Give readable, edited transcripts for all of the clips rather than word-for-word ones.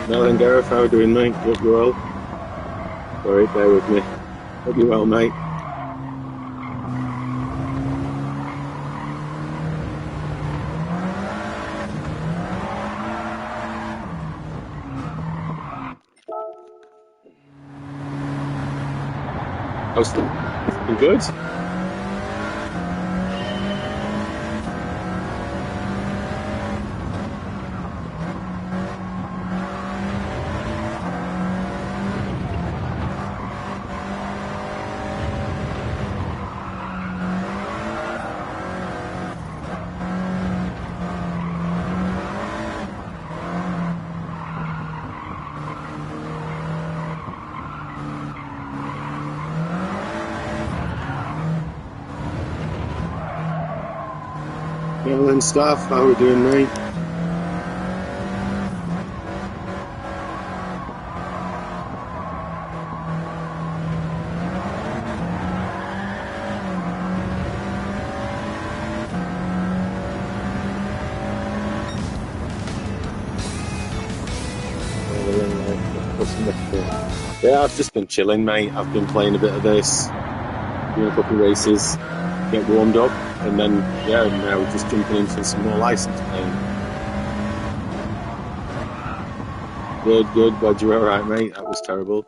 Mel and Gareth, how are you doing, mate? Hope you're well. Sorry, bear with me. Hope you're well, mate. How's been good? Mel and staff, how are we doing, mate? Yeah, I've just been chilling, mate. I've been playing a bit of this, doing a couple of races, get warmed up, and then, yeah, now just jumping into some more license playing. Good. Glad you're alright, mate. That was terrible.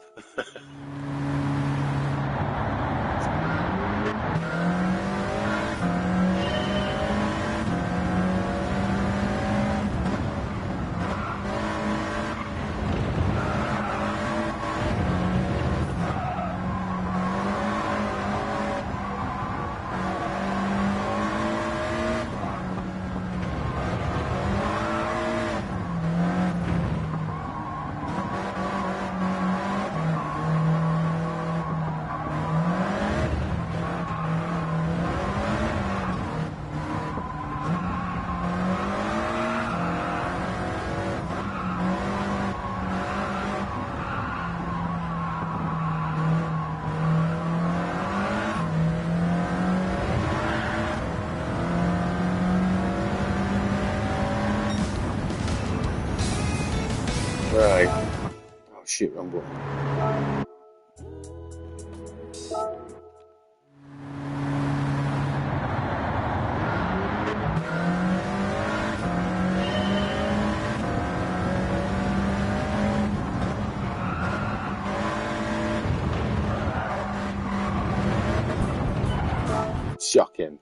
Right. Oh shit, wrong button. Shocking.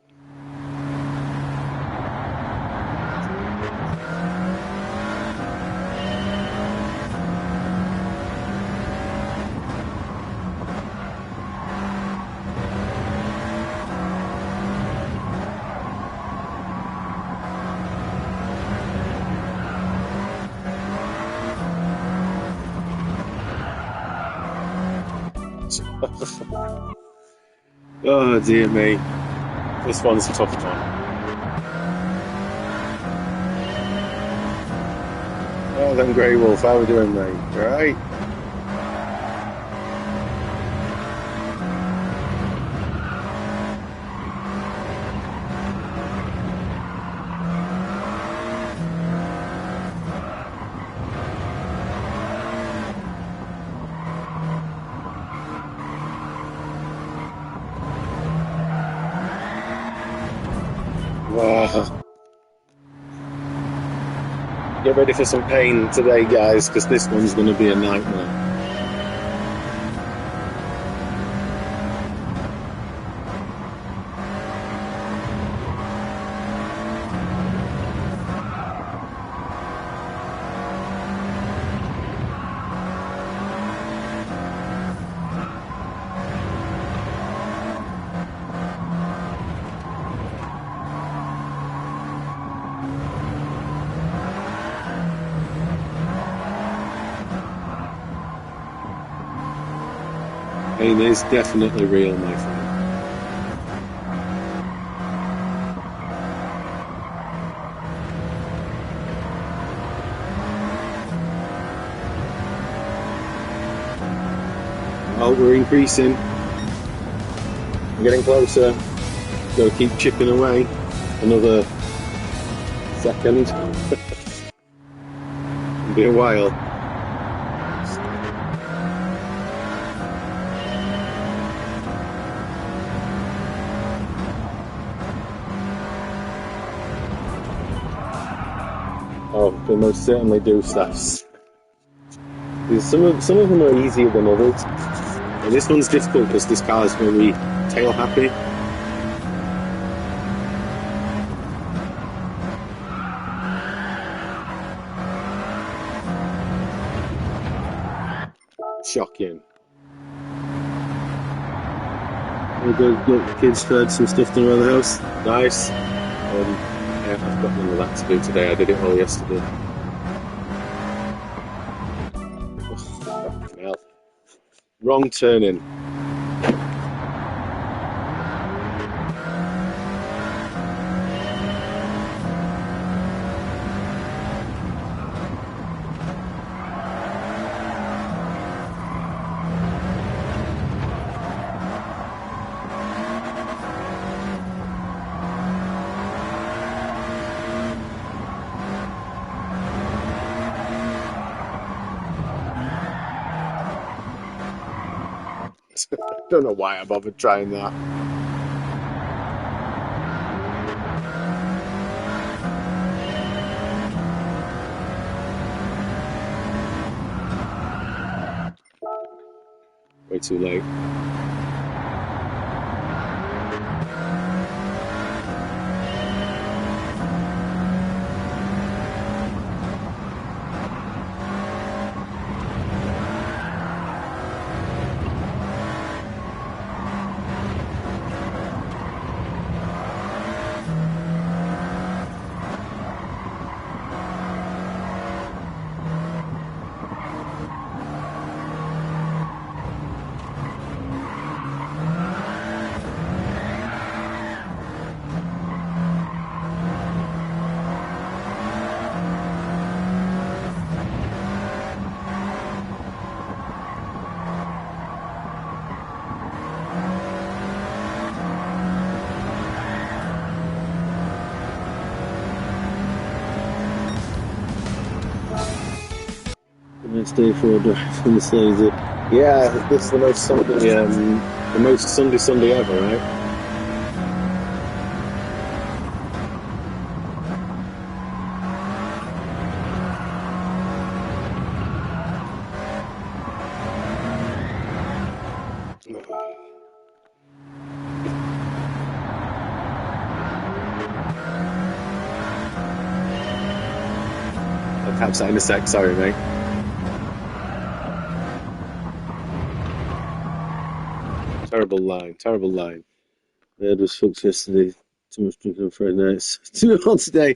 Oh dear me. This one's a tough one. Oh, then Grey Wolf, how are we doing, mate? You alright? Wow. Get ready for some pain today, guys, because this one's going to be a nightmare. Pain is definitely real, my friend. Well, we're increasing. We're getting closer. Got to keep chipping away. Another second. It'll be a while. Oh, they most certainly do, Staffs. Some of them are easier than others. And this one's difficult because this car is very tail happy. Shocking. All good, good. Kids fed some stuff to around the house. Nice. Yeah, I've got none of that to do today. I did it all yesterday. Well, wrong turning. Don't know why I bothered trying that. Way too late. Nice day for a drive from the Slazy. Yeah, this is the most Sunday ever, right? I'll catch that in a sec. Sorry, mate. Terrible line, terrible line. My head was fucked yesterday. Too much drinking on Friday nights. Too on today.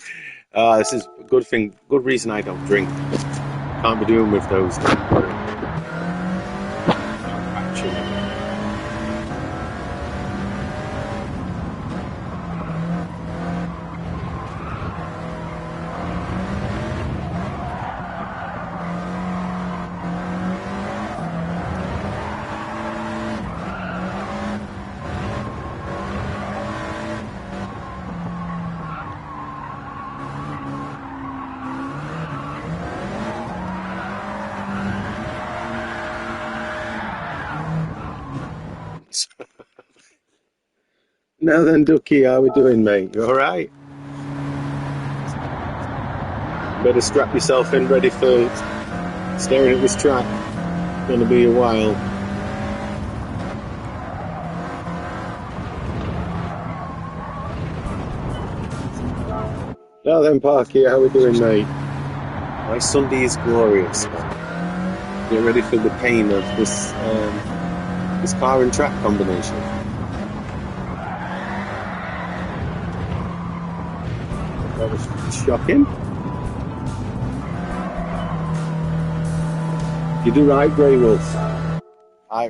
This is a good thing, good reason I don't drink. Can't be doing with those. Now then, Ducky, how we doing, mate? You all right? better strap yourself in, ready for staring at this track. It's going to be a while. Now then, Parky, how we doing, mate? My Sunday is glorious. Get ready for the pain of this car and track combination. That was shocking. You do right, Grey Wolf.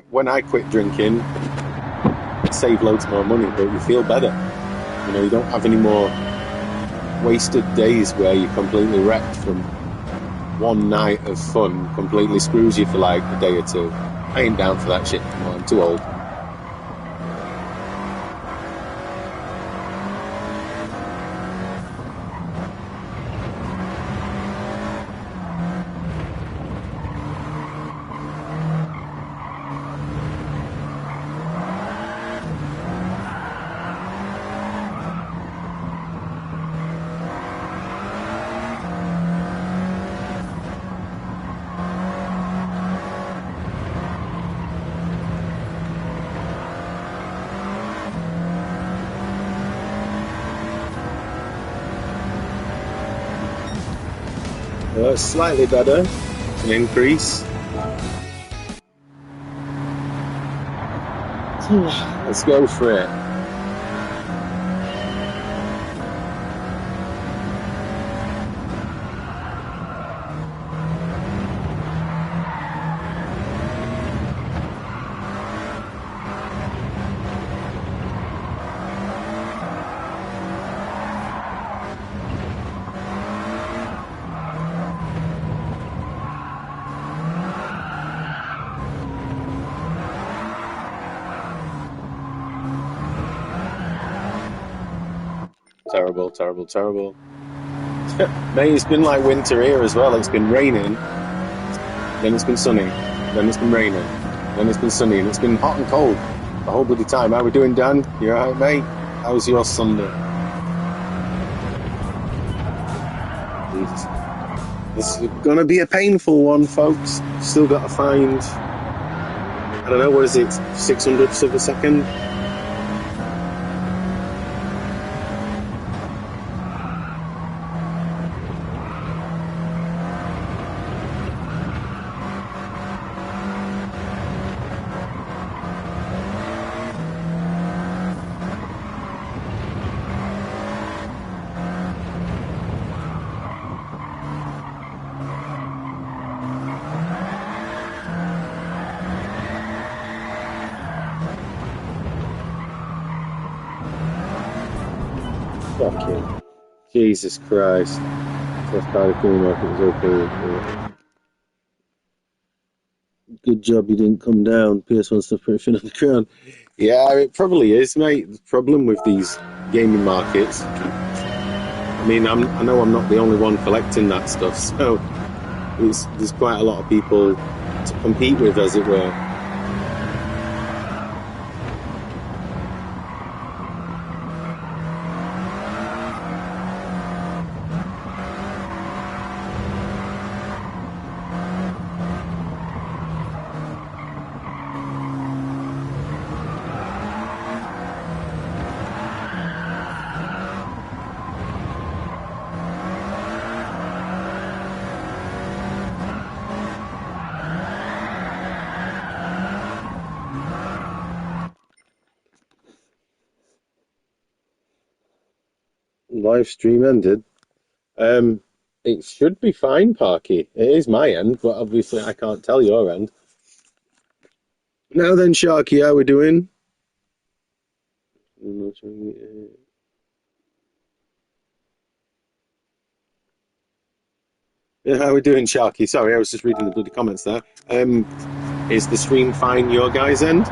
When I quit drinking, I save loads more money, but you feel better. You know, you don't have any more wasted days where you're completely wrecked from one night of fun, completely screws you for like a day or two. I ain't down for that shit anymore, I'm too old. Slightly better, it's an increase. Let's go for it. Terrible, terrible, terrible. Mate, it's been like winter here as well. It's been raining, then it's been sunny, then it's been raining, then it's been sunny, and it's been hot and cold the whole bloody time. How we doing, Dan? You alright, mate? How's your Sunday? Jesus. This is gonna be a painful one, folks. Still got to find, I don't know, what is it, 600ths of a second? Fucking Jesus Christ. First part of the market was okay. Good job you didn't come down. PS1 stuff pretty thin on the ground. Yeah, it probably is, mate. The problem with these gaming markets, I mean, I know I'm not the only one collecting that stuff, so there's quite a lot of people to compete with, as it were. Live stream ended. It should be fine, Parky. It is my end, but obviously I can't tell your end. Now then, Sharky, how we doing? Yeah, how we doing, Sharky? Sorry, I was just reading the bloody comments there. Is the stream fine your guys' end?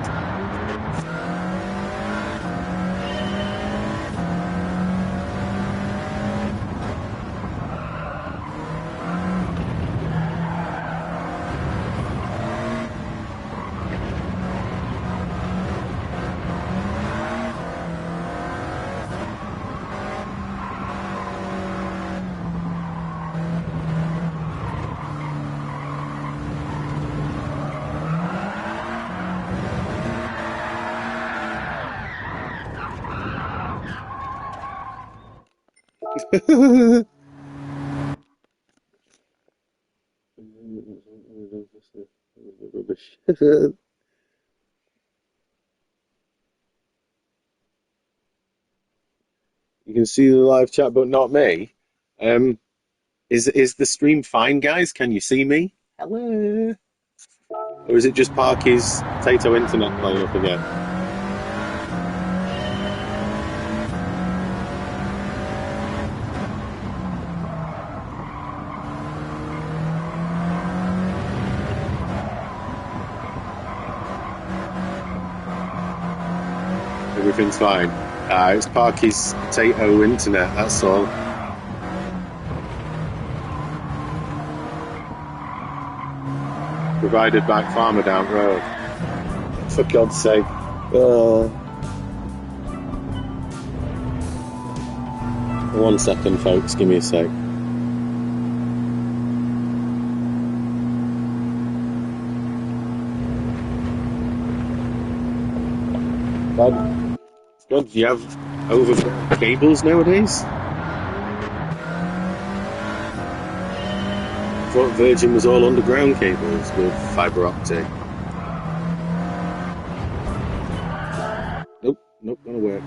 Rubbish. You can see the live chat, but not me. Um, is the stream fine, guys? Can you see me? Hello. Or is it just Parky's potato internet playing up again? Everything's fine. It's Parky's potato internet, that's all. Provided by Farmer down the road. For God's sake. One second, folks. Give me a sec. God, do you have overground cables nowadays? I thought Virgin was all underground cables with fibre optic. Nope, not gonna work.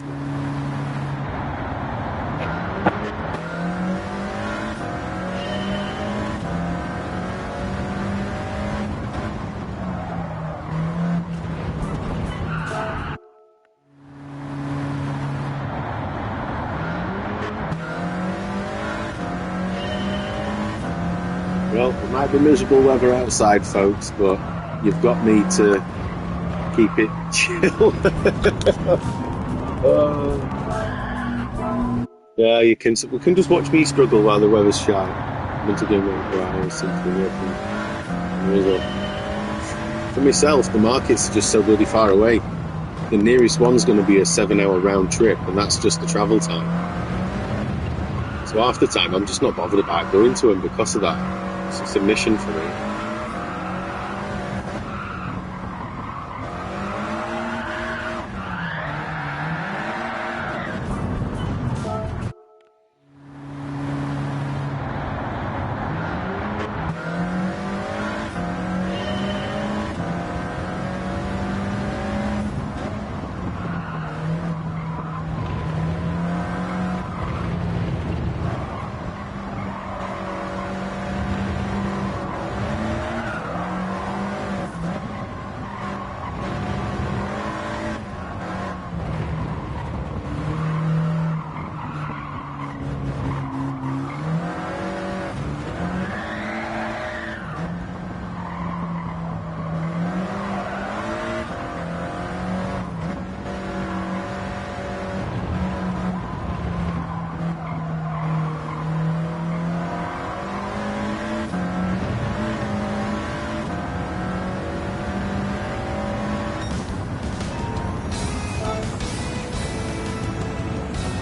Well, it might be miserable weather outside, folks, but you've got me to keep it chill. Yeah, you can. We can just watch me struggle while the weather's shy. I'm into game over hours something. For myself, the markets are just so bloody far away. The nearest one's going to be a 7-hour round trip, and that's just the travel time. So half the time, I'm just not bothered about going to them because of that. It's just a mission for me.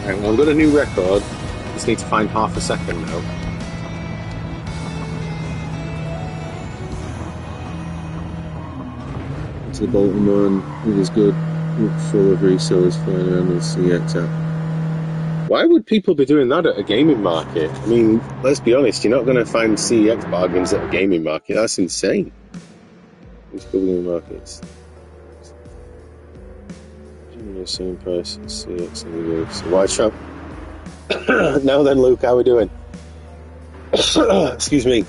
Right, well, I've got a new record. Just need to find half a second now. To the Bolton one, it was good. Full of resellers flying around the CX app. Why would people be doing that at a gaming market? I mean, let's be honest, you're not going to find CEX bargains at a gaming market. That's insane. These gaming markets. Same price as CEX anyway. So why shop? Now then, Luke, how are we doing? Excuse me.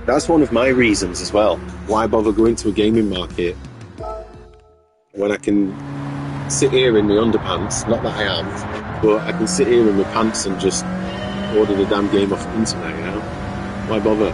That's one of my reasons as well. Why bother going to a gaming market when I can sit here in my underpants? Not that I am, but I can sit here in my pants and just order the damn game off the internet, you know? Why bother?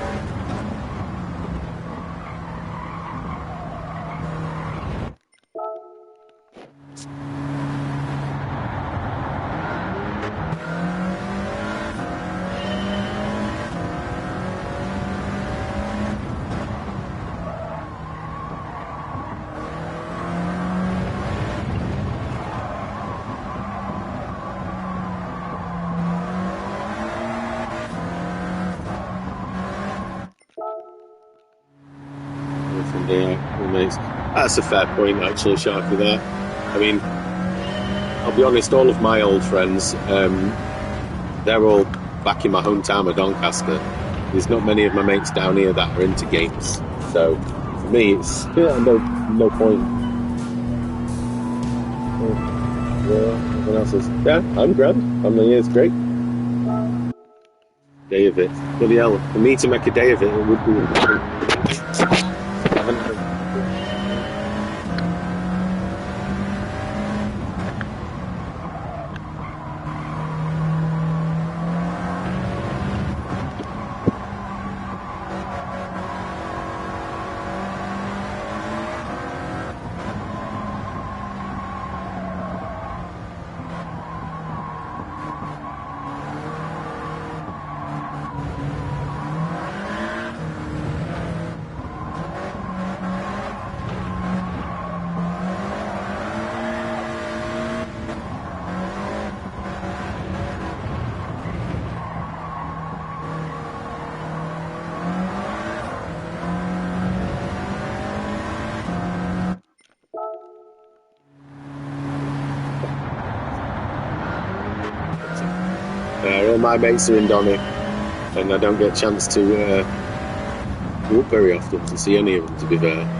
That's a fair point, actually, Sharky, there. I mean, I'll be honest, all of my old friends, they're all back in my hometown of Doncaster. There's not many of my mates down here that are into games. So for me, it's no point. Yeah, everyone else is, yeah, I'm grand. Family here is great. Day of it. Bloody hell. For me to make a day of it, it would be. I haven't had all my mates are in Donny, and I don't get a chance to go up very often to see any of them, to be fair.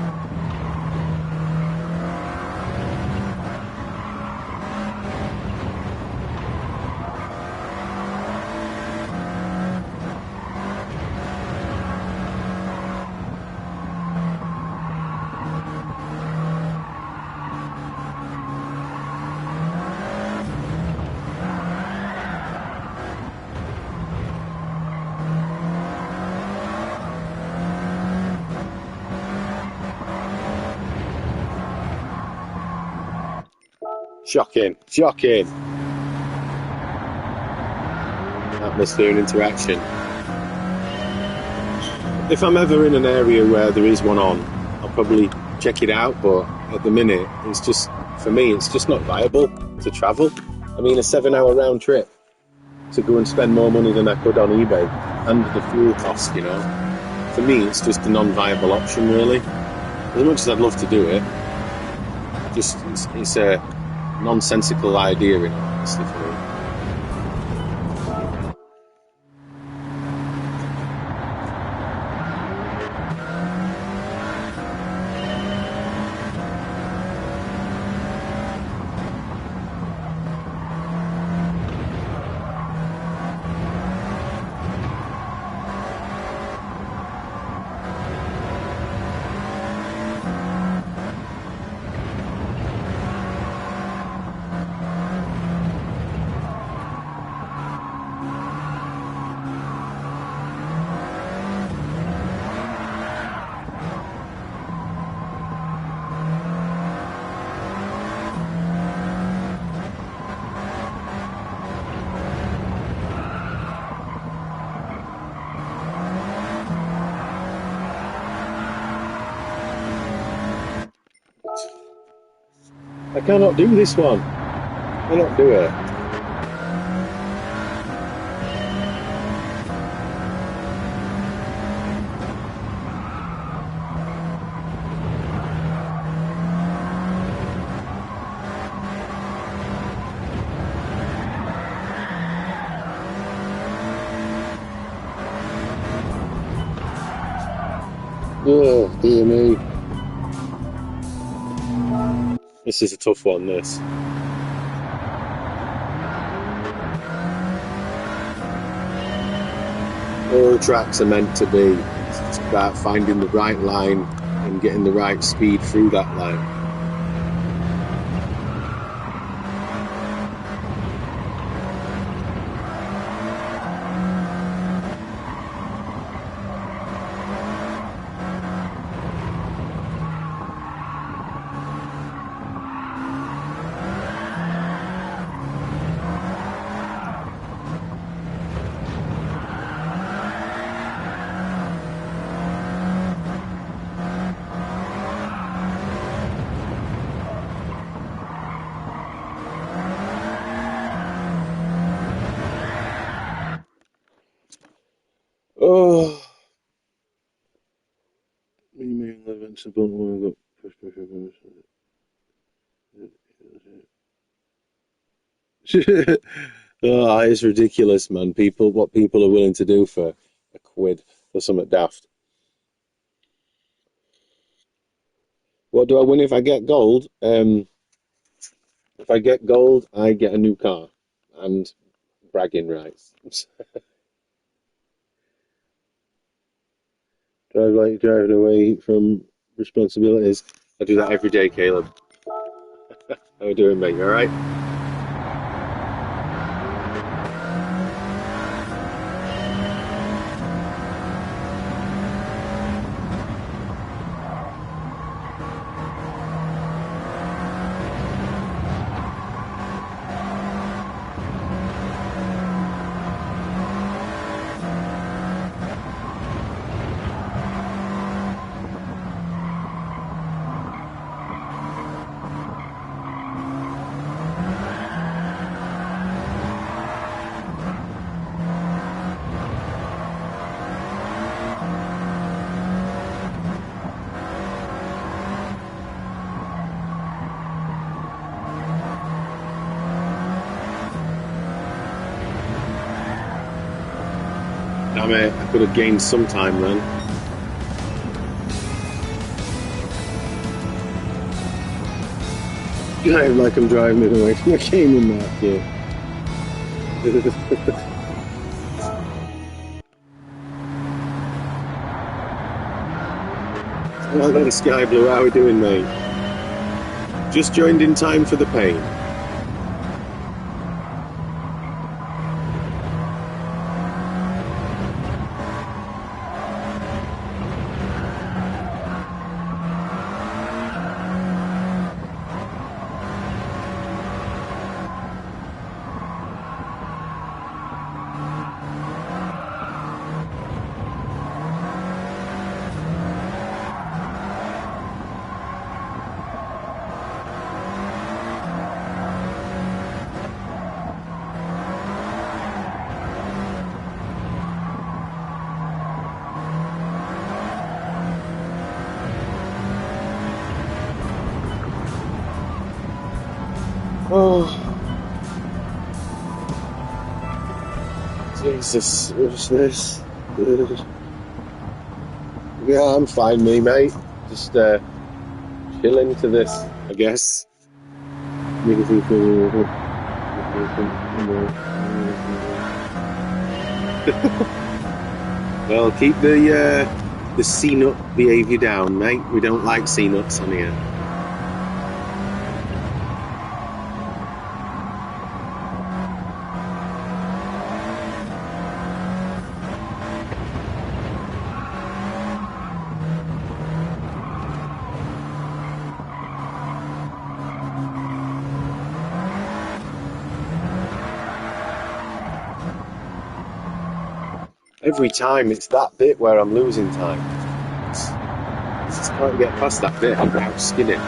Shocking, shocking. Atmosphere and interaction. If I'm ever in an area where there is one on, I'll probably check it out. But at the minute, it's just, for me, it's just not viable to travel. I mean, a 7 hour round trip to go and spend more money than I could on eBay and the fuel cost, you know. For me, it's just a non-viable option, really. As much as I'd love to do it, just it's a nonsensical idea, in all honesty, for me. I cannot do this one. I cannot do it. Oh, dear me. This is a tough one, this. All tracks are meant to be. It's about finding the right line and getting the right speed through that line. Oh, Oh, it's ridiculous, man. What people are willing to do for a quid for something daft. What do I win if I get gold? If I get gold, I get a new car and bragging rights. Drive like driving away from responsibilities. I do that every day, Caleb. How are we doing, mate? You all right? Damn it, I could have gained some time then. Drive like I'm driving it away from a gaming market. Well then, Sky Blue, how are we doing, mate? Just joined in time for the pain. Oh, Jesus, what's this? Yeah, I'm fine, me, mate. Just chilling to this, I guess. Well, keep the C-nut behaviour down, mate. We don't like C-nuts on here. Every time it's that bit where I'm losing time. I just can't get past that bit without skidding.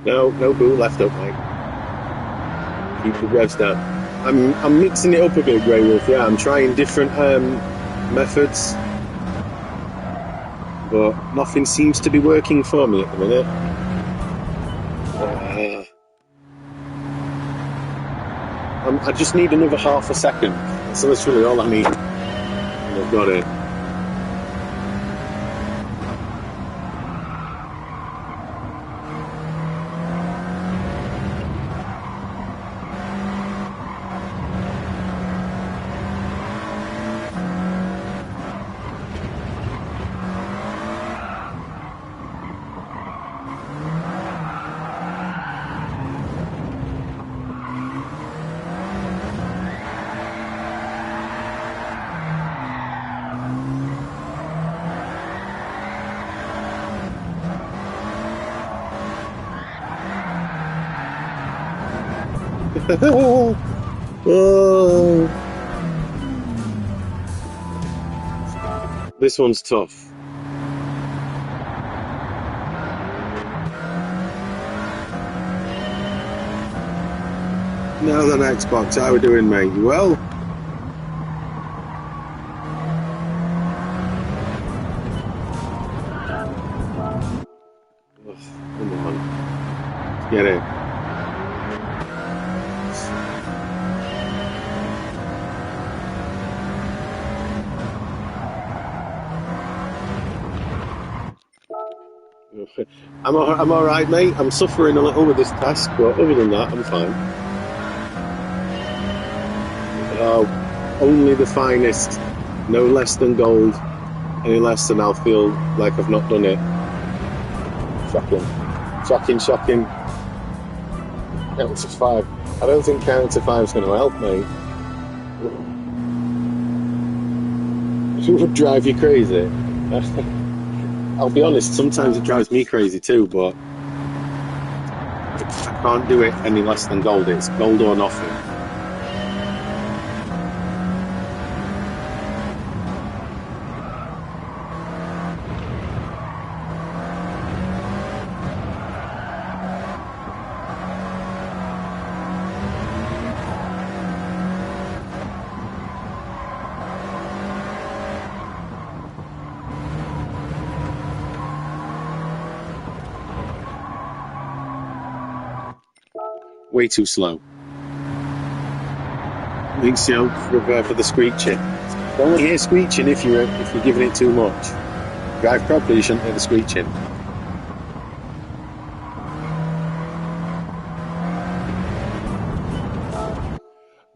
No, no boo left up, mate. Keep the revs down. I'm mixing it up a bit, Grey Wolf. Yeah, I'm trying different methods, but nothing seems to be working for me at the minute. I just need another half a second. That's literally all I need. And I've got it. Oh, this one's tough. Now then, Xbox, how we doing, mate? You well? Ugh, come on, let's get it. I'm all right, mate. I'm suffering a little with this task, but other than that, I'm fine. Only the finest, no less than gold. Any less than I'll feel like I've not done it. Shocking. Shocking, shocking. Count to 5. I don't think counting to 5 is going to help, mate. It would drive you crazy. I'll be honest, sometimes it drives me crazy too, but I can't do it any less than gold. It's gold or nothing. Way too slow. Thanks, you for the screeching. You only hear screeching if you're giving it too much. Drive properly, you shouldn't hear the screeching.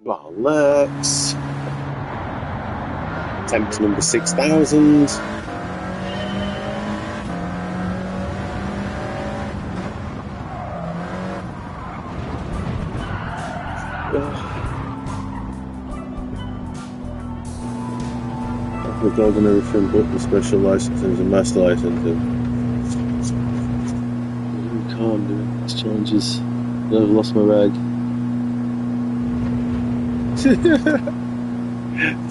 Bollocks. Attempt number 6,000. We're gold and everything but the special licenses and master licenses. You can't do it. These challenges. I've lost my rag.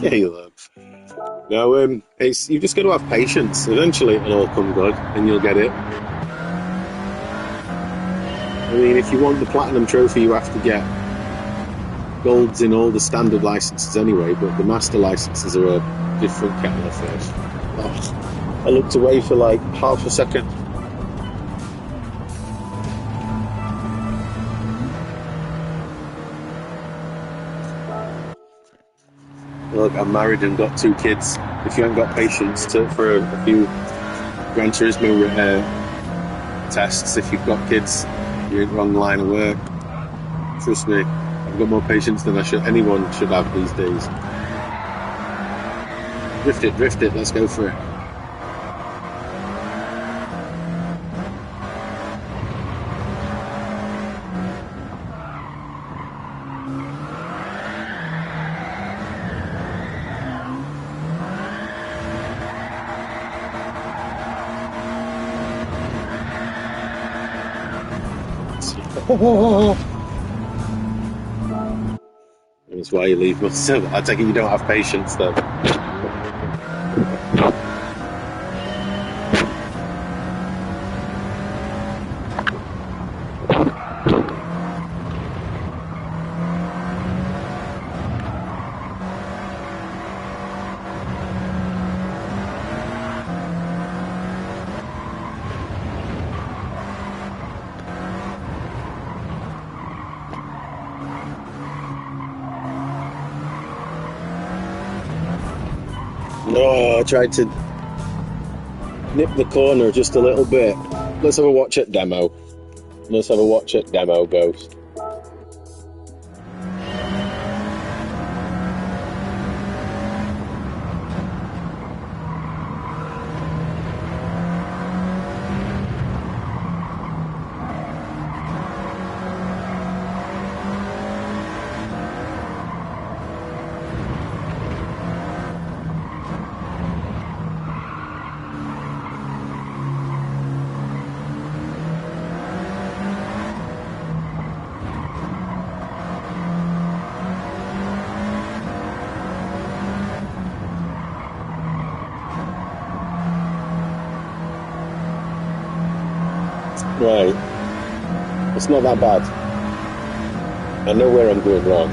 Caleb. No, you've just got to have patience. Eventually it'll all come good and you'll get it. I mean, if you want the platinum trophy, you have to get golds in all the standard licenses anyway, but the master licenses are a different kettle of fish. Oh, I looked away for like half a second. Look, I'm married and got 2 kids. If you ain't got patience for a few Gran Turismo tests, if you've got kids, you're in the wrong line of work. Trust me, I've got more patience than anyone should have these days. Drift it, let's go for it. That's why you leave myself. I take it you don't have patience then. No, I tried to nip the corner just a little bit. Let's have a watch at demo. Let's have a watch at demo, Ghost. Right. It's not that bad. I know where I'm going wrong.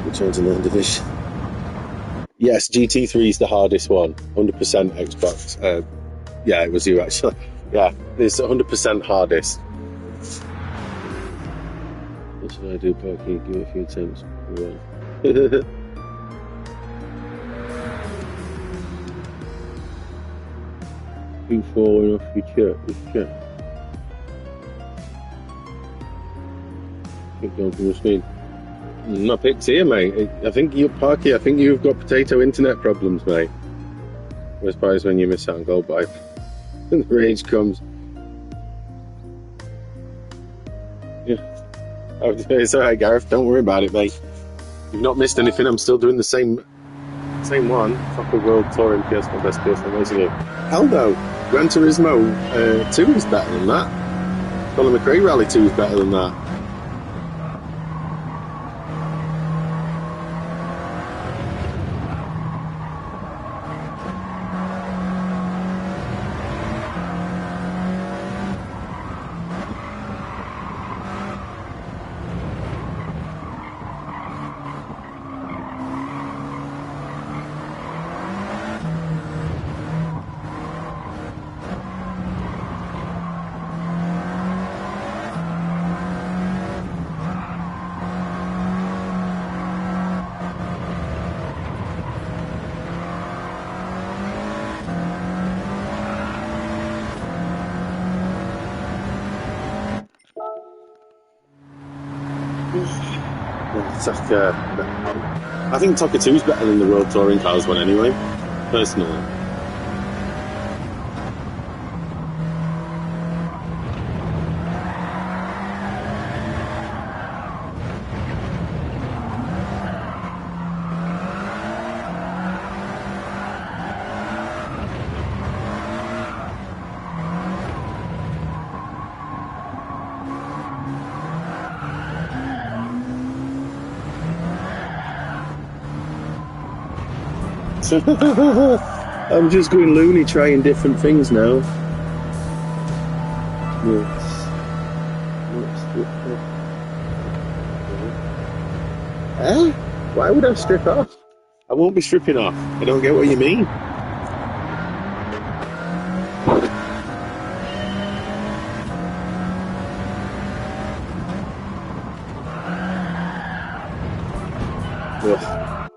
We're changing the division. Yes, GT3 is the hardest one. 100% Xbox. Yeah, it was you actually. Yeah, it's 100% hardest. What should I do, Parky? Give it a few attempts. Yeah. Keep falling off your chair. Keep going from the screen. My pick's here, mate. I think Parky, I think you've got potato internet problems, mate. I suppose when you miss out on gold by and the rage comes. Yeah. Oh, it's alright, Gareth. Don't worry about it, mate. You've not missed anything. I'm still doing the same one. Top of World Touring PS1 best PS1 racing game. Hell no. Gran Turismo 2 is better than that. Colin McRae Rally 2 is better than that. I think Tokka 2 is better than the World Touring Cars one anyway, personally. I'm just going loony trying different things now. Eh? Why would I strip off? I won't be stripping off. I don't get what you mean. Ugh.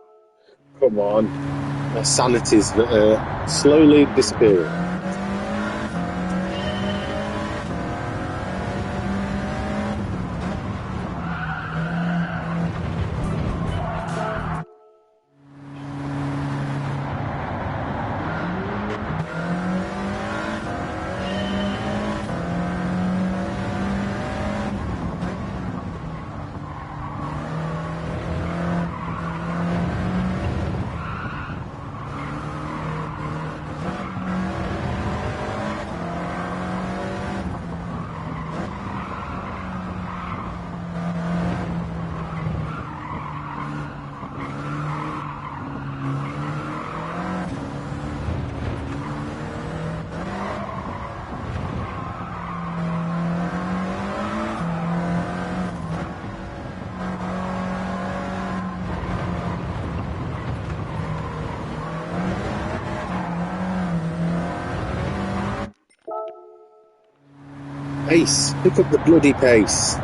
Come on. My sanity's slowly disappearing. Pace. Pick up the bloody pace.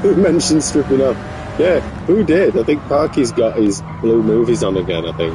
Who mentioned stripping off? Yeah, who did? I think Parky's got his blue movies on again, I think.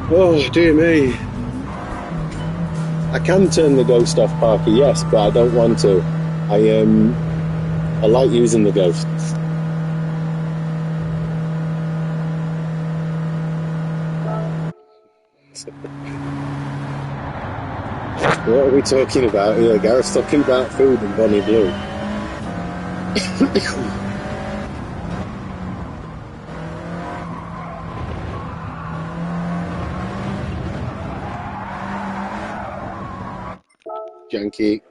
Oh, dear me. I can turn the ghost off, Parker, yes, but I don't want to. I like using the ghost. What are we talking about here? Gareth's talking about food and Bonnie Blue. Janky.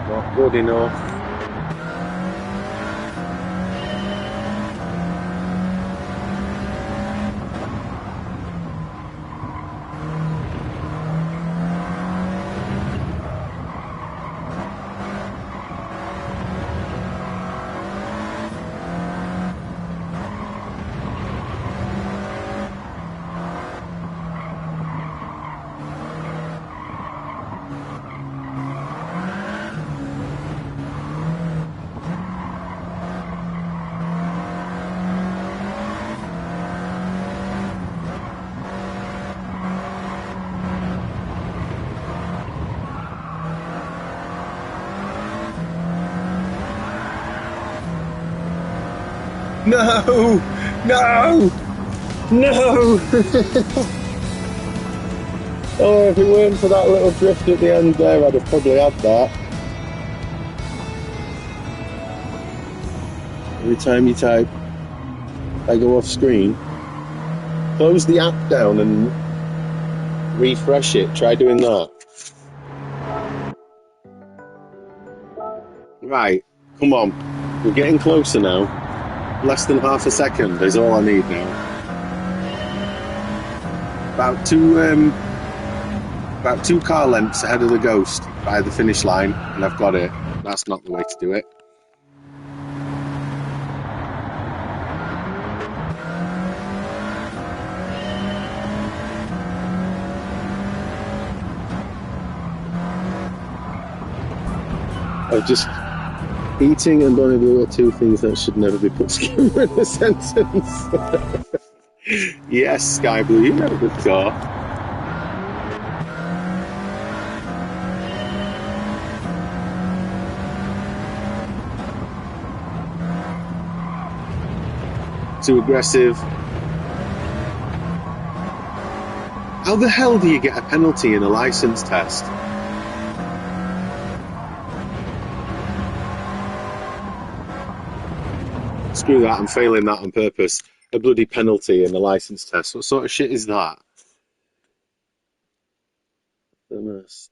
Not good enough. No! No! No! Oh, if it weren't for that little drift at the end there, I'd have probably had that. Every time you type, I go off screen. Close the app down and refresh it. Try doing that. Right, come on. We're getting closer now. Less than half a second is all I need now. About two car lengths ahead of the Ghost by the finish line, and I've got it. That's not the way to do it. Just eating and Bonnie Blue are two things that should never be put together in a sentence. Yes, Sky Blue, you know a good car. Too aggressive. How the hell do you get a penalty in a license test? Screw that, I'm failing that on purpose. A bloody penalty in a license test. What sort of shit is that? Thermast.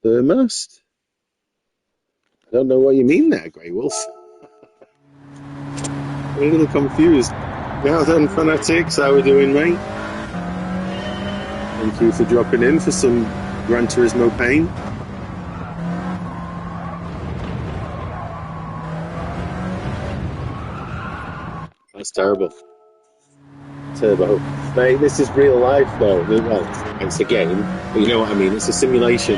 Thermast? I don't know what you mean there, Grey Wolf. I'm a little confused. Now then, fanatics, how are we doing, mate? Thank you for dropping in for some Gran Turismo pain. That's terrible. Turbo. Mate, this is real life though. Well, it's a game, but you know what I mean. It's a simulation.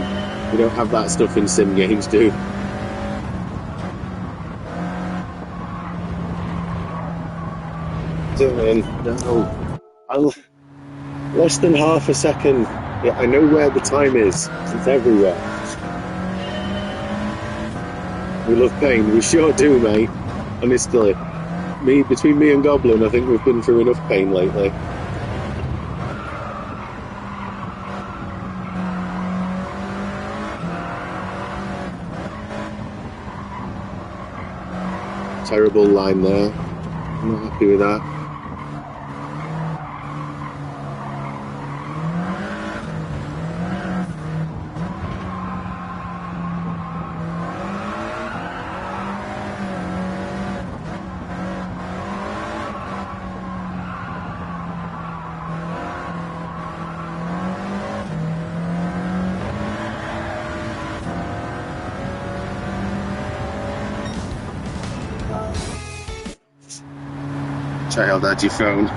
We don't have that stuff in sim games, do we? No. Less than half a second. Yeah, I know where the time is. It's everywhere. We love pain. We sure do, mate. Honestly. Between me and Goblin, I think we've been through enough pain lately. Terrible line there. I'm not happy with that. Child had your phone.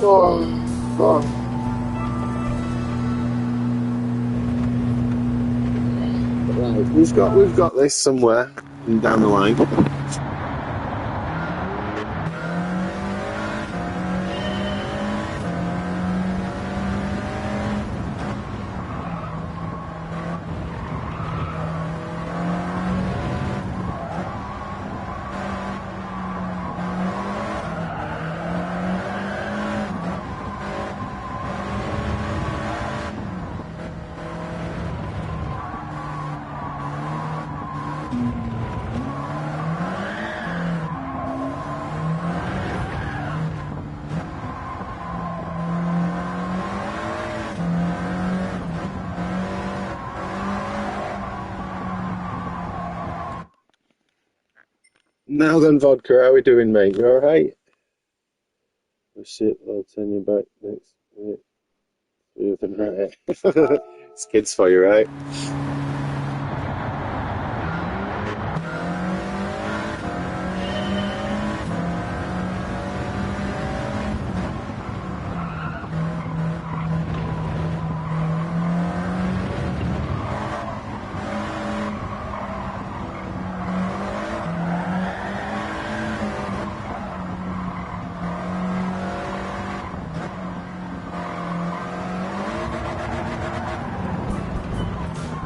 Oh. Right, we've got this somewhere down the line. Now then, vodka, how are we doing, mate? You alright? Oh shit, I'll turn you back next minute. Right. It's kids for you, right?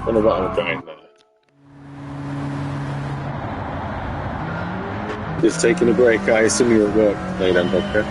I don't know what I'm trying now. Just taking a break. I assume you're at work today then, vodka.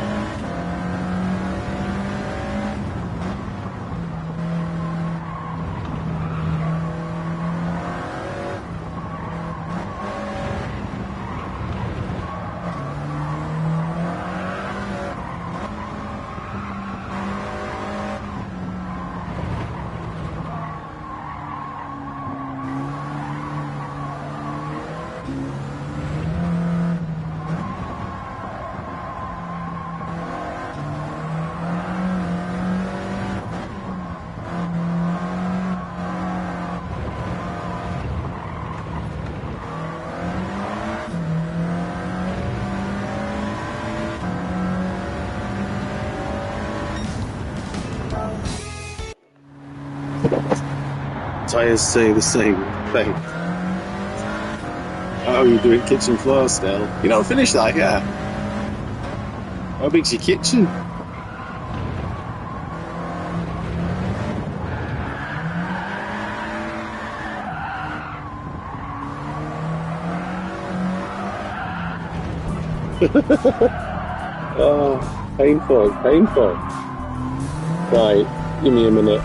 Tires say the same thing. Oh, you're doing kitchen floor still? You don't finish that, yeah? How big's your kitchen? Oh, painful, painful. Right, give me a minute.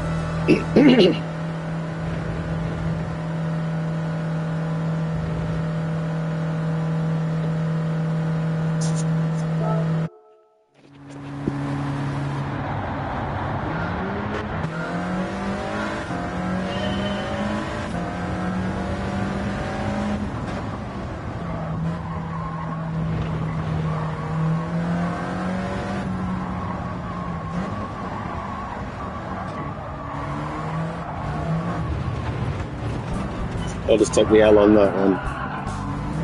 I'll just take the L on that one.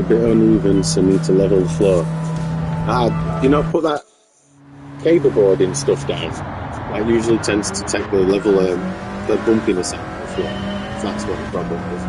A bit uneven, so need to level the floor. You know, put that cable board and stuff down. That usually tends to take the level, the bumpiness out of the floor. If that's what the problem is.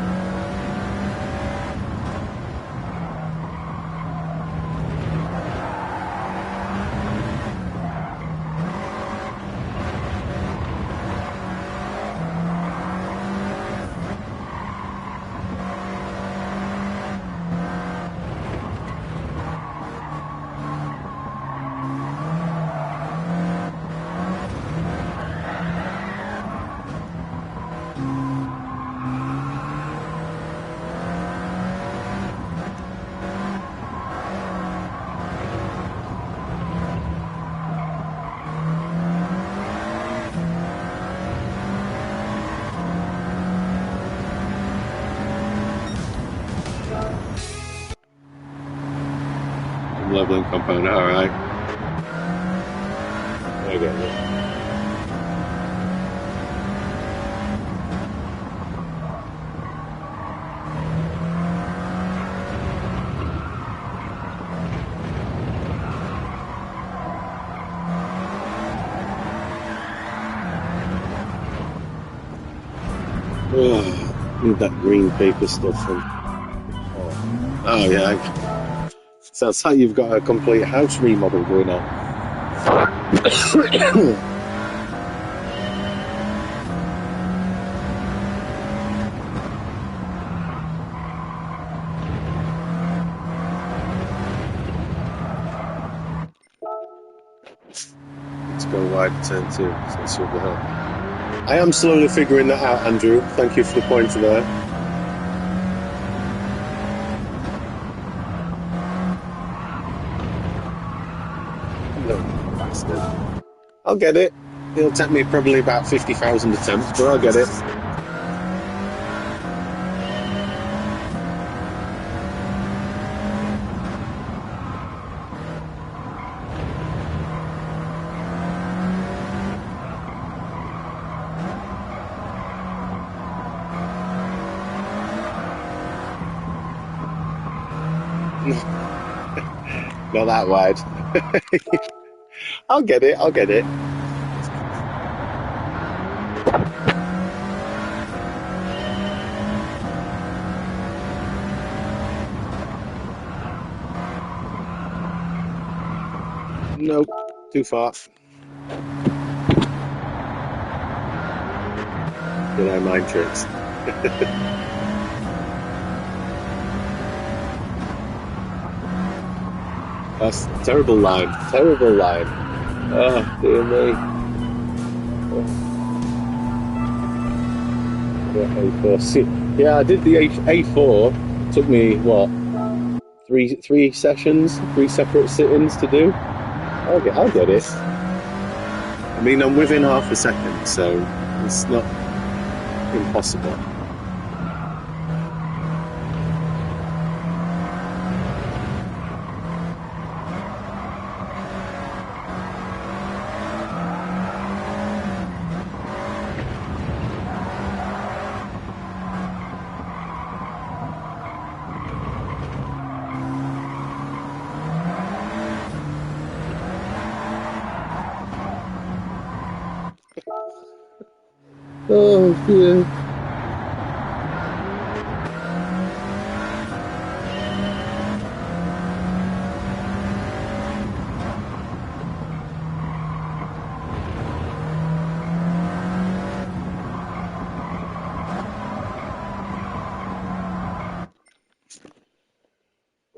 Leveling component, alright. I get it. Need that green paper stuff from. Oh yeah. Sounds like you've got a complete house remodel going on. Let's go wide, turn 2. So I am slowly figuring that out, Andrew. Thank you for the pointer there. Bastard. I'll get it. It'll take me probably about 50,000 attempts, but I'll get it. Not that wide. I'll get it. I'll get it. Nope, too far. Did I mind tricks? That's a terrible line. Terrible line. Oh, dear me. A4. Yeah, I did the A4. Took me, what, three sessions? 3 separate sit-ins to do? I'll get it. I mean, I'm within half a second, so it's not impossible. Oh, dear.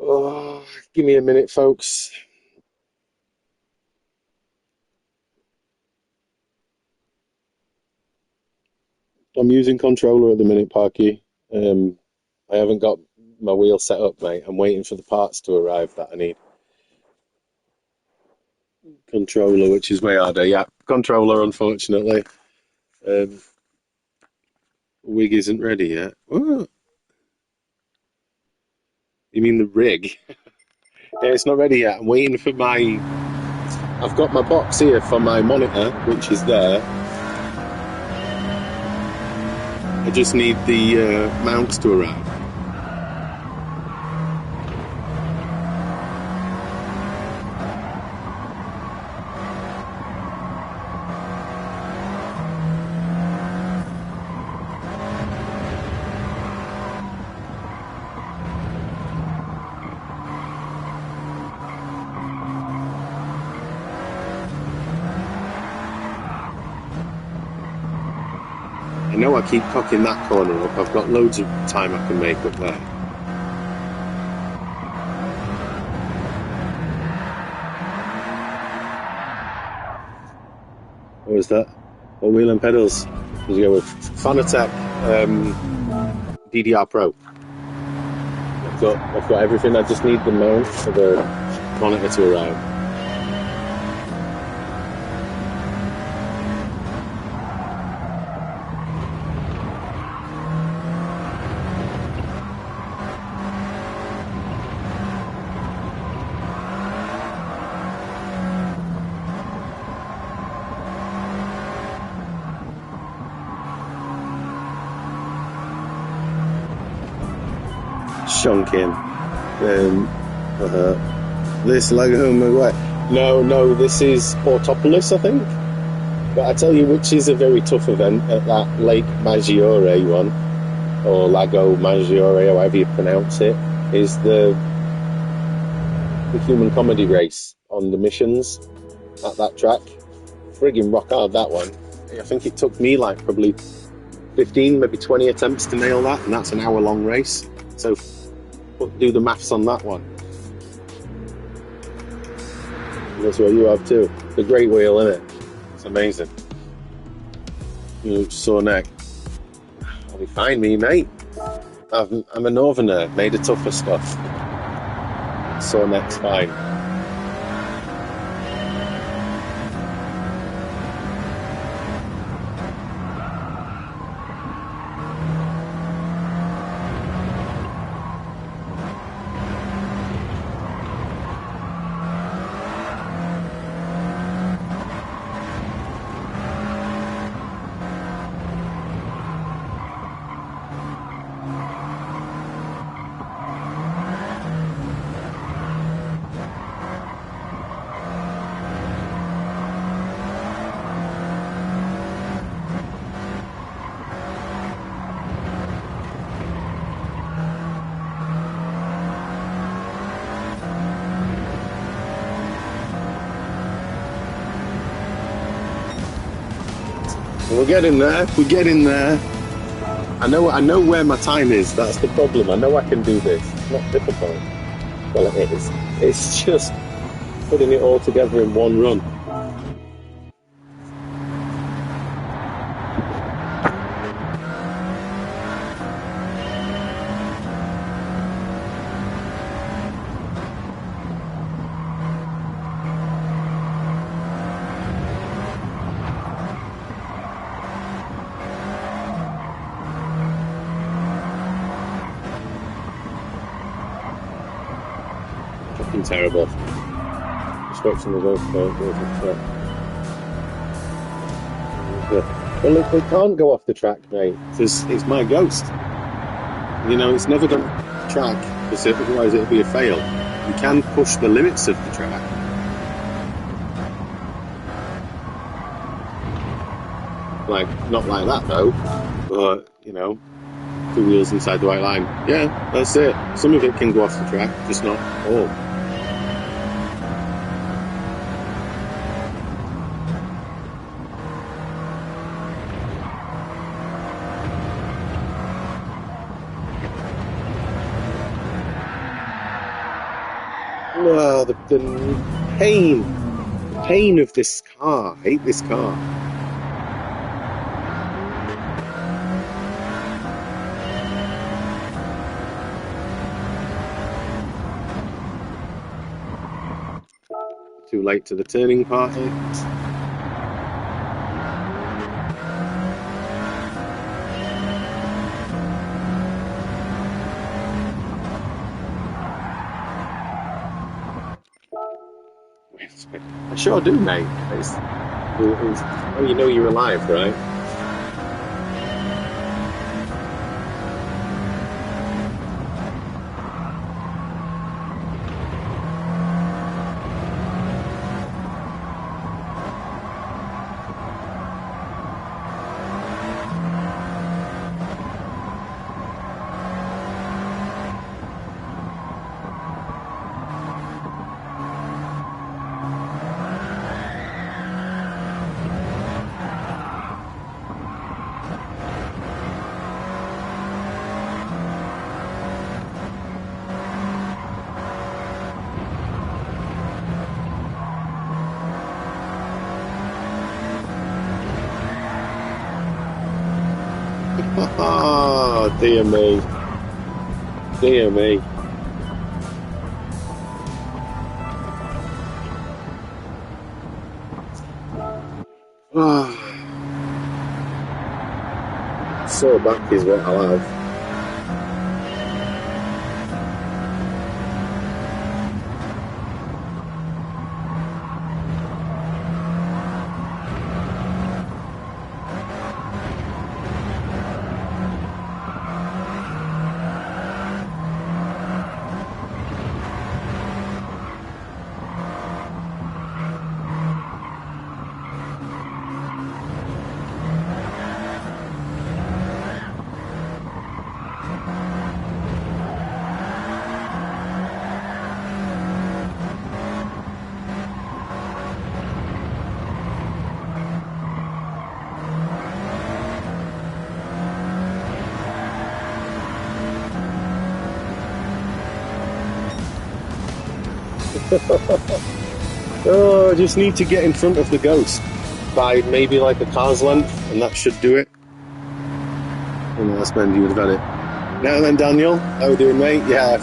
Oh, give me a minute, folks. I'm using controller at the minute, Parky. I haven't got my wheel set up, mate. I'm waiting for the parts to arrive that I need. Controller, which is way harder. Yeah, controller, unfortunately. Wig isn't ready yet. Oh, you mean the rig? Yeah, it's not ready yet. I'm waiting for my... I've got my box here for my monitor, which is there. I just need the mounts to arrive. I know I keep cocking that corner up. I've got loads of time I can make up there. What was that? What wheel and pedals did you go with? Fanatec DDR Pro. I've got everything. I just need the mount for the monitor to arrive. Shonkin. This Lego what? No, this is Portopolis, I think. But I tell you which is a very tough event at that Lake Maggiore one. or Lago Maggiore, or however you pronounce it, is the human comedy race on the missions at that track. Friggin' rock hard, that one. I think it took me like probably 15, maybe 20 attempts to nail that, and that's an hour-long race. So do the maths on that one. That's what you have too. The great wheel, isn't it? It's amazing. Sore neck. I'll be fine, me, mate. I'm a northerner, made of tougher stuff. Sore neck's fine. We're getting there. We're getting there. I know where my time is. That's the problem. I know I can do this. It's not difficult. Well, it is. It's just putting it all together in one run. Fucking terrible. Just watching the golf cart go off the track. Well, look, they can't go off the track, mate. It's my ghost. It's never going off the track, because otherwise it'll be a fail. You can push the limits of the track. Like, not like that though, but, 2 wheels inside the white line. Yeah, that's it. Some of it can go off the track, just not all. Oh, the pain of this car. I hate this car. Too late to the turning party. I sure do, mate. It's how you know you're alive, right? Oh, dear me. Dear me. Sore back is what I'll have. Oh, I just need to get in front of the ghost by maybe like a car's length, and that should do it. And that's bend, you would have had it. Now then, Daniel, how are we doing, mate? Yeah,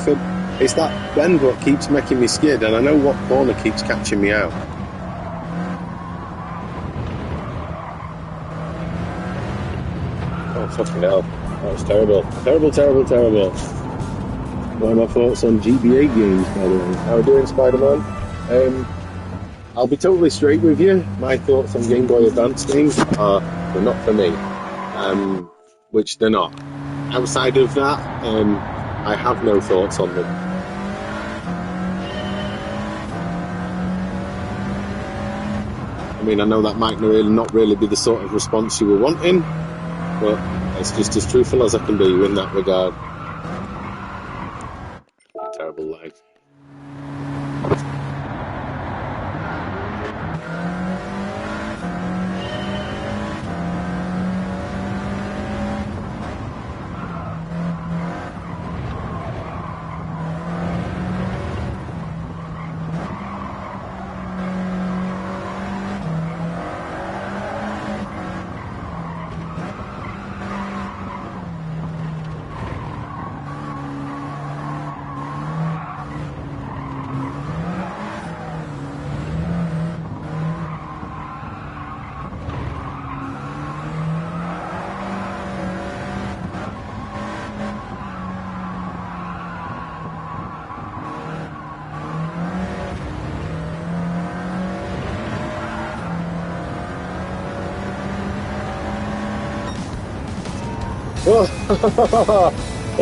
it's that bend what keeps making me skid, and I know what corner keeps catching me out. Oh, fucking hell. That was terrible. Terrible, terrible, terrible. What are my thoughts on GBA games, by the way? How are we doing, Spider-Man? I'll be totally straight with you. My thoughts on Game Boy Advance games are they're not for me, which they're not. Outside of that, I have no thoughts on them. I mean, I know that might not really be the sort of response you were wanting, but it's just as truthful as I can be in that regard. Terrible life.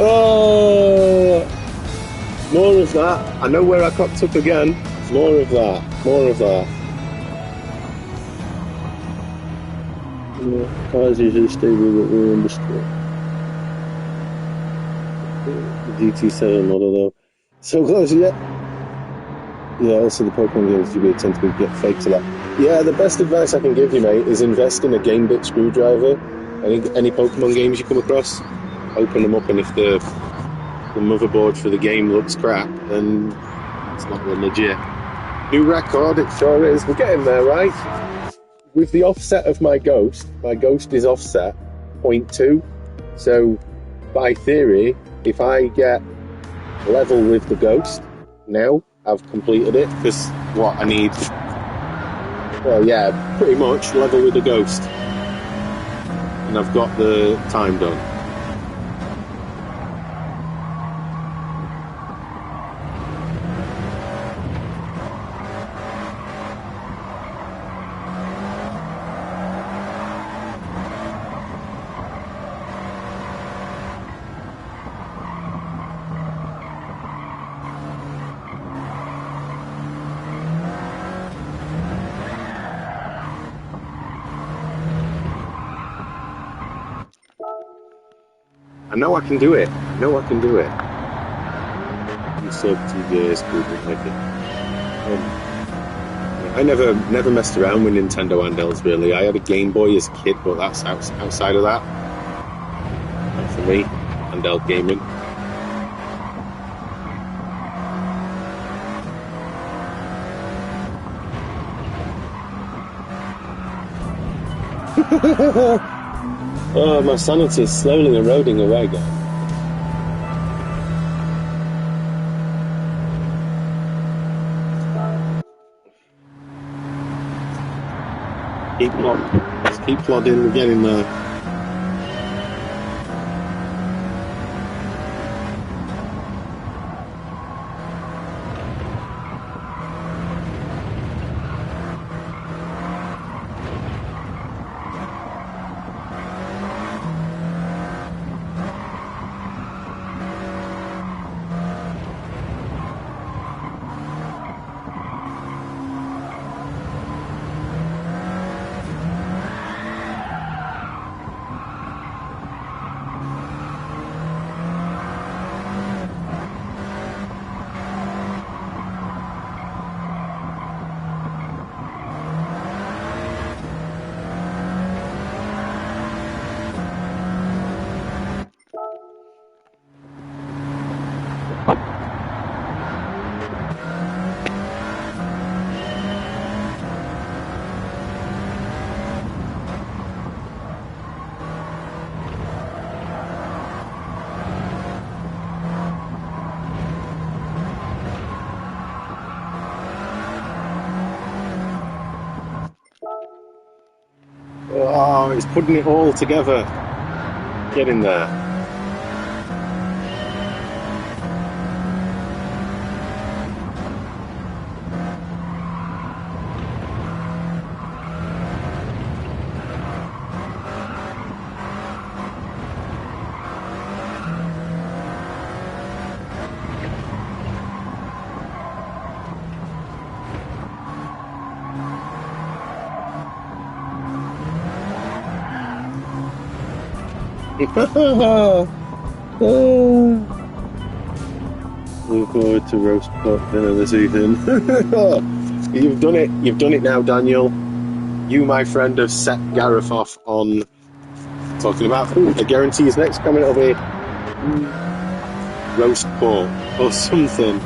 Oh, more of that. I know where I cocked up again. More of that. More of that. Yeah, cars usually stable, but we're understood. The GT7 model, though. So close, yeah. Yeah, also the Pokemon games do tend to get fake to that. Yeah, the best advice I can give you, mate, is invest in a game bit screwdriver. Any Pokemon games you come across, open them up, and if the motherboard for the game looks crap, then it's not really legit. New record, it sure is. We're getting there, right? With the offset of my ghost is offset 0.2. So, by theory, if I get level with the ghost, now I've completed it, because what I need... Well, yeah, pretty much level with the ghost. And I've got the time done. I know I can do it. I know I can do it. You said TBS group like it. I never messed around with Nintendo handhelds really. I had a Game Boy as a kid, but that's outside of that. Not for me, handheld gaming. Oh, my sanity is slowly eroding away, guys. Keep plodding, we're getting there. Oh, it's putting it all together. Get in there. Look forward to roast pork dinner this evening. You've done it. You've done it now, Daniel. You, my friend, have set Gareth off on talking about food. I guarantee his next comment will be roast pork or something.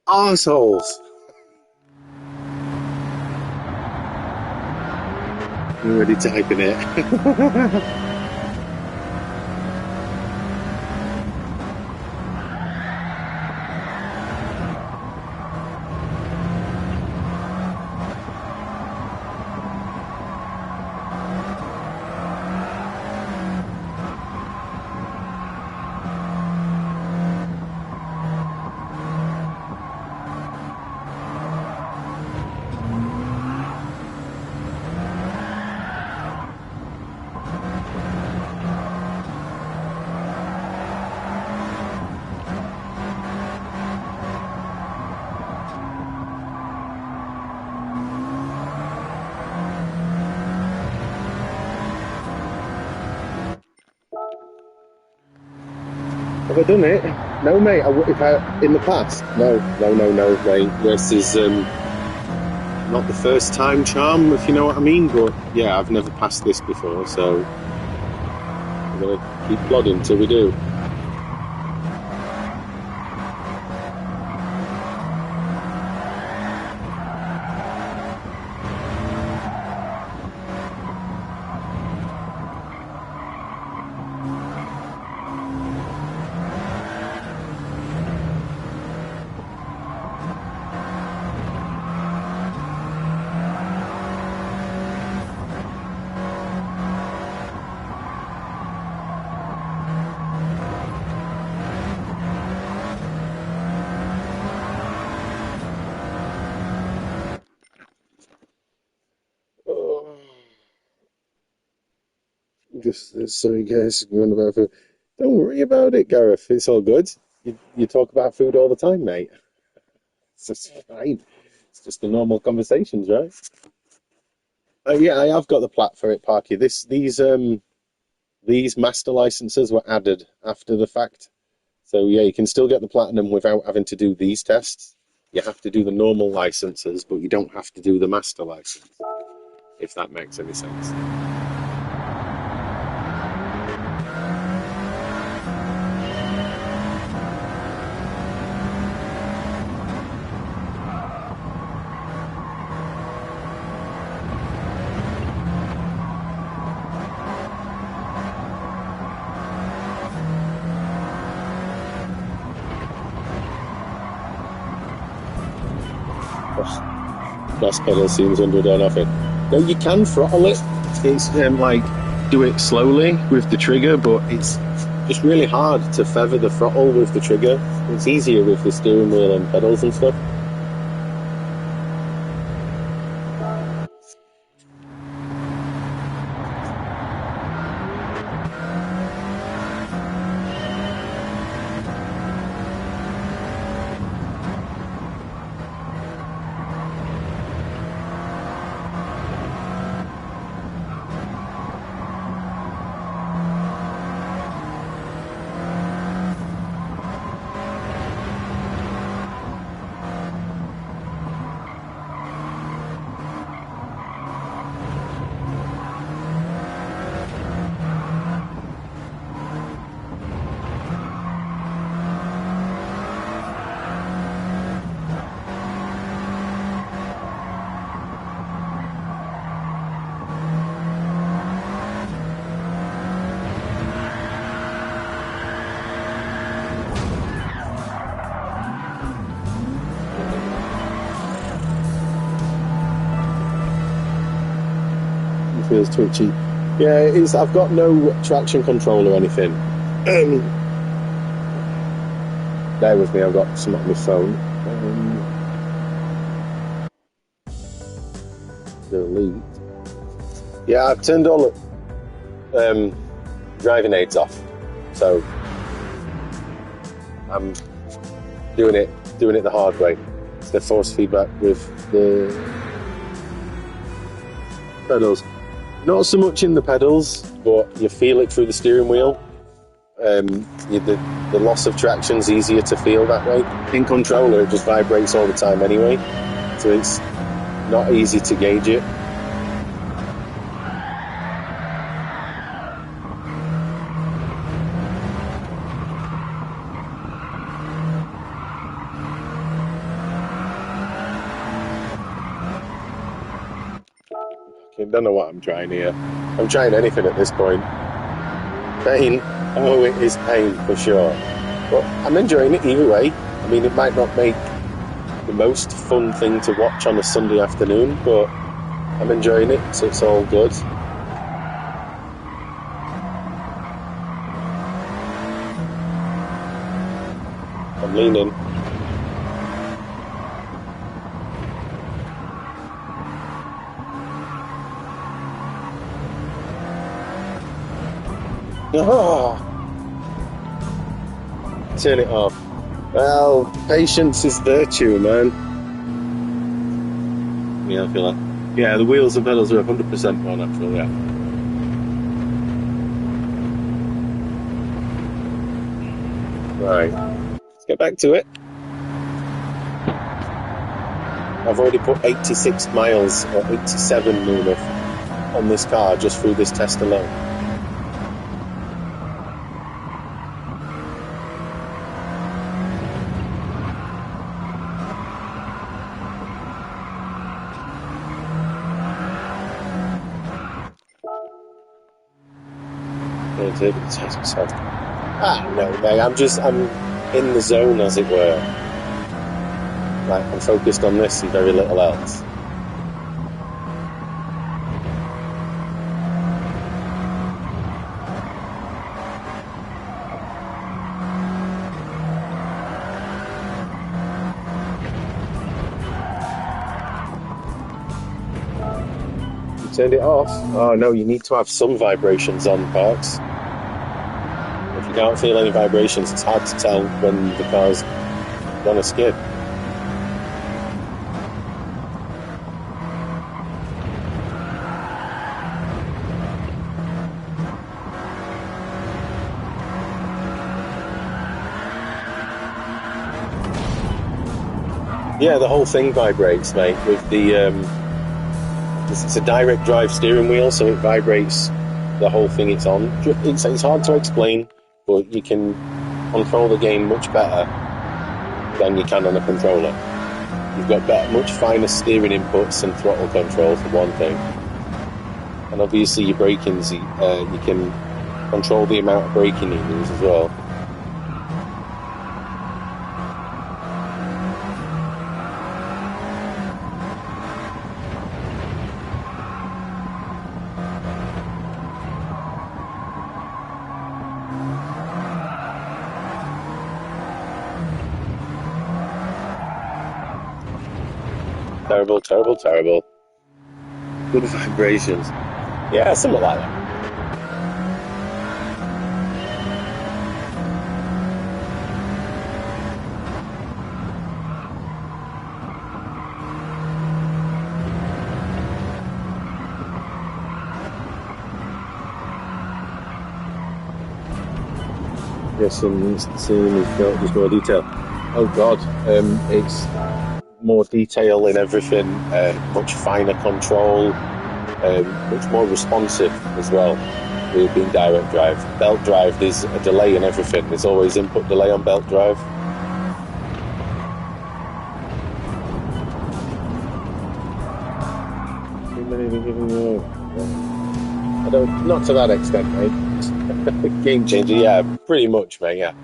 Arseholes. I'm already typing it. Have I done it? No, mate. If I in the past? No, mate. This is not the first time charm, if you know what I mean. But yeah, I've never passed this before, so I'm gonna keep plodding till we do. Oh, just sorry, guys. Going about food. Don't worry about it, Gareth. It's all good. You talk about food all the time, mate. It's just fine. It's just the normal conversations, right? Yeah, I have got the plat for it, Parky. These master licenses were added after the fact. So yeah, you can still get the platinum without having to do these tests. You have to do the normal licenses, but you don't have to do the master license, if that makes any sense. Gas pedal seems underdone off it. No, you can throttle it. It's like do it slowly with the trigger, but it's just really hard to feather the throttle with the trigger. It's easier with the steering wheel and pedals and stuff. feels twitchy. Yeah, it is. I've got no traction control or anything. Bear with me, I've got some on my phone. Delete. Yeah, I've turned all the driving aids off, so I'm doing it the hard way. It's the force feedback with the pedals. Not so much in the pedals, but you feel it through the steering wheel. The loss of traction's easier to feel that way. In controller, it just vibrates all the time anyway, so it's not easy to gauge it. I don't know what I'm trying here. I'm trying anything at this point. Pain. Oh, it is pain for sure. But I'm enjoying it either way. I mean, it might not make the most fun thing to watch on a Sunday afternoon, but I'm enjoying it, so it's all good. I'm leaning. Oh. Turn it off. Well, patience is virtue, man. Yeah, I feel that. Yeah, the wheels and pedals are 100% more natural, yeah. Right, let's get back to it. I've already put 86 miles, or 87 nearly, on this car just through this test alone. No, mate, I'm in the zone, as it were. Like, I'm focused on this and very little else. You turned it off? Oh no, you need to have some vibrations on, Parks. If you can't feel any vibrations, it's hard to tell when the car's gonna skid. Yeah, the whole thing vibrates, mate, with the it's a direct drive steering wheel, so it vibrates the whole thing it's on. It's hard to explain, but you can control the game much better than you can on a controller. You've got much finer steering inputs and throttle control for one thing, and obviously your braking's you can control the amount of braking you use as well. Terrible, terrible, terrible. Good vibrations. Yeah, something like that. Yes, and seeing is just more detail. Oh God, it's more detail in everything, much finer control, much more responsive as well. With being direct drive, belt drive, there's a delay in everything. There's always input delay on belt drive. I don't, not to that extent, mate. Game changer, yeah, pretty much, mate, yeah.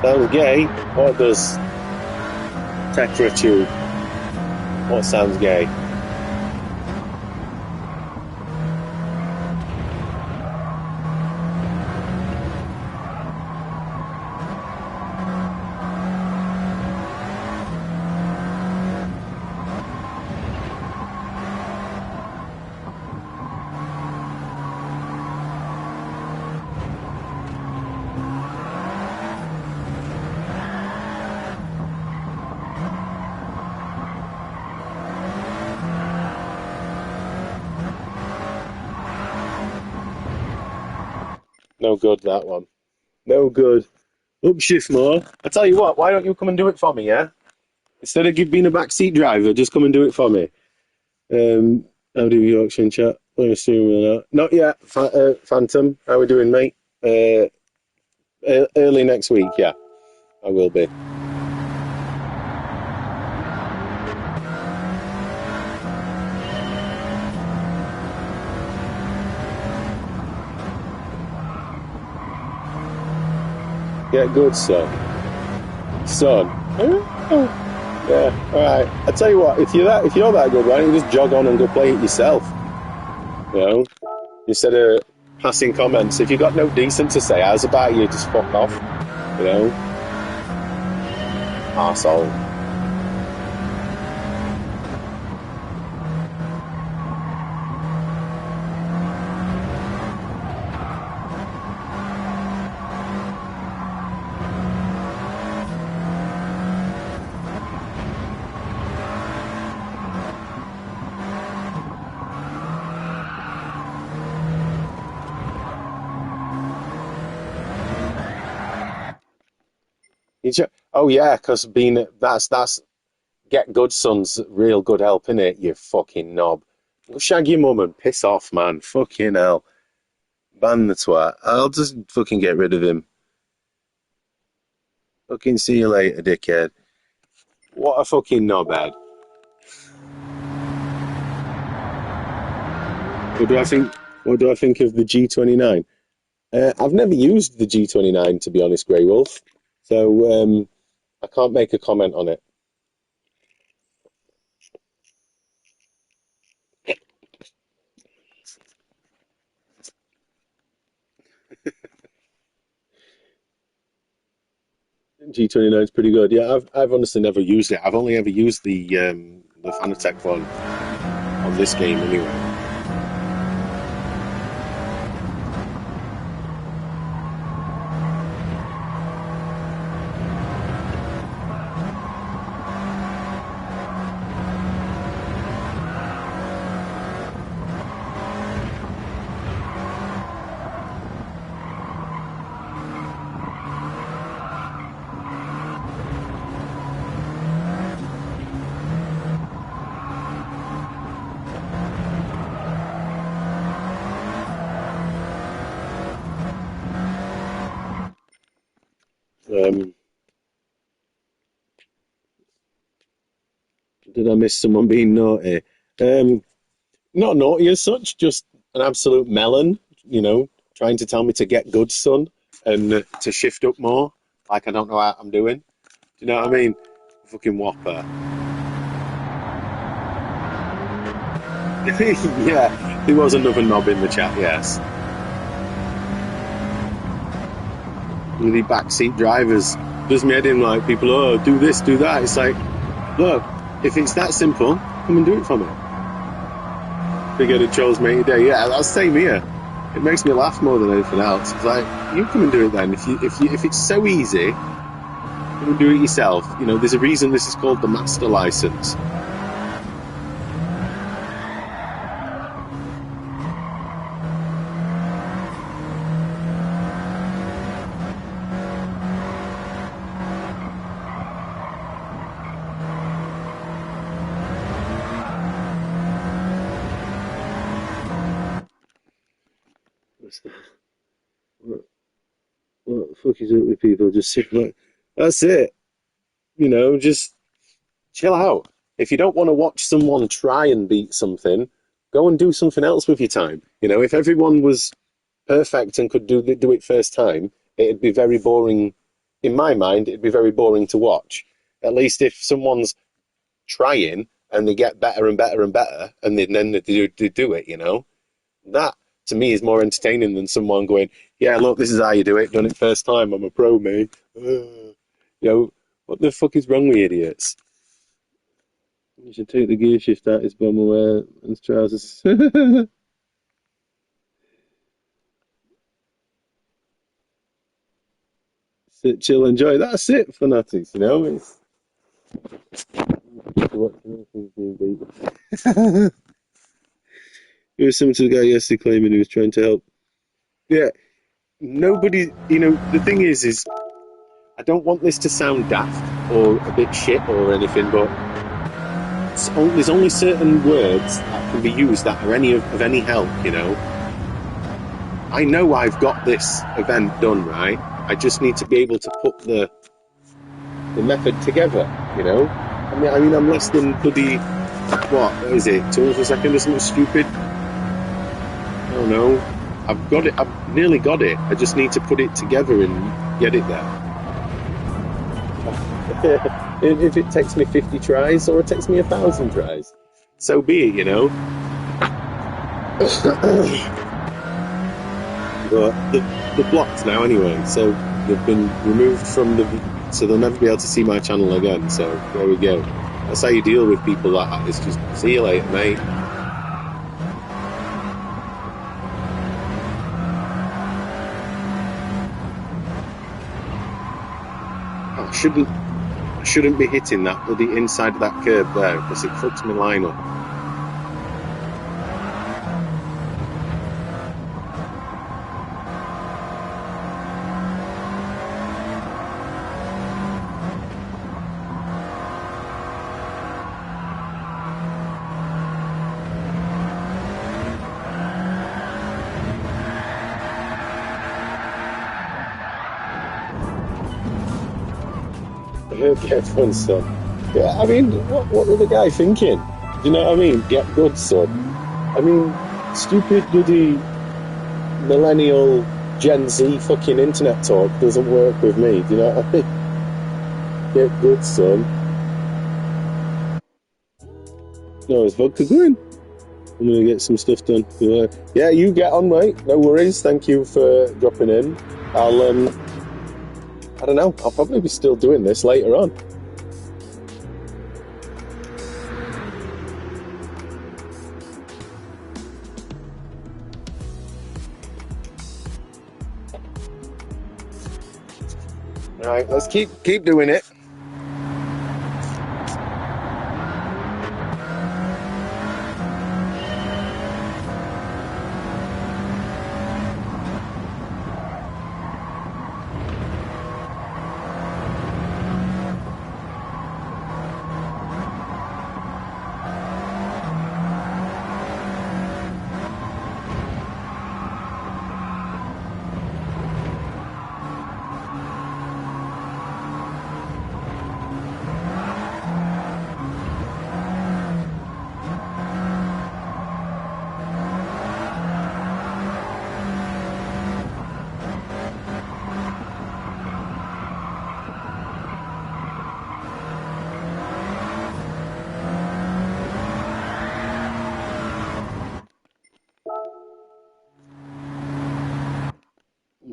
Sounds gay. What does Tetra Tube? What sounds gay? No good, that one. No good. Upshift more. I tell you what, why don't you come and do it for me, yeah? Instead of being a backseat driver, just come and do it for me. How do you auction chat? I'm assuming not yet. Phantom, how we doing, mate? Early next week, yeah, I will be. Get good, son. Son. Yeah, all right. I tell you what, if you're that good, why don't you just jog on and go play it yourself? You know, instead of passing comments. If you got no decent to say, how's about you? Just fuck off. You know, arsehole. Oh yeah, because being that's get good son's real good help, innit? You fucking knob. Go shag your mum and piss off, man. Fucking hell. Ban the twat. I'll just fucking get rid of him. Fucking see you later, dickhead. What a fucking knobhead. What do I think? What do I think of the G29? I've never used the G29 to be honest, Grey Wolf. So I can't make a comment on it. G29 is pretty good. Yeah, I've honestly never used it. I've only ever used the Fanatec one on this game anyway. Um, did I miss someone being naughty? Um, Not naughty as such, just an absolute melon, trying to tell me to get good, son, and to shift up more, like I don't know how I'm doing. Do you know what I mean? Fucking whopper. Yeah, there was another knob in the chat, yes. Bloody backseat drivers. Does me head in like people, oh, do this, do that. It's like, look, if it's that simple, come and do it for me. Figured it chose me today. Yeah, that's same here. It makes me laugh more than anything else. It's like, you come and do it then. If it's so easy, come and do it yourself. There's a reason this is called the master license. What the fuck is it with people just sit like, that's it. Just chill out. If you don't want to watch someone try and beat something, go and do something else with your time. If everyone was perfect and could do it first time, it'd be very boring. in my mind, it'd be very boring to watch. At least if someone's trying and they get better and better and better, and then they do it, you know? That, to me, is more entertaining than someone going, yeah, look, this is how you do it. Done it first time. I'm a pro, mate. You know, what the fuck is wrong with idiots? You should take the gear shift out his bum away and his trousers. Sit, chill, enjoy. That's it, fanatics, you know? It's watching things being beat. There was someone to the guy yesterday claiming he was trying to help. Yeah, nobody, you know, the thing is I don't want this to sound daft or a bit shit or anything, but there's only certain words that can be used that are of any help, you know. I know I've got this event done, right? I just need to be able to put the method together, you know. I mean, I'm less than bloody, what is it, 200 seconds or something stupid? I don't know. I've got it. I've nearly got it. I just need to put it together and get it there. If it takes me 50 tries or it takes me 1,000 tries, so be it, you know. But they're blocked now anyway, so they've been removed from so they'll never be able to see my channel again. So there we go. That's how you deal with people like that. It's just, see you later, mate. I shouldn't be hitting that bloody inside of that curb there because it fucks my line up. Get fun, son. Yeah, I mean, what was the guy thinking? Do you know what I mean? Get good, son. I mean, stupid bloody millennial Gen Z fucking internet talk doesn't work with me. Do you know what I mean? Get good, son. No, it's vodka going. I'm gonna get some stuff done. Yeah, you get on, mate. No worries. Thank you for dropping in. I don't know. I'll probably be still doing this later on. All right, let's keep doing it.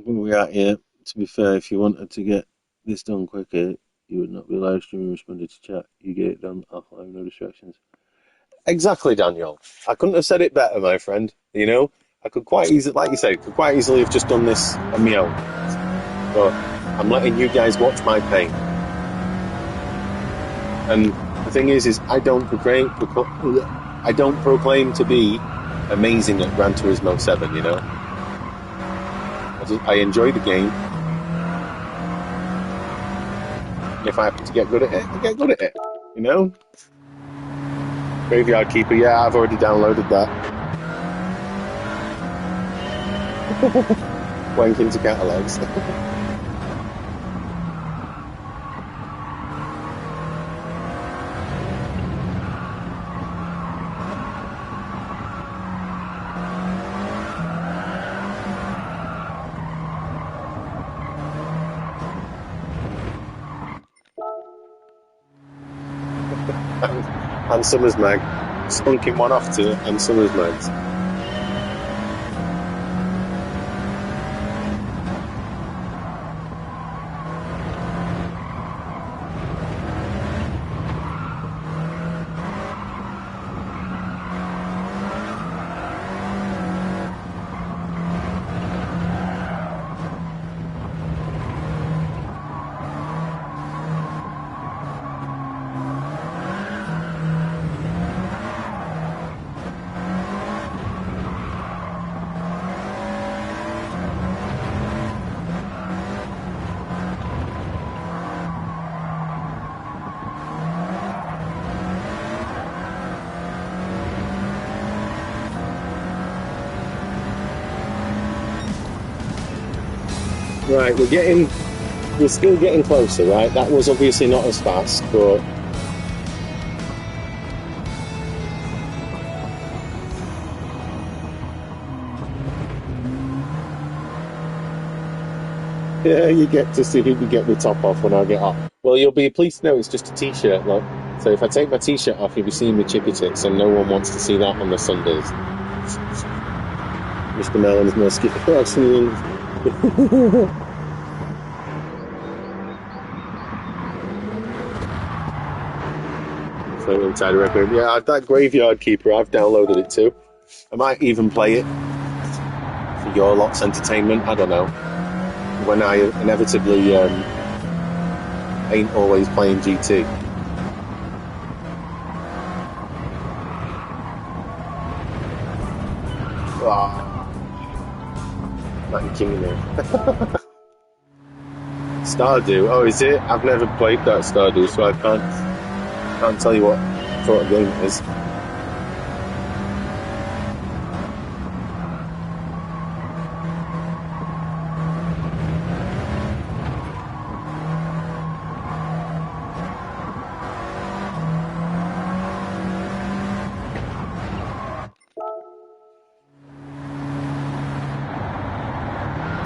Where we at here? To be fair, if you wanted to get this done quicker, you would not be live streaming responding to chat. You get it done offline, no distractions. Exactly, Daniel. I couldn't have said it better, my friend. You know, I could quite easily, like you said, could quite easily have just done this on my own. But I'm letting you guys watch my pain. And the thing is I don't proclaim to be amazing at Gran Turismo 7. You know, I enjoy the game. If I happen to get good at it, I get good at it. You know. Graveyard Keeper, yeah, I've already downloaded that. Wank into catalogs. and Summers Mag. Spunking one off to and Summers Mags. Right, we're still getting closer, right? That was obviously not as fast, but yeah, you get to see who can get the top off when I get off. Well, you'll be pleased to know it's just a t-shirt, look. So if I take my t-shirt off, you'll be seeing me chicky tits, and no one wants to see that on the Sundays. Mr. Mellon's mosquito accident. So inside the record. Yeah, that Graveyard Keeper, I've downloaded it too. I might even play it for your lot's entertainment. I don't know. When I inevitably ain't always playing GT. Oh, not king in here. Stardew. Oh, is it? I've never played that Stardew, so I can't tell you what sort of game it is.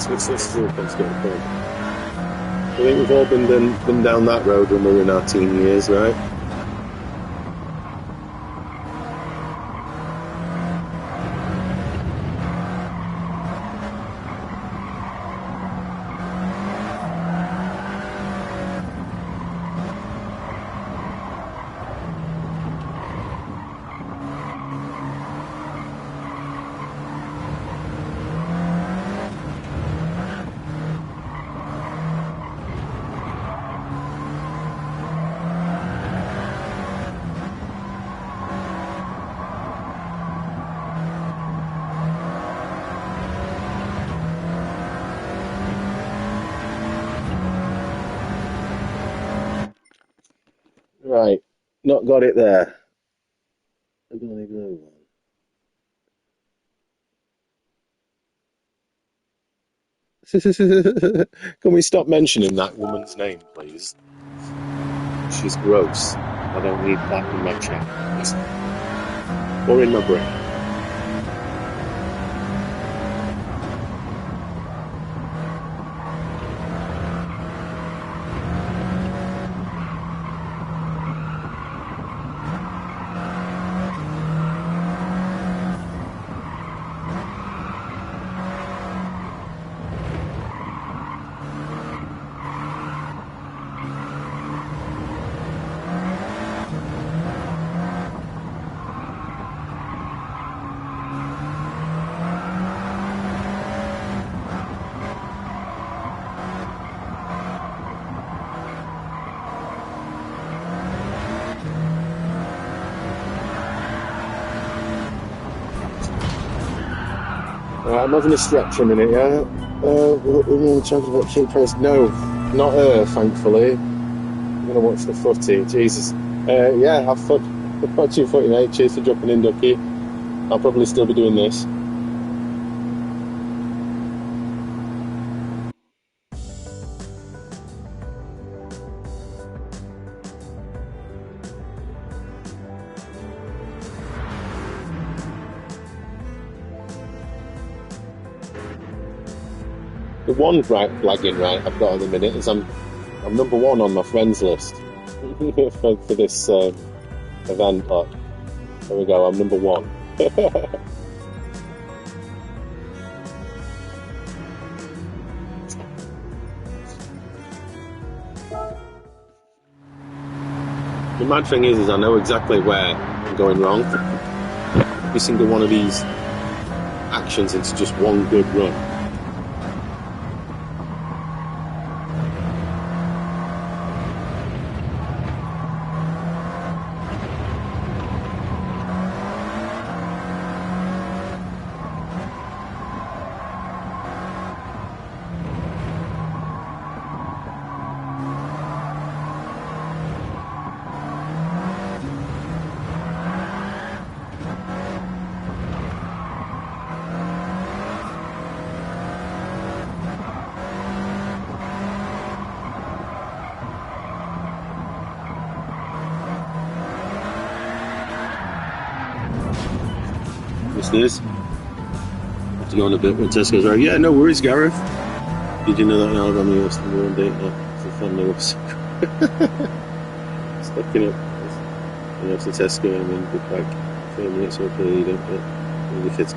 So this is all comes to a point. I think we've all been down that road when we were in our teen years, right? Right, not got it there. I'm gonna go one. Can we stop mentioning that woman's name, please? She's gross. I don't need that in my chat. Or in my brain. I'm having a stretch for a minute, yeah? We're talking about Kate Price. No, not her, thankfully. I'm going to watch the footy. Jesus. Yeah, have fun. Watch your footy, mate. Cheers for dropping in, Ducky. I'll probably still be doing this. The one flagging right I've got at the minute is I'm number one on my friends list for this event. Look, there we go. I'm number 1. The mad thing is I know exactly where I'm going wrong. Every single one of these actions into just one good run. Listeners, have to go on a bit when Tesco's right. Yeah, no worries, Gareth. Did you know that in Alabama you lost number 1 date? It's a family was stacking up. You know, to Tesco and then be back 4 minutes. Hopefully you don't get any of the kids.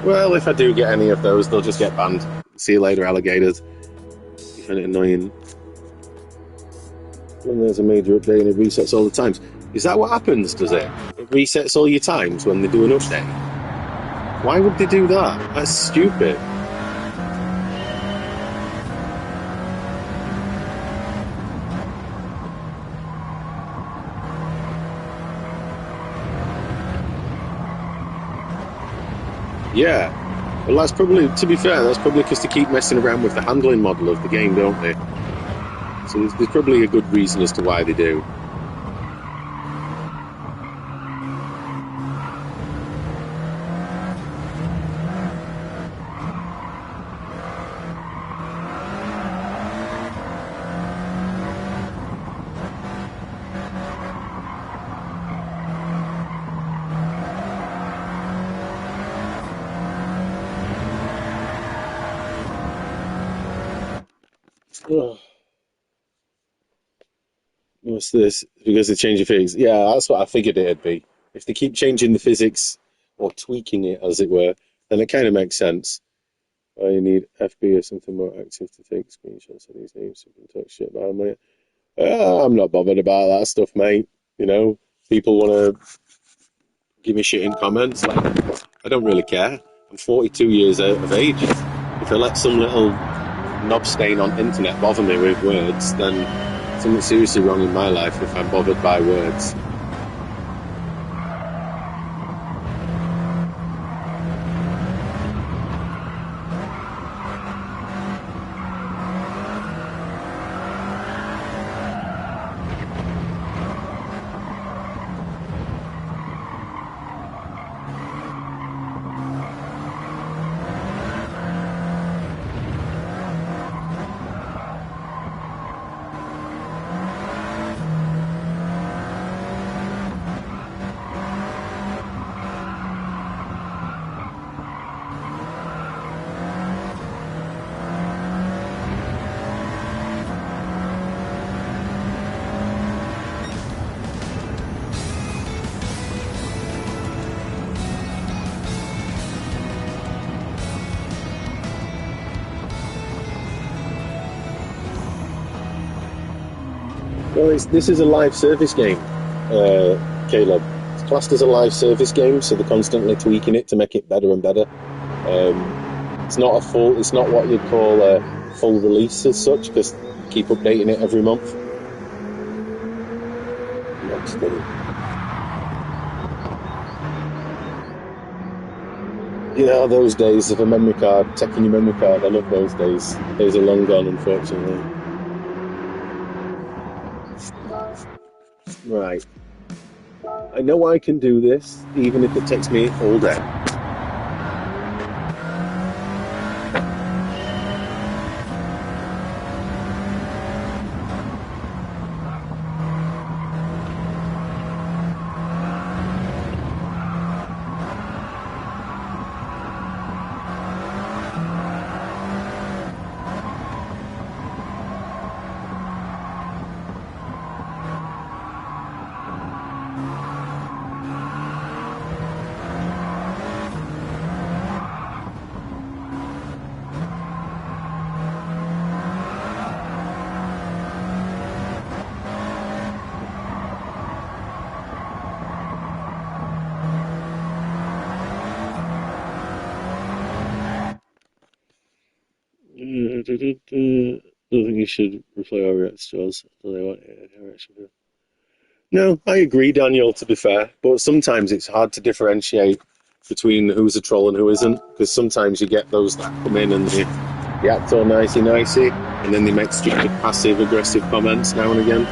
Well, if I do get any of those, they'll just get banned. See you later, alligators. You find it annoying when there's a major update and it resets all the times. Is that what happens, does it? It resets all your times when they do an update? Why would they do that? That's stupid. Yeah. Well, that's probably, to be fair, that's probably because they keep messing around with the handling model of the game, don't they? So there's probably a good reason as to why they do. Oh. What's this? Because they change the physics. Yeah, that's what I figured it'd be. If they keep changing the physics or tweaking it, as it were, then it kind of makes sense. You need FB or something more active to take screenshots of these names so you can talk shit about them. I'm not bothered about that stuff, mate. You know, people want to give me shit in comments. Like, I don't really care. I'm 42 years out of age. If I let some little knob stain on internet bother me with words, then something's seriously wrong in my life if I'm bothered by words. Well, this is a live service game, Caleb. It's classed as a live service game, so they're constantly tweaking it to make it better and better. It's not a full. It's not what you'd call a full release as such, because you keep updating it every month. You know, those days of a memory card, checking your memory card. I love those days. Those are long gone, unfortunately. Right. I know I can do this, even if it takes me all day. don't think you should reply or react to us. I don't know what direction. No, I agree, Daniel, to be fair, but sometimes it's hard to differentiate between who's a troll and who isn't, because sometimes you get those that come in and they act all nicey-nicey, and then they make stupid passive-aggressive comments now and again.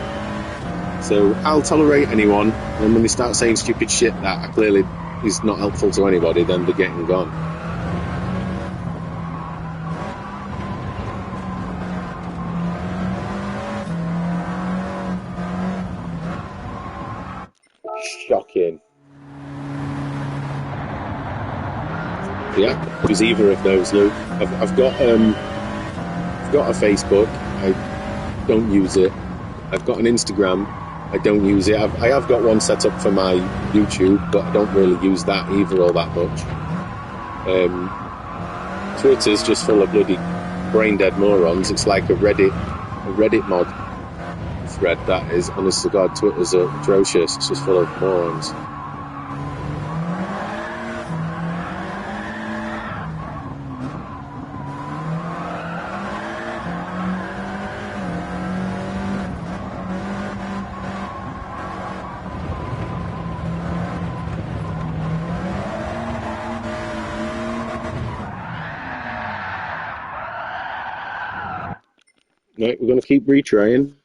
So I'll tolerate anyone, and when they start saying stupid shit that clearly is not helpful to anybody, then they're getting gone. Shocking. Yeah, it was either of those, Luke. I've got a Facebook. I don't use it. I've got an Instagram. I don't use it. I have got one set up for my YouTube, but I don't really use that either all that much. Twitter's just full of bloody brain-dead morons. It's like a Reddit mod thread, that is. Honest to God, Twitter's atrocious. It's just full of morons. Right, we're going to keep retrying.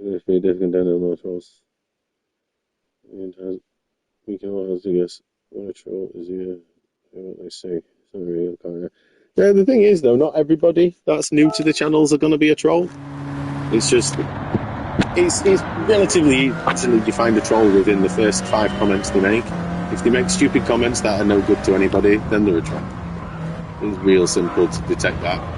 If we definitely don't know more trolls. We can always guess what a troll is here. What they say. Sorry, yeah, the thing is, though, not everybody that's new to the channels are going to be a troll. It's just, it's relatively easily you find a troll within the first 5 comments they make. If they make stupid comments that are no good to anybody, then they're a troll. It's real simple to detect that.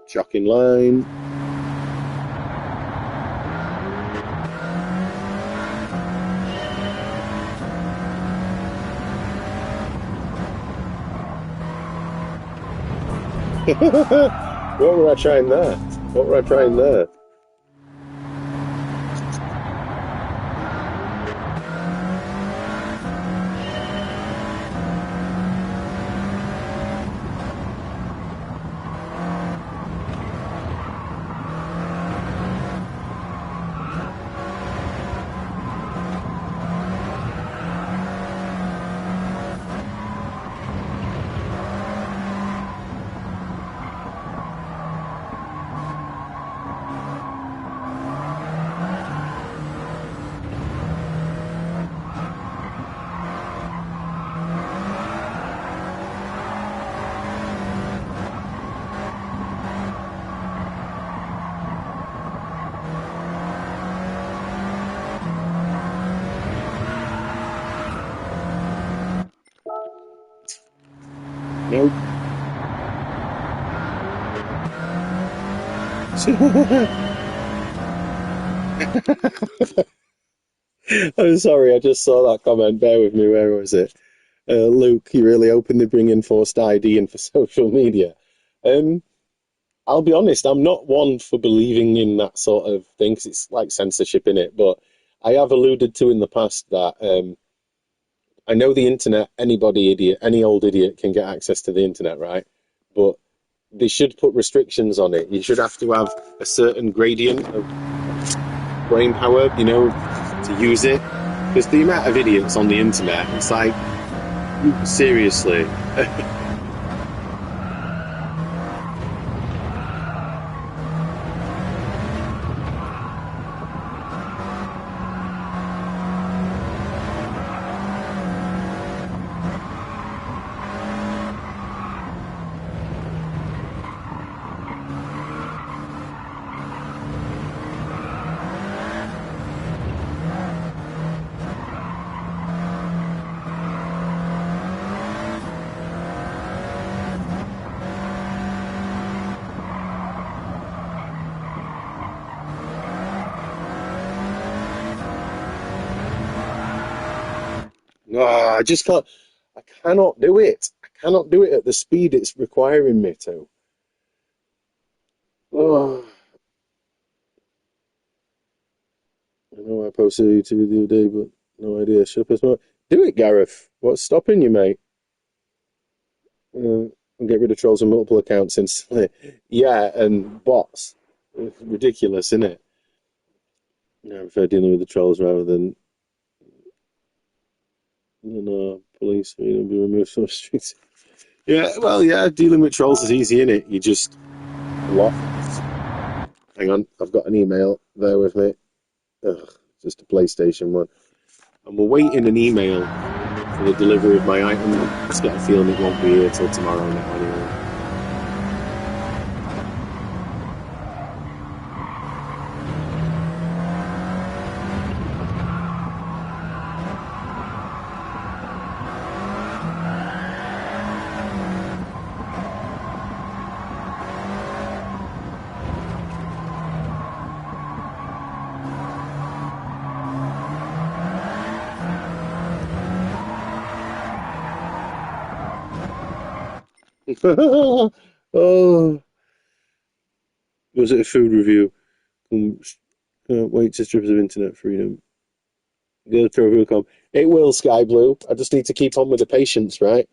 Shocking line. What were I trying there? What were I trying there? Nope. I'm sorry, I just saw that comment. Bear with me. Where was it? Luke, you really openly bring in forced ID in for social media. I'll be honest, I'm not one for believing in that sort of thing because it's like censorship in it. But I have alluded to in the past that I know the internet, any old idiot can get access to the internet, right? But they should put restrictions on it. You should have to have a certain gradient of brain power, to use it. Because the amount of idiots on the internet, it's like, seriously. I just can't. I cannot do it. I cannot do it at the speed it's requiring me to. Oh. I posted a YouTube the other day, but no idea. Should I post more? Do it, Gareth. What's stopping you, mate? And get rid of trolls on multiple accounts instantly. Yeah, and bots. It's ridiculous, isn't it? I prefer dealing with the trolls rather than police. Be removed from the streets. Yeah, well, yeah, dealing with trolls is easy, isn't it? You just block. Hang on, I've got an email there with me. Ugh, just a PlayStation one. I'm awaiting an email for the delivery of my item. I just get a feeling it won't be here till tomorrow now anyway. Oh, was it a food review? Can't wait to strips of internet freedom. Go through who come. It will, Sky Blue. I just need to keep on with the patience, right?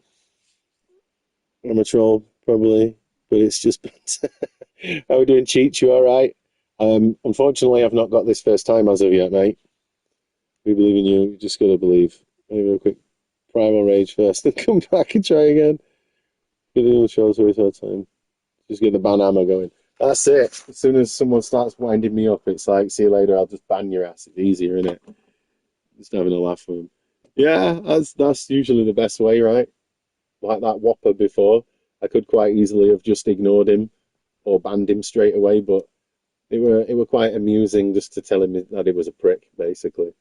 I'm a troll, probably, but it's just. How are we doing, Cheech? You all right? Unfortunately, I've not got this first time as of yet, mate. We believe in you. You just gotta believe. Maybe a quick primal rage first, then come back and try again. Get the shows always hard time. Just get the ban hammer going. That's it. As soon as someone starts winding me up, it's like, see you later. I'll just ban your ass. It's easier, isn't it? Just having a laugh with them. Yeah, that's usually the best way, right? Like that Whopper before, I could quite easily have just ignored him or banned him straight away, but it were quite amusing just to tell him that he was a prick, basically.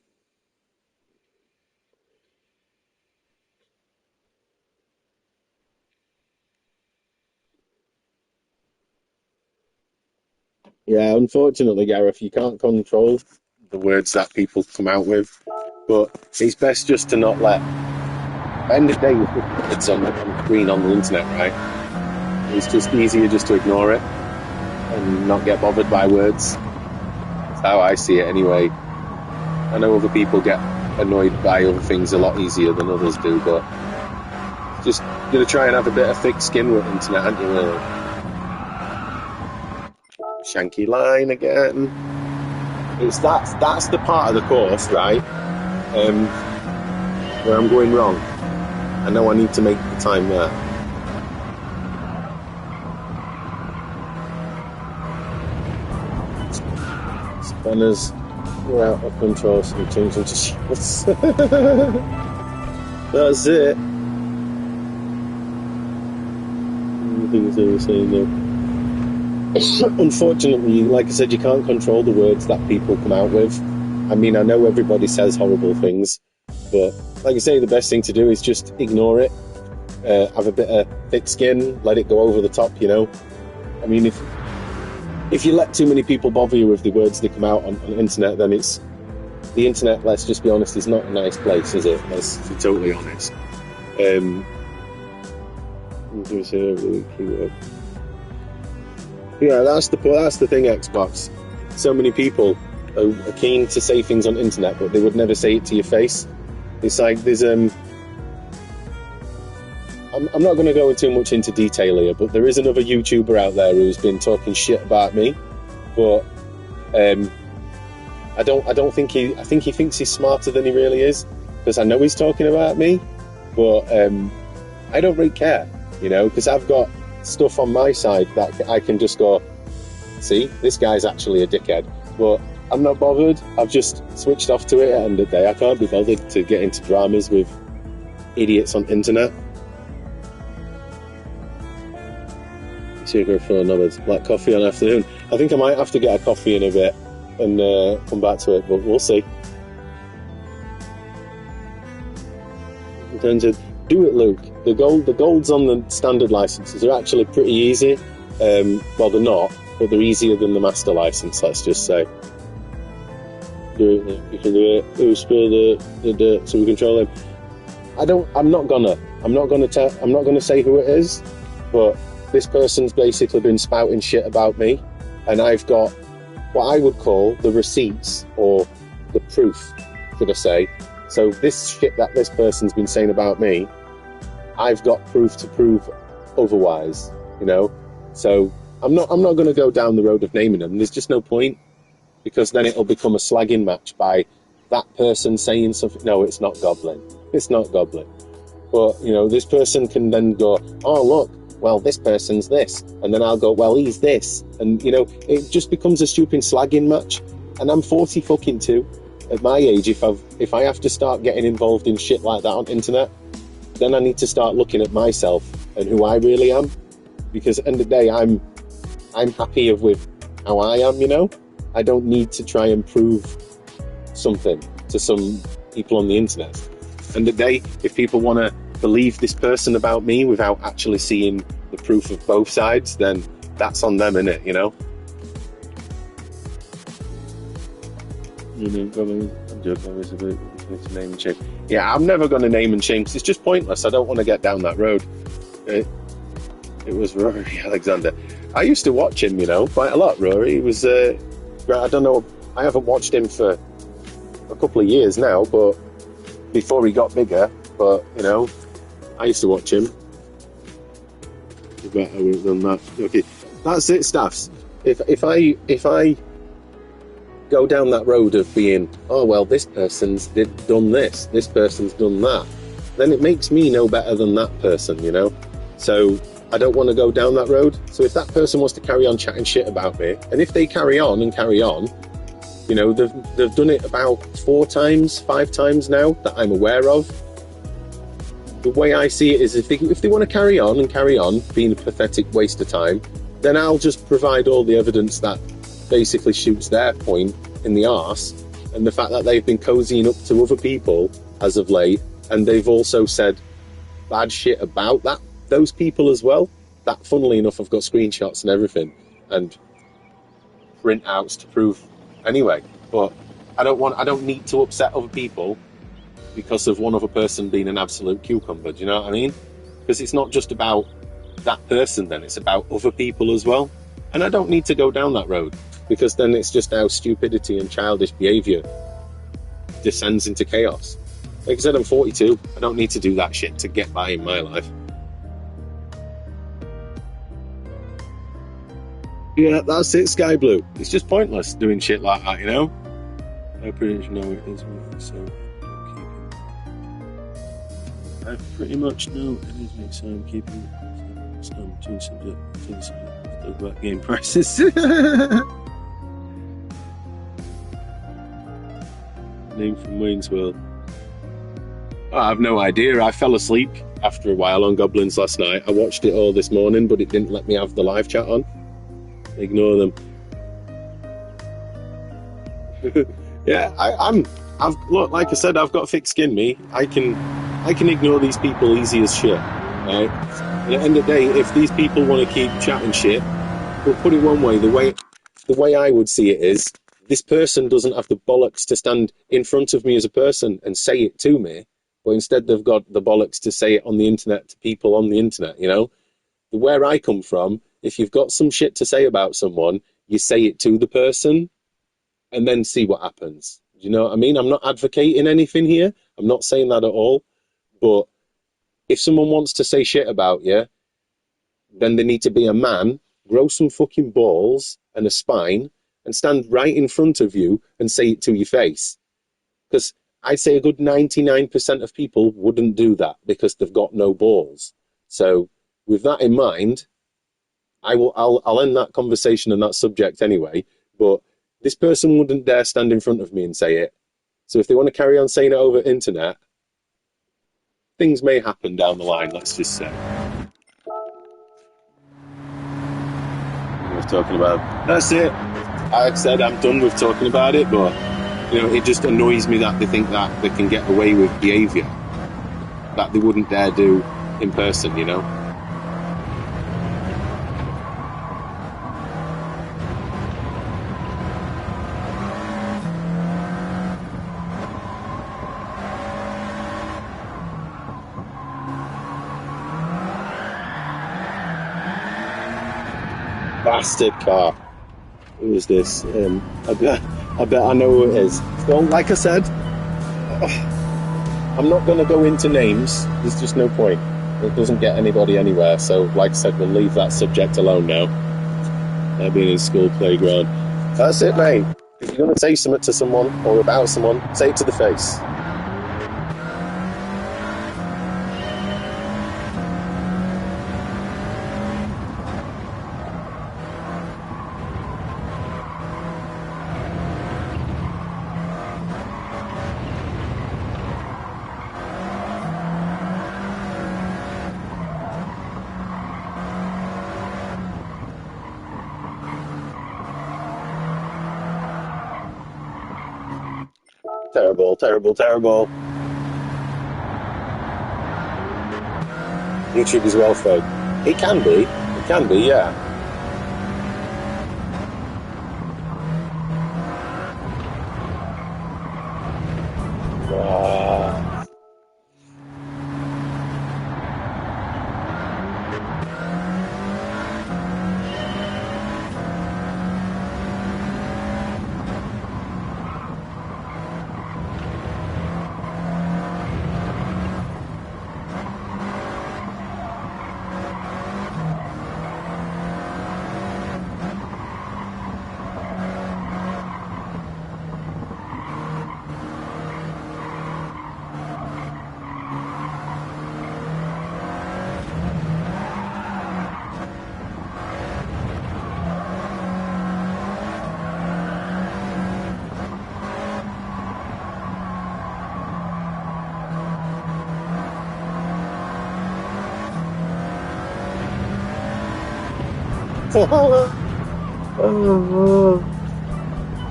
Yeah, unfortunately, Gareth, you can't control the words that people come out with, but it's best just to not let. At the end of the day, it's on the screen on the internet, right? It's just easier just to ignore it and not get bothered by words. That's how I see it anyway. I know other people get annoyed by other things a lot easier than others do, but just gonna try and have a bit of thick skin with the internet, aren't you, really? Shanky line again. That's the part of the course, right? Where I'm going wrong. I know I need to make the time there. Spanners were out of control, so we changed them to shields. That's it. The things they were saying though. Unfortunately, like I said, you can't control the words that people come out with. I mean, I know everybody says horrible things, but like I say, the best thing to do is just ignore it. Have a bit of thick skin, let it go over the top, you know. I mean, if you let too many people bother you with the words that come out on the internet, then it's the internet. Let's just be honest, is not a nice place, is it? Let's be totally honest. Yeah, that's the thing, Xbox. So many people are keen to say things on the internet, but they would never say it to your face. It's like there's I'm not going to go too much into detail here, but there is another YouTuber out there who's been talking shit about me, but I don't think I think he thinks he's smarter than he really is, because I know he's talking about me, but I don't really care, you know, because I've got stuff on my side that I can just go, see, this guy's actually a dickhead, but I'm not bothered. I've just switched off to it at the end of the day. I can't be bothered to get into dramas with idiots on the internet. Sugar for another black coffee on afternoon. I think I might have to get a coffee in a bit and come back to it, but we'll see. Intended. Do it, Luke. The golds on the standard licenses are actually pretty easy. Well, they're not, but they're easier than the master license. Let's just say. Do it. You can do it. Who spill the dirt so we control him? I'm not gonna say who it is, but this person's basically been spouting shit about me, and I've got what I would call the receipts or the proof, should I say. So this shit that this person's been saying about me, I've got proof to prove otherwise, you know. So I'm not going to go down the road of naming them. There's just no point, because then it'll become a slagging match by that person saying something. No, it's not Goblin. It's not Goblin. But, you know, this person can then go, oh, look, well, this person's this. And then I'll go, well, he's this. And, you know, it just becomes a stupid slagging match. And I'm 40 fucking 2. At my age, if I have to start getting involved in shit like that on the internet, then I need to start looking at myself and who I really am. Because at the end of the day, I'm happy with how I am, you know? I don't need to try and prove something to some people on the internet. And the day, if people want to believe this person about me without actually seeing the proof of both sides, then that's on them, innit, you know? Name and shame. Yeah, I'm never going to name and shame because it's just pointless. I don't want to get down that road. It was Rory Alexander. I used to watch him, you know, quite a lot, Rory. He was, I don't know, I haven't watched him for a couple of years now, but before he got bigger, but, you know, I used to watch him. I bet I would have done that. Okay, that's it, staffs. If I go down that road of being, oh, well, this person's done this, this person's done that, then it makes me no better than that person, you know? So I don't want to go down that road. So if that person wants to carry on chatting shit about me, and if they carry on, you know, they've done it about 4 times, 5 times now that I'm aware of. The way I see it is if they want to carry on being a pathetic waste of time, then I'll just provide all the evidence that basically shoots their point in the arse, and the fact that they've been cozying up to other people as of late, and they've also said bad shit about those people as well. That, funnily enough, I've got screenshots and everything and printouts to prove anyway. But I don't need to upset other people because of one other person being an absolute cucumber. Do you know what I mean? Because it's not just about that person, then it's about other people as well. And I don't need to go down that road, because then it's just how stupidity and childish behaviour descends into chaos. Like I said, I'm 42. I don't need to do that shit to get by in my life. Yeah, that's it, Sky Blue. It's just pointless doing shit like that, you know? I pretty much know it is, so I pretty much know it is, so I'm keeping some two subject about game prices. Name from Wayne's World. Oh, I have no idea. I fell asleep after a while on Goblins last night. I watched it all this morning, but it didn't let me have the live chat on. Ignore them. Yeah, I've look, like I said, I've got thick skin. Me, I can ignore these people easy as shit. Right? And at the end of the day, if these people want to keep chatting shit, we'll put it one way. The way I would see it is, this person doesn't have the bollocks to stand in front of me as a person and say it to me, but instead they've got the bollocks to say it on the internet to people on the internet, you know? Where I come from, if you've got some shit to say about someone, you say it to the person and then see what happens. Do you know what I mean? I'm not advocating anything here. I'm not saying that at all. But if someone wants to say shit about you, then they need to be a man, grow some fucking balls and a spine, and stand right in front of you and say it to your face. Because I'd say a good 99% of people wouldn't do that because they've got no balls. So with that in mind, I'll end that conversation and that subject anyway, but this person wouldn't dare stand in front of me and say it. So if they want to carry on saying it over internet, things may happen down the line, let's just say. Worth talking about. That's it. Like I said, I'm done with talking about it, but you know, it just annoys me that they think that they can get away with behaviour that they wouldn't dare do in person, you know? Bastard car. Who is this? I bet I know who it is. Well, like I said, I'm not going to go into names. There's just no point. It doesn't get anybody anywhere. So, like I said, we'll leave that subject alone now. Being in school playground. That's it, mate. If you're going to say something to someone or about someone, say it to the face. Terrible, terrible, terrible. YouTube is well fed. It can be. It can be, yeah.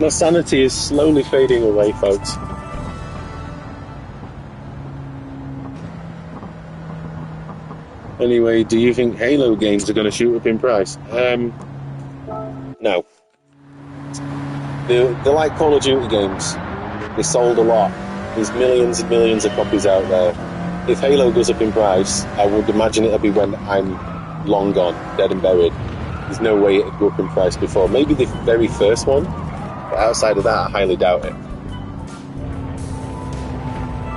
My sanity is slowly fading away, folks. Anyway, do you think Halo games are going to shoot up in price? No. They're like Call of Duty games. They sold a lot. There's millions and millions of copies out there. If Halo goes up in price, I would imagine it'll be when I'm long gone, dead and buried. There's no way it'd go up in price before. Maybe the very first one, but outside of that, I highly doubt it.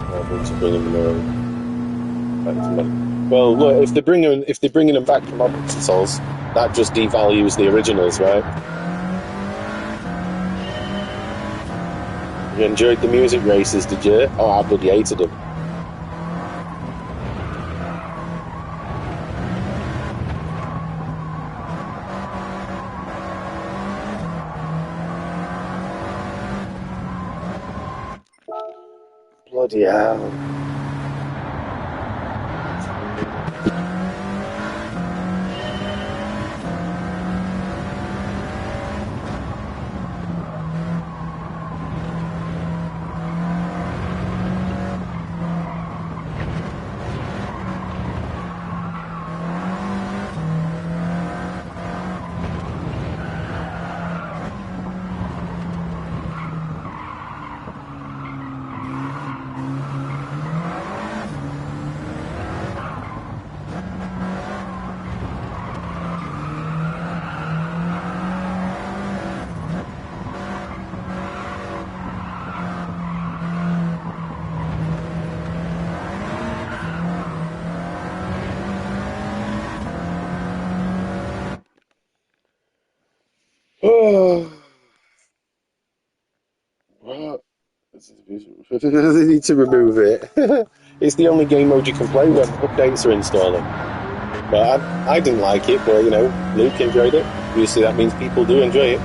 I'm going to bring them back to me. Well, look, if they're bringing them back to modern consoles, that just devalues the originals, right? You enjoyed the music races, did you? Oh, I bloody hated them. Bloody hell. Oh, what? They need to remove it. It's the only game mode you can play when updates are installing. But I didn't like it, but Luke enjoyed it. Obviously, that means people do enjoy it.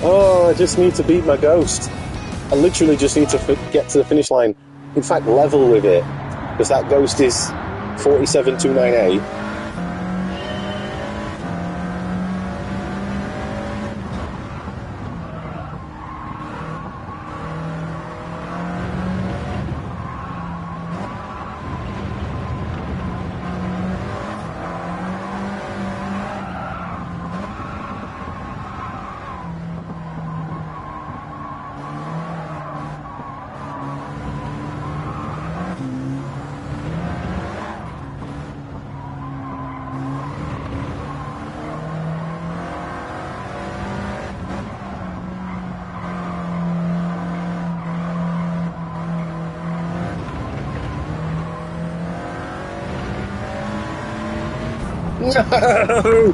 Oh, I just need to beat my ghost. I literally just need to get to the finish line. In fact, level with it. Because that ghost is 47298. No!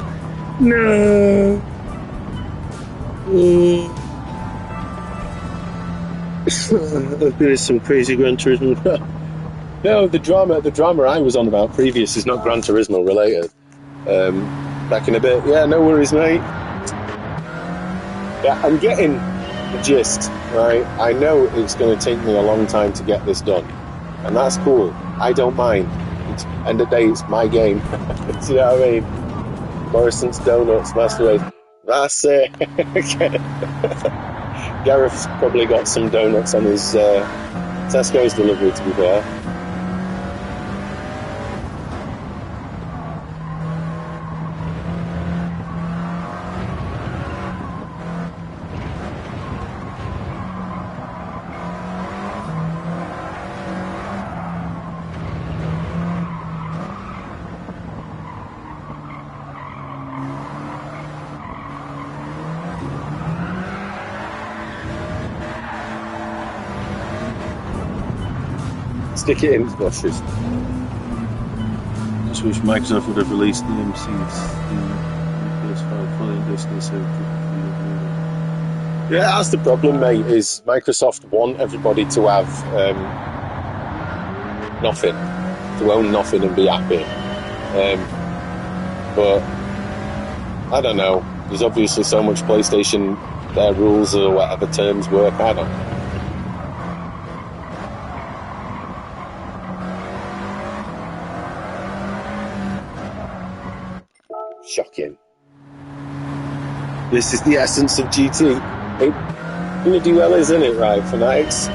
No! There is some crazy Gran Turismo. No, the drama I was on about previous is not Gran Turismo related. Back in a bit. Yeah, no worries, mate. Yeah, I'm getting the gist, right? I know it's going to take me a long time to get this done, and that's cool. I don't mind. End of the day, it's my game. Do you know what I mean? Morrison's Donuts, Master Race. That's it. Gareth's probably got some donuts on his Tesco's delivery, to be fair. Stick it in, Goshers. Just wish Microsoft would have released the MCs PS5 fully in distance. Yeah, that's the problem, mate, is Microsoft want everybody to have nothing, to own nothing and be happy. But, I don't know, there's obviously so much PlayStation, their rules or whatever terms work, I don't know. Shocking. This is the essence of GT. It's gonna do well, isn't it, right, Fanatics?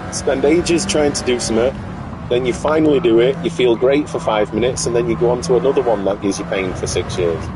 Spend ages trying to do something, then you finally do it, you feel great for 5 minutes, and then you go on to another one that gives you pain for 6 years.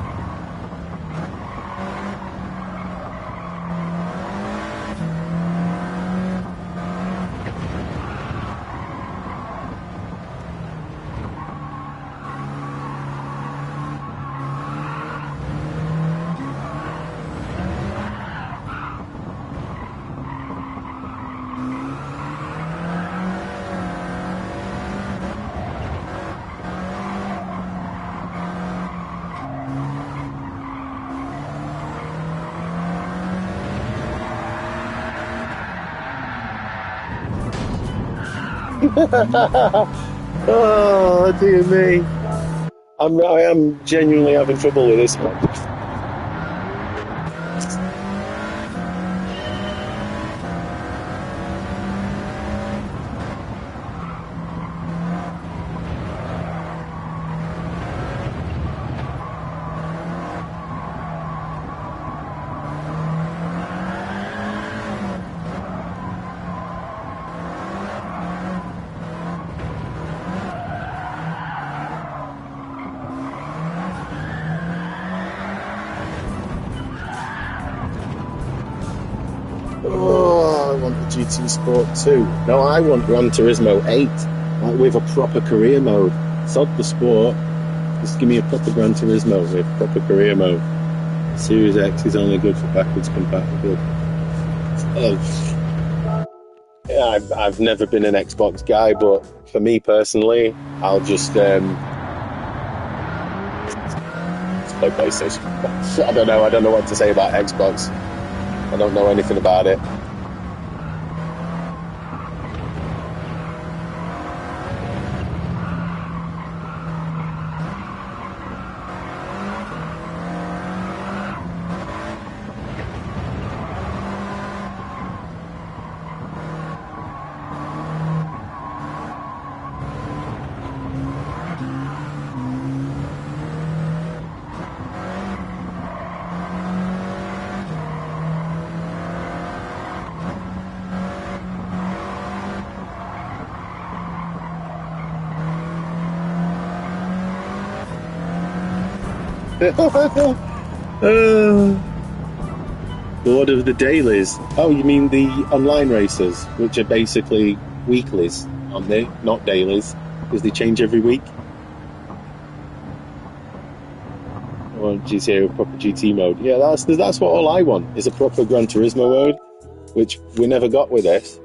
Oh, dear me. I am genuinely having trouble with this one. Oh, I want the GT Sport 2. No, I want Gran Turismo 8, like with a proper career mode. Sod the Sport, just give me a proper Gran Turismo with proper career mode. Series X is only good for backwards compatibility. Yeah, I've never been an Xbox guy, but for me personally, I'll just play PlayStation. I don't know what to say about Xbox. I don't know anything about it. Bored of the dailies. Oh, you mean the online races, which are basically weeklies, aren't they? Not dailies, because they change every week. Or GTA, proper GT mode. Yeah, that's what all I want is a proper Gran Turismo mode, which we never got with this,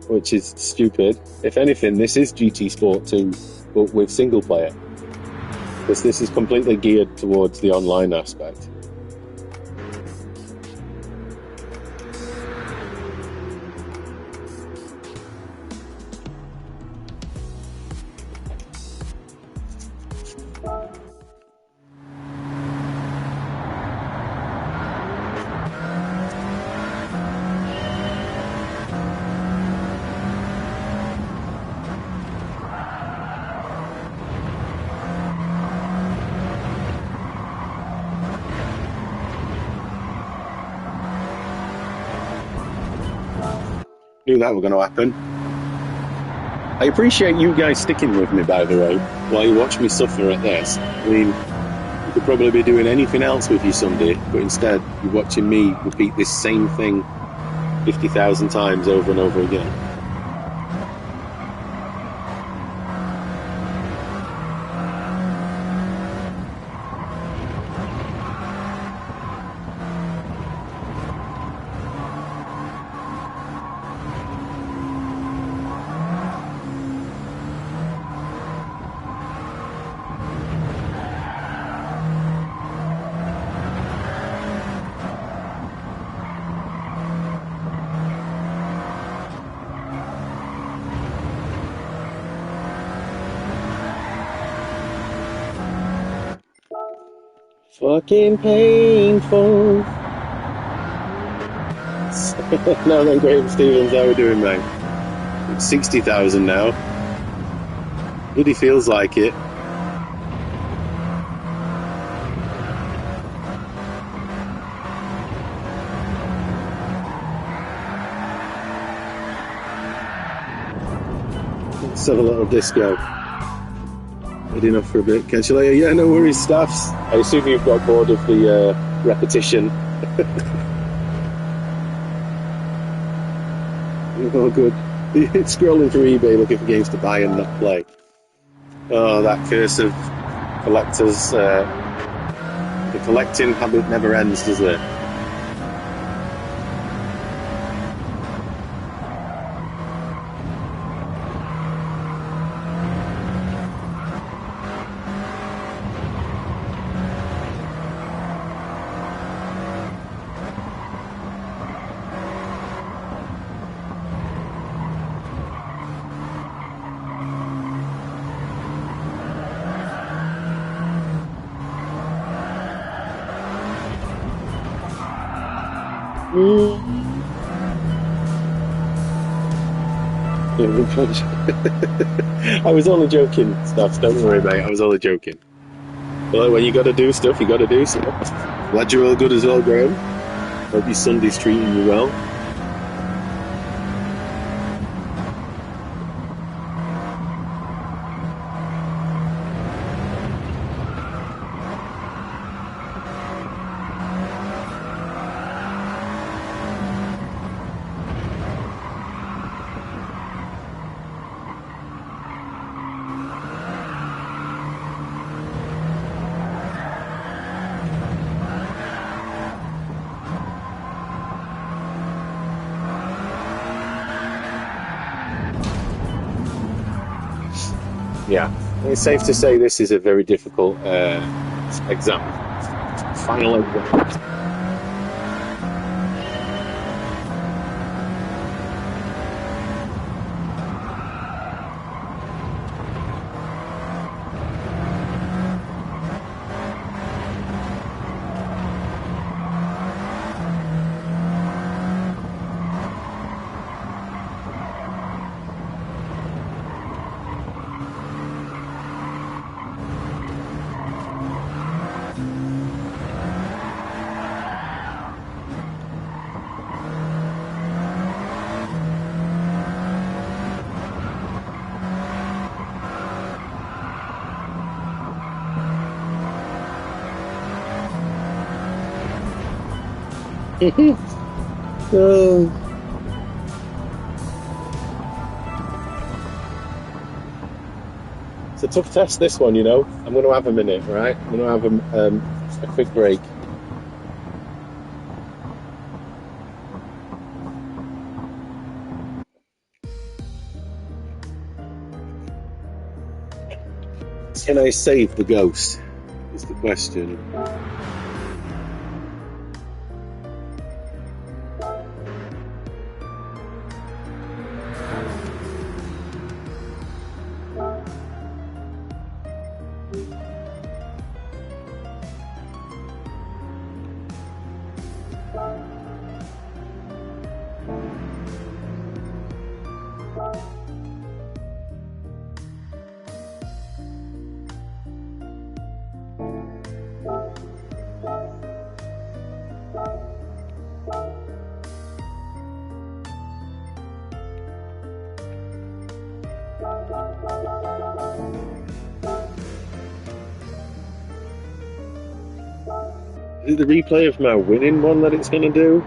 which is stupid. If anything, this is GT Sport 2, but with single player, because this is completely geared towards the online aspect. Knew that were going to happen. I appreciate you guys sticking with me, by the way, while you watch me suffer at this. I mean, you could probably be doing anything else with your Sunday, but instead you're watching me repeat this same thing 50,000 times over and over again. Fucking painful. Now then, Graham Stevens, how we doing, mate? 60,000 now. Bloody feels like it. Let's have a little disco. Heading off for a bit. Catch you later. Yeah, no worries, staffs. I assume you've got bored of the repetition. Oh, good. Scrolling through eBay looking for games to buy and not play. Oh, that curse of collectors. The collecting habit never ends, does it? I was only joking, stuff. Don't worry, mate. I was only joking. But when you got to do stuff, you got to do stuff. Glad you're all good as well, Graham. Hope your Sunday's treating you well. Yeah, it's safe to say this is a very difficult exam. Final exam. Oh. It's a tough test, this one, you know. I'm going to have a minute, right? I'm going to have a quick break. Can I save the ghost? Is the question. Is it the replay of my winning one that it's going to do?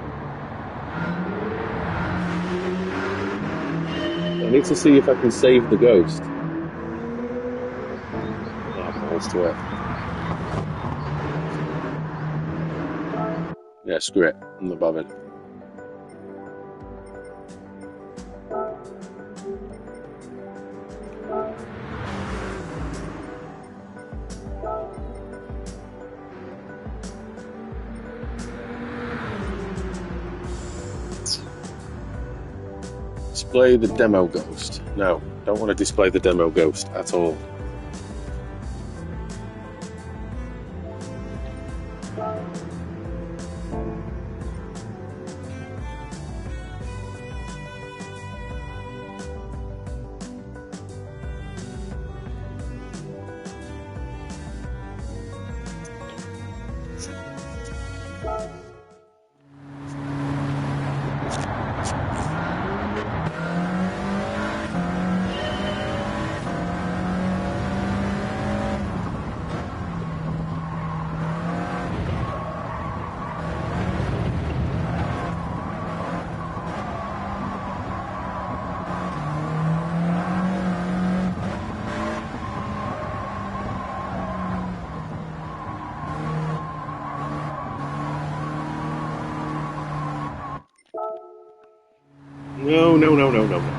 I need to see if I can save the ghost. Oh, balls to it. Yeah, screw it. I'm not bothered. Display the demo ghost. No, don't want to display the demo ghost at all. No, no, no, no, no, no.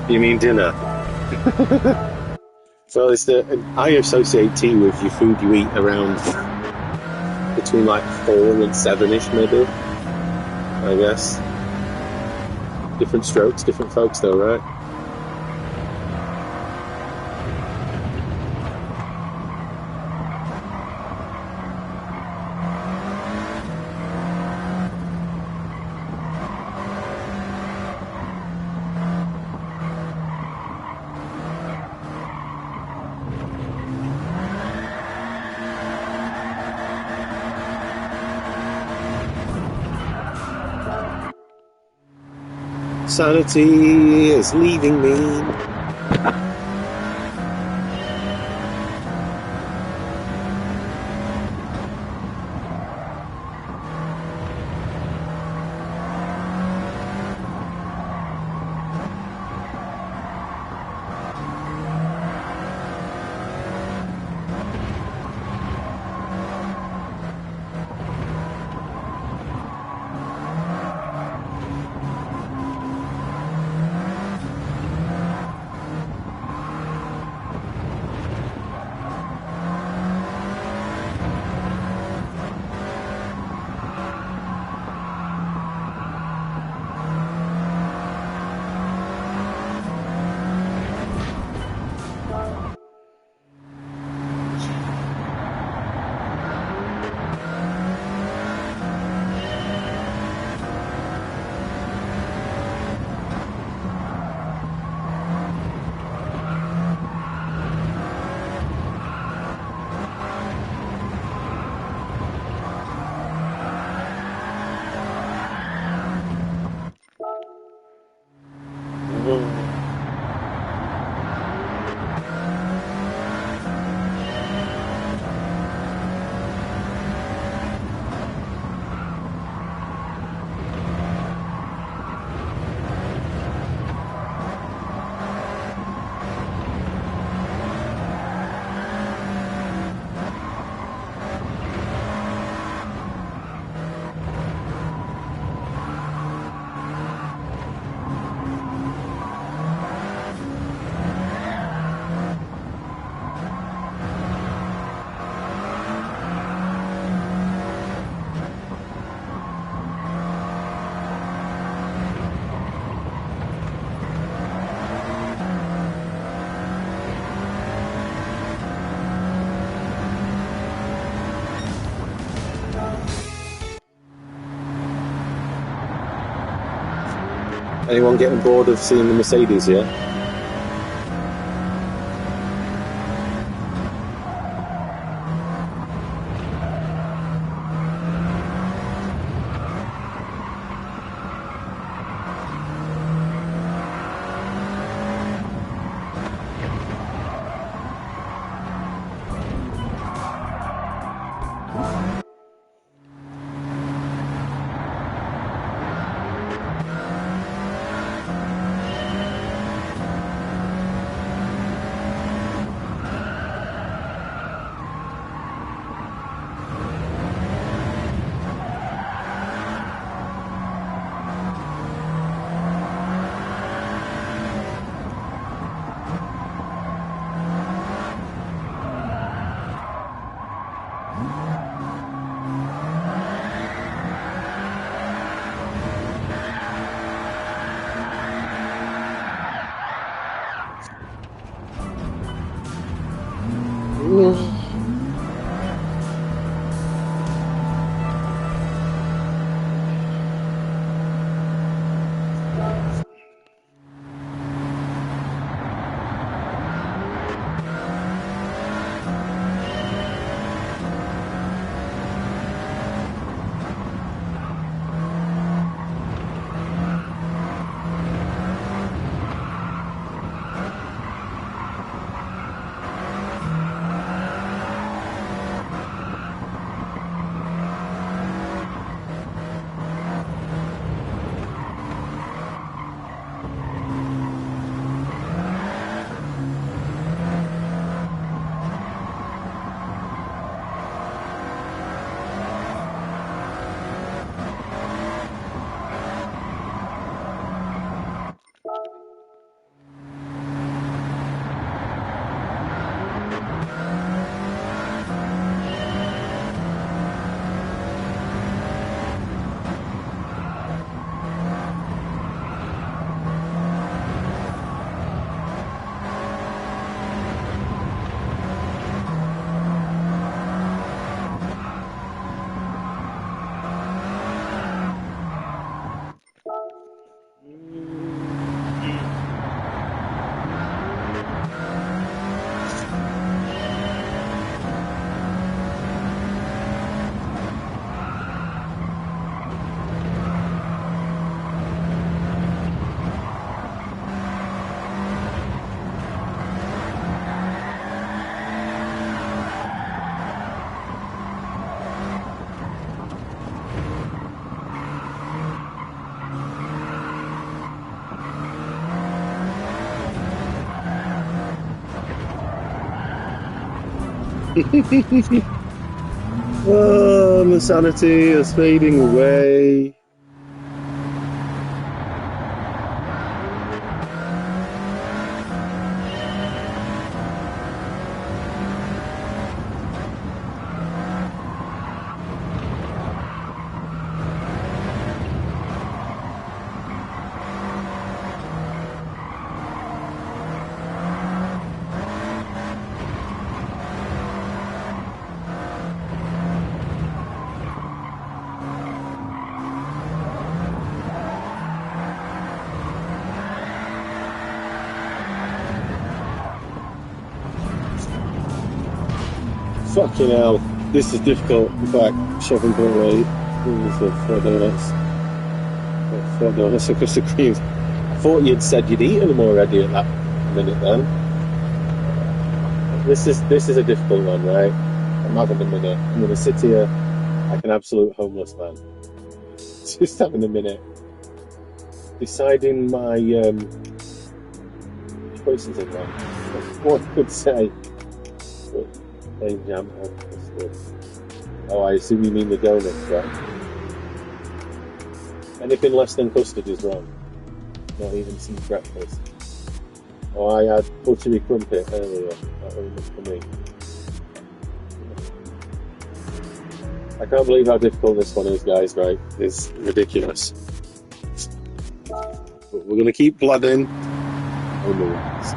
You mean dinner? So it's I associate tea with your food you eat around between like 4 and 7-ish, maybe. I guess. Different strokes, different folks, though, right? Sanity is leaving me. Anyone getting bored of seeing the Mercedes yet? Oh, my sanity is fading away. Fucking hell, this is difficult. In fact, 7.8. Four donuts. Four donuts across the cream. I thought you'd said you'd eaten them already at that minute then. This is a difficult one, right? I'm having a minute. I'm gonna sit here like an absolute homeless man. Just having a minute. Deciding my choices in life. What I could say. Plain jam and custard. Oh, I assume you mean the donuts, right? Anything less than custard is wrong. Not even some breakfast. Oh, I had buttery crumpet earlier. That was enough for me. I can't believe how difficult this one is, guys, right? It's ridiculous. But we're going to keep plodding on the ones.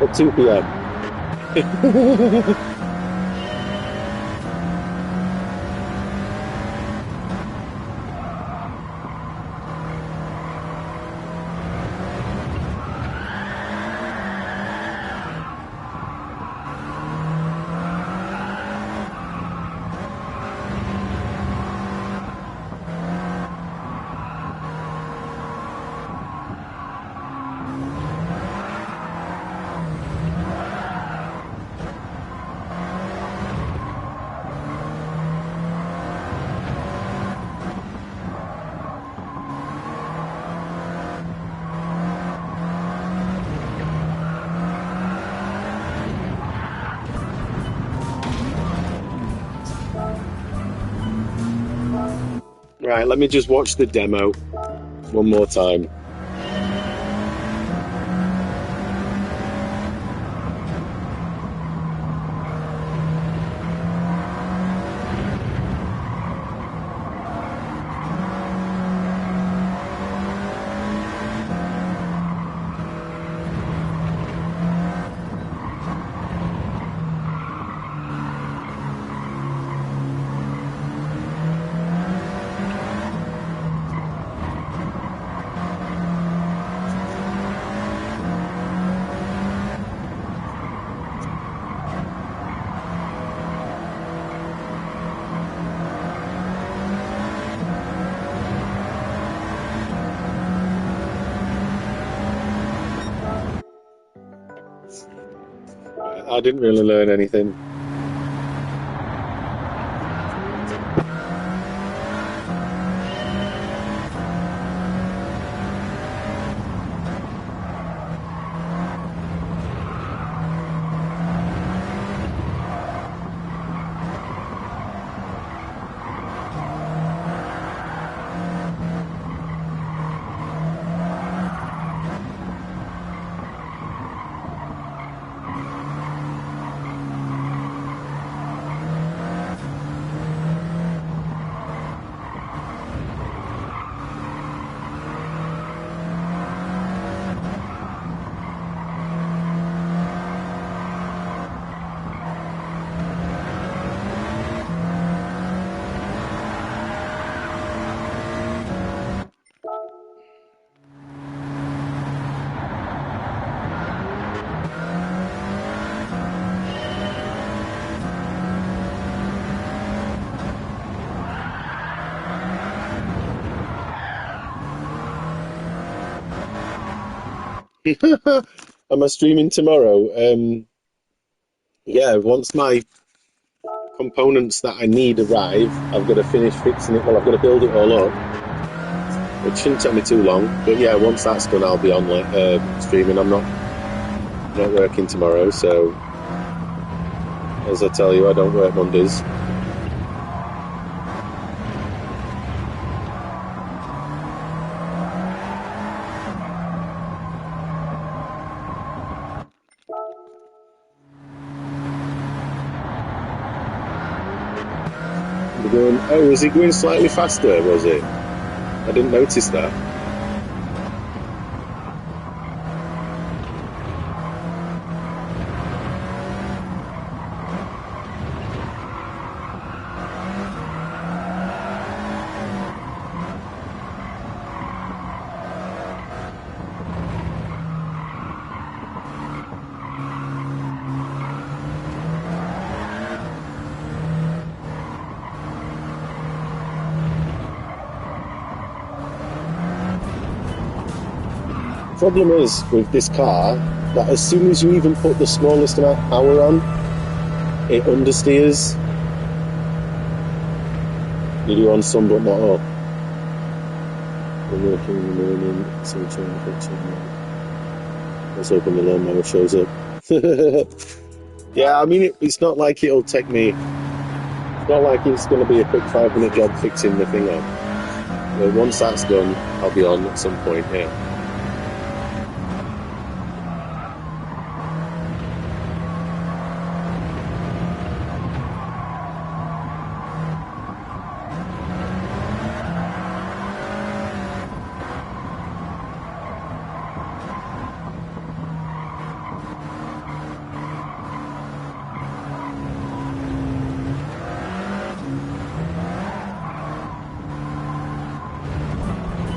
at 2 p.m. Right, let me just watch the demo one more time. I didn't really learn anything. Am I streaming tomorrow? Yeah, once my components that I need arrive, I've got to finish fixing it. Well, I've got to build it all up, which shouldn't take me too long. But yeah, once that's done, I'll be on streaming. I'm not working tomorrow, so as I tell you, I don't work Mondays. Going, oh, was it going slightly faster? Was it? I didn't notice that. Problem is with this car that as soon as you even put the smallest amount of power on, it understeers. You do on some, but not all. I'm working in the morning, so I'm trying to fix it. Let's hoping the lawnmower shows up. Yeah, I mean, it's not like it'll take me. It's not like it's going to be a quick 5-minute job fixing the thing up. But once that's done, I'll be on at some point. Yeah.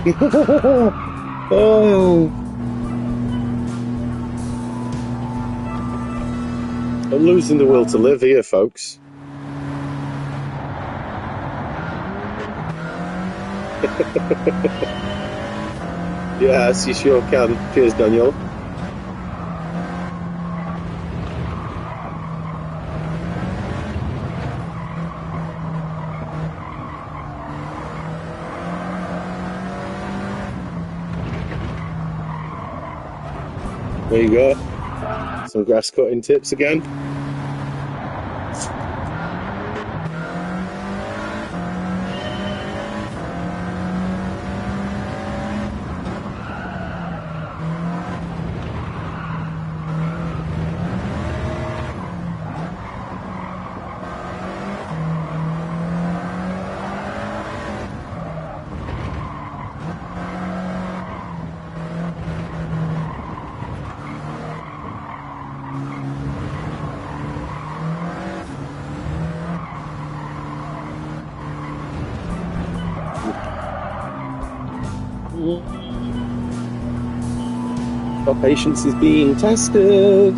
Oh, I'm losing the will to live here, folks. Yes, you sure can. Cheers, Daniel. There you go. Some grass cutting tips again. Our patience is being tested.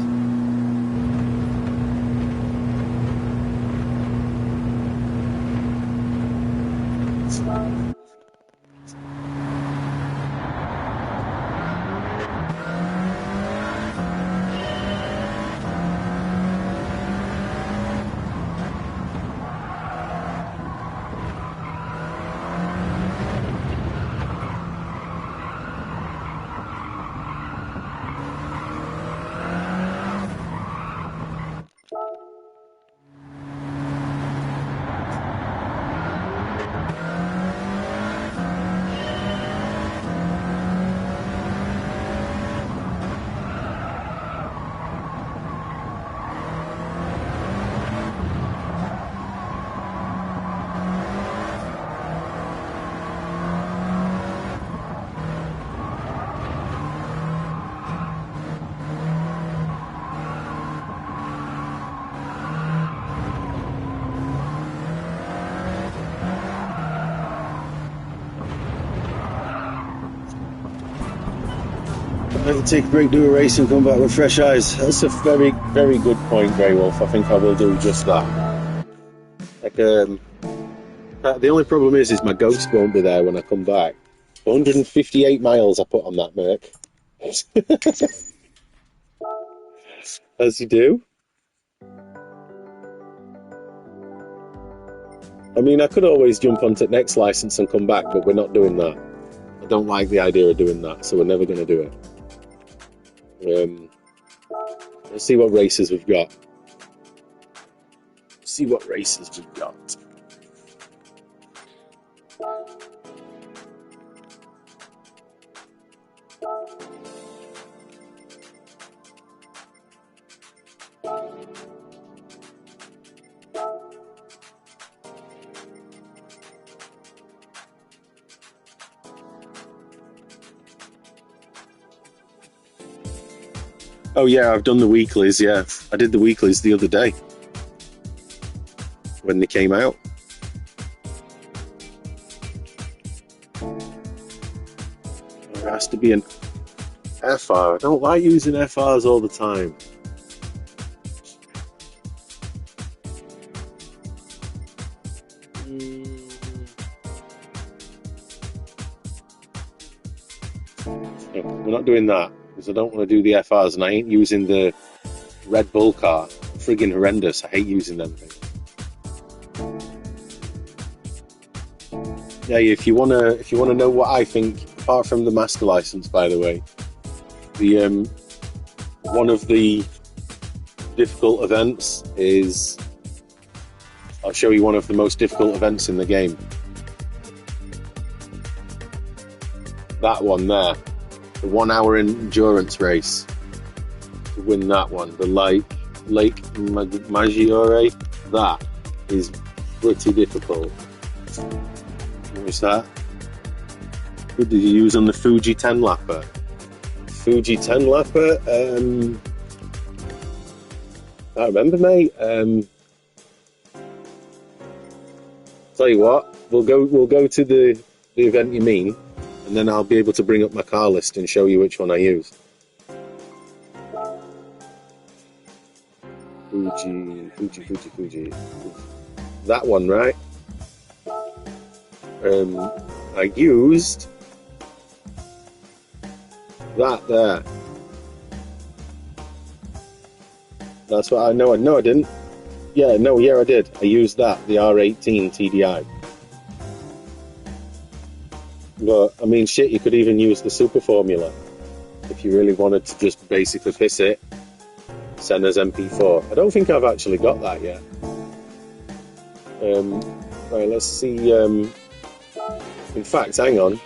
Take a break, do a race, and come back with fresh eyes. That's a very, very good point, Grey Wolf. I think I will do just that. Like, the only problem is my ghost won't be there when I come back. 158 miles I put on that Merc. As you do. I mean, I could always jump onto the next license and come back, but we're not doing that. I don't like the idea of doing that, so we're never going to do it. Let's see what races we've got. Oh yeah, I've done the weeklies, yeah. I did the weeklies the other day when they came out. There has to be an FR. I don't like using FRs all the time. We're not doing that. Because I don't want to do the FRs, and I ain't using the Red Bull car. Friggin' horrendous. I hate using them things. Yeah, if you wanna know what I think, apart from the master license, by the way, the one of the difficult events is, I'll show you one of the most difficult events in the game. That one there. The 1 hour endurance race. To win that one, the Lake Maggiore, that is pretty difficult. What was that? What did you use on the Fuji 10 lapper? Fuji 10 lapper? I remember, mate. Tell you what, we'll go to the event you mean, and then I'll be able to bring up my car list and show you which one I use. Fuji. That one, right? I used that there. That's what I know. No, I didn't. Yeah, I did. I used that, the R18 TDI. But, I mean, shit, you could even use the Super Formula if you really wanted to just basically piss it. Senna's MP4. I don't think I've actually got that yet. Right, let's see. In fact, hang on.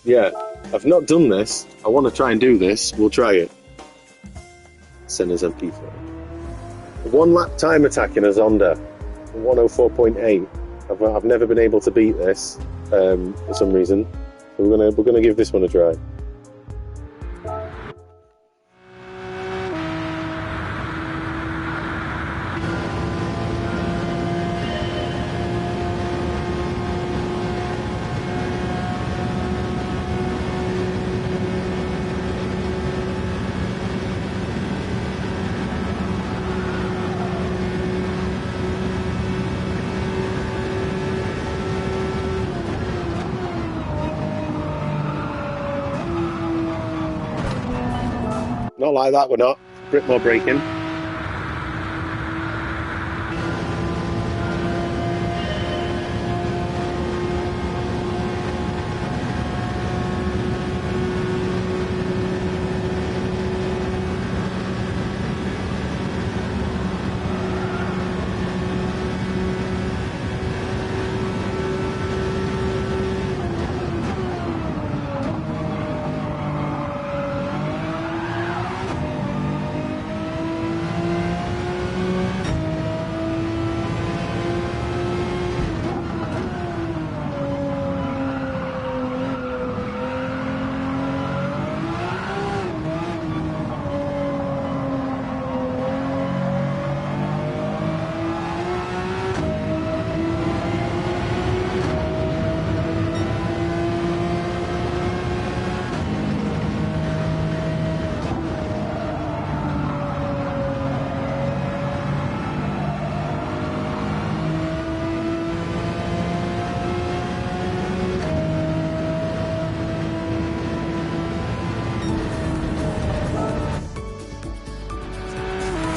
Yeah, I've not done this. I want to try and do this. We'll try it. Senna's MP4. One lap time attack in a Zonda. 104.8. I've never been able to beat this for some reason. So we're gonna give this one a try. Not like that, we're not. A bit more braking.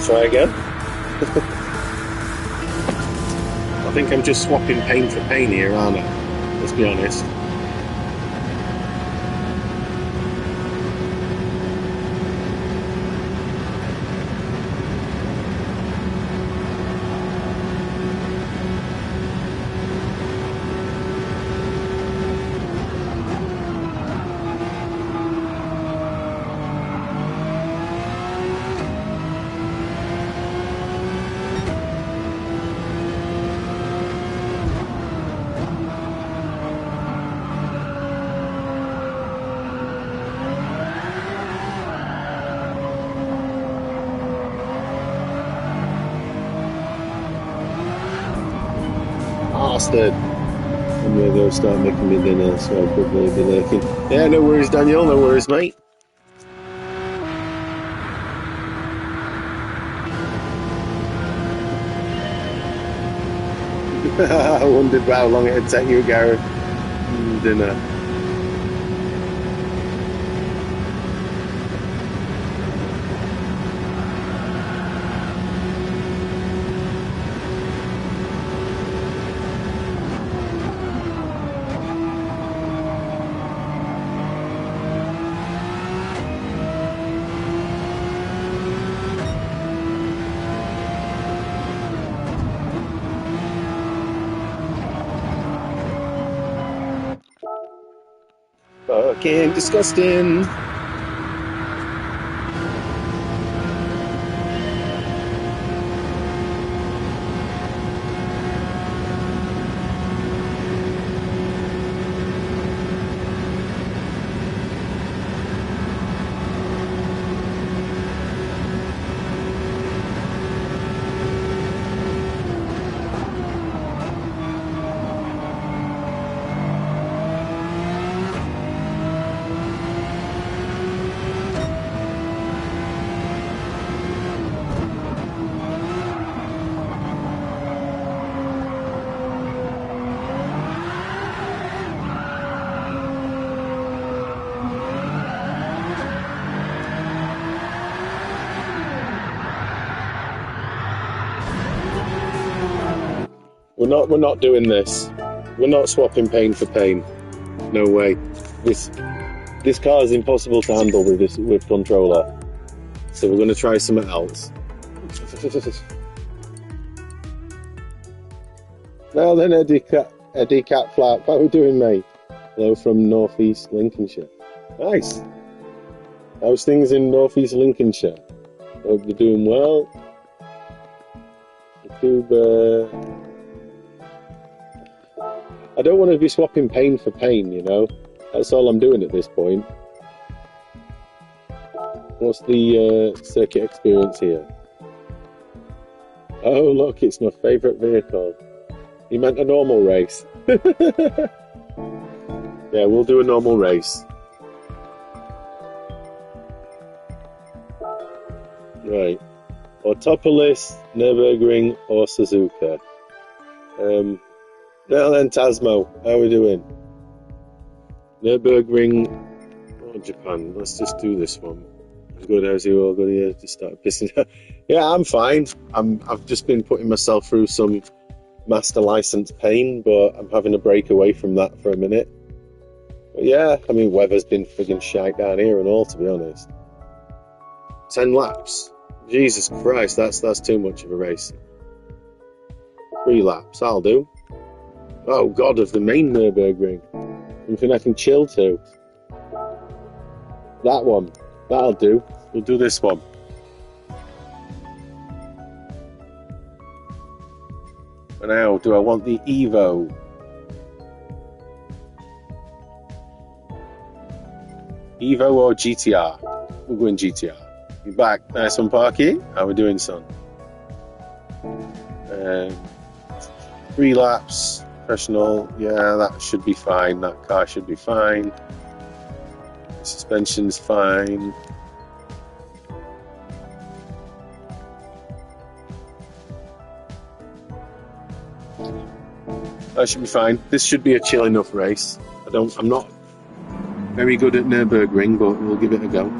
Try again. I think I'm just swapping pain for pain here, aren't I? Let's be honest. Bastard. I'm gonna go start making me dinner, so I'll probably be lurking. Yeah, no worries, Daniel, no worries, mate. I wondered how long it would take you, Gareth. Dinner. Fucking disgusting. We're not doing this. We're not swapping pain for pain. No way. This car is impossible to handle with controller. So we're going to try something else. Now then, Eddie Cat Flap, how are we doing, mate? Hello from Northeast Lincolnshire. Nice. How's things in Northeast Lincolnshire? Hope you're doing well. YouTube. I don't want to be swapping pain for pain, you know. That's all I'm doing at this point. What's the circuit experience here? Oh, look, it's my favourite vehicle. You meant a normal race. Yeah, we'll do a normal race. Right. Autopolis, Nürburgring, or Suzuka. Now then, Tasmo, how are we doing? Nürburgring or Japan? Let's just do this one. Good, how's you all? Good here. Just start pissing. Yeah, I'm fine. I've just been putting myself through some master license pain, but I'm having a break away from that for a minute. But yeah, I mean, weather's been friggin' shite down here and all, to be honest. 10 laps. Jesus Christ, that's too much of a race. 3 laps, I'll do. Oh God, of the main Nürburgring. Something I can chill to. That one. That'll do. We'll do this one. And now, do I want the Evo? Evo or GTR? We'll go in GTR. You're back. Nice one, Parky. How we doing, son? 3 laps. Professional. Yeah, that should be fine. That car should be fine. Suspension's fine. That should be fine. This should be a chill enough race. I'm not very good at Nürburgring, but we'll give it a go.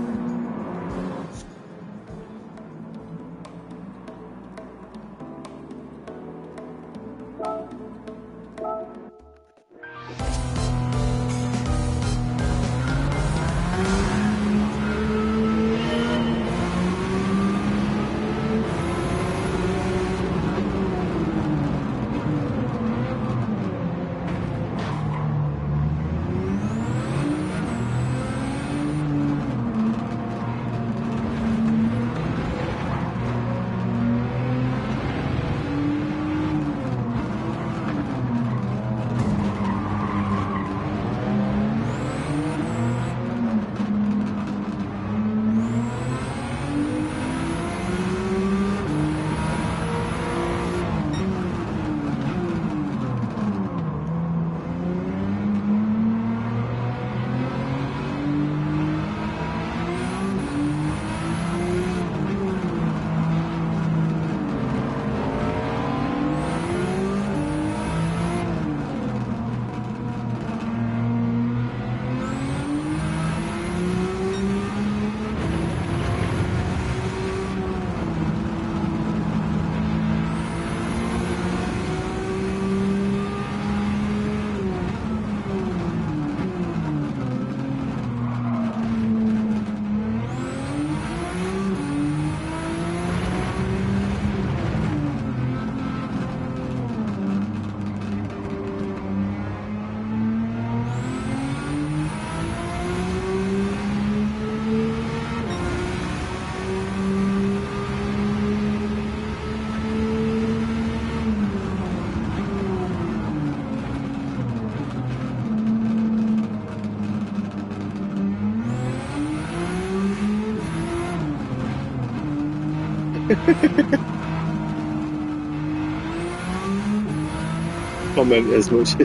Comment as much.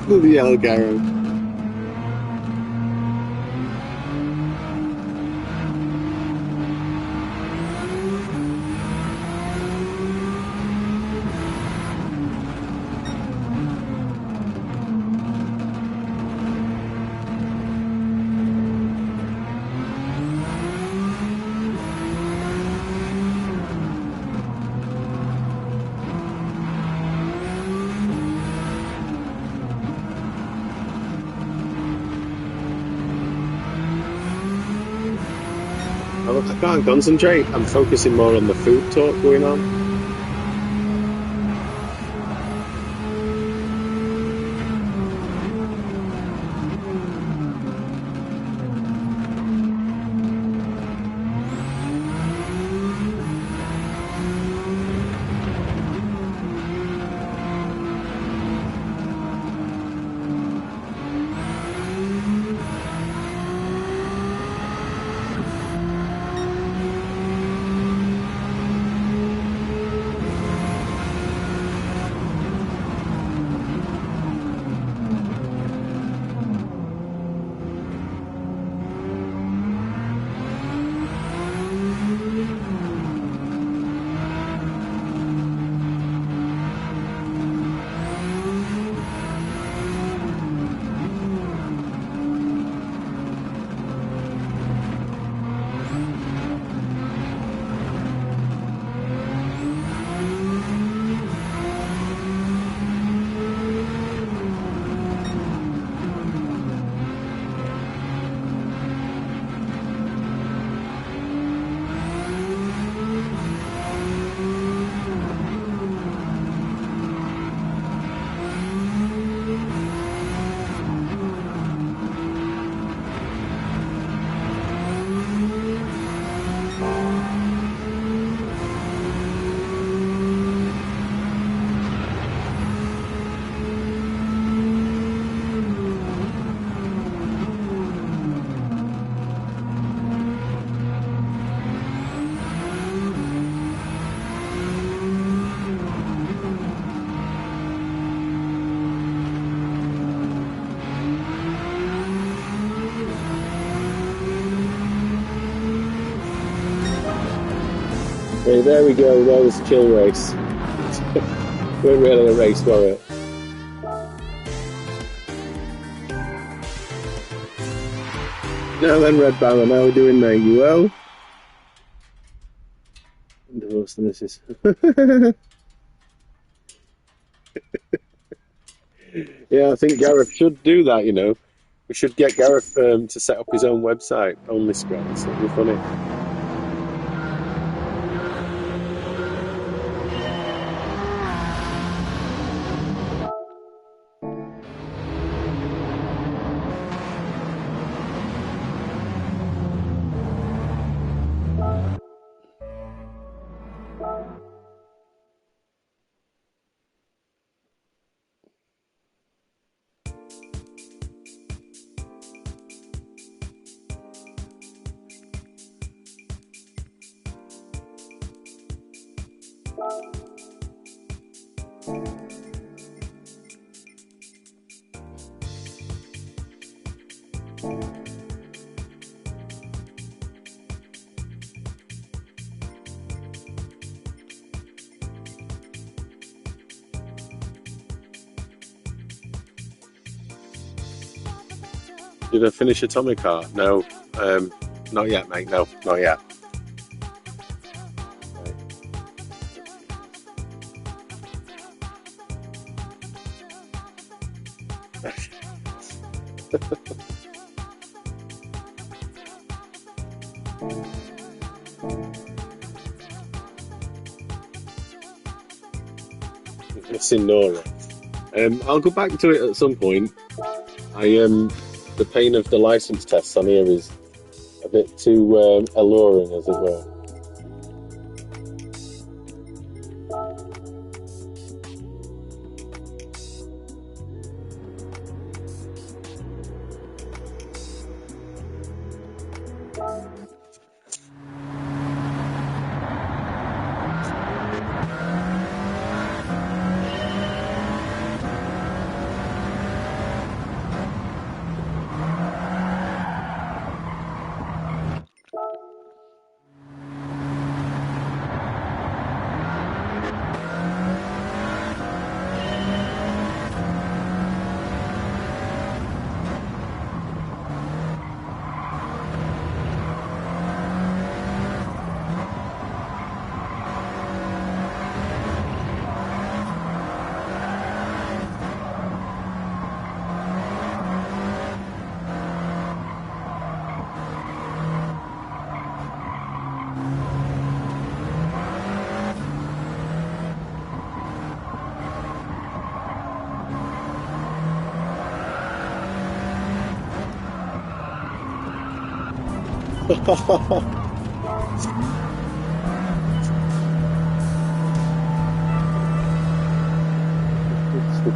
Bloody hell, Garo. I can't concentrate. I'm focusing more on the food talk going on. Okay, there we go. That was a chill race. We're really a race, were it? Now then, Red Baron, how are we doing, mate? You well? Divorce the missus. Yeah, I think Gareth should do that, you know. We should get Gareth to set up his own website, only scrams. That'd be funny. Did I finish Atomic Heart? No, not yet, mate. No, not yet. Missing Nora. I'll go back to it at some point. The pain of the license tests on here is a bit too alluring, as it were. Some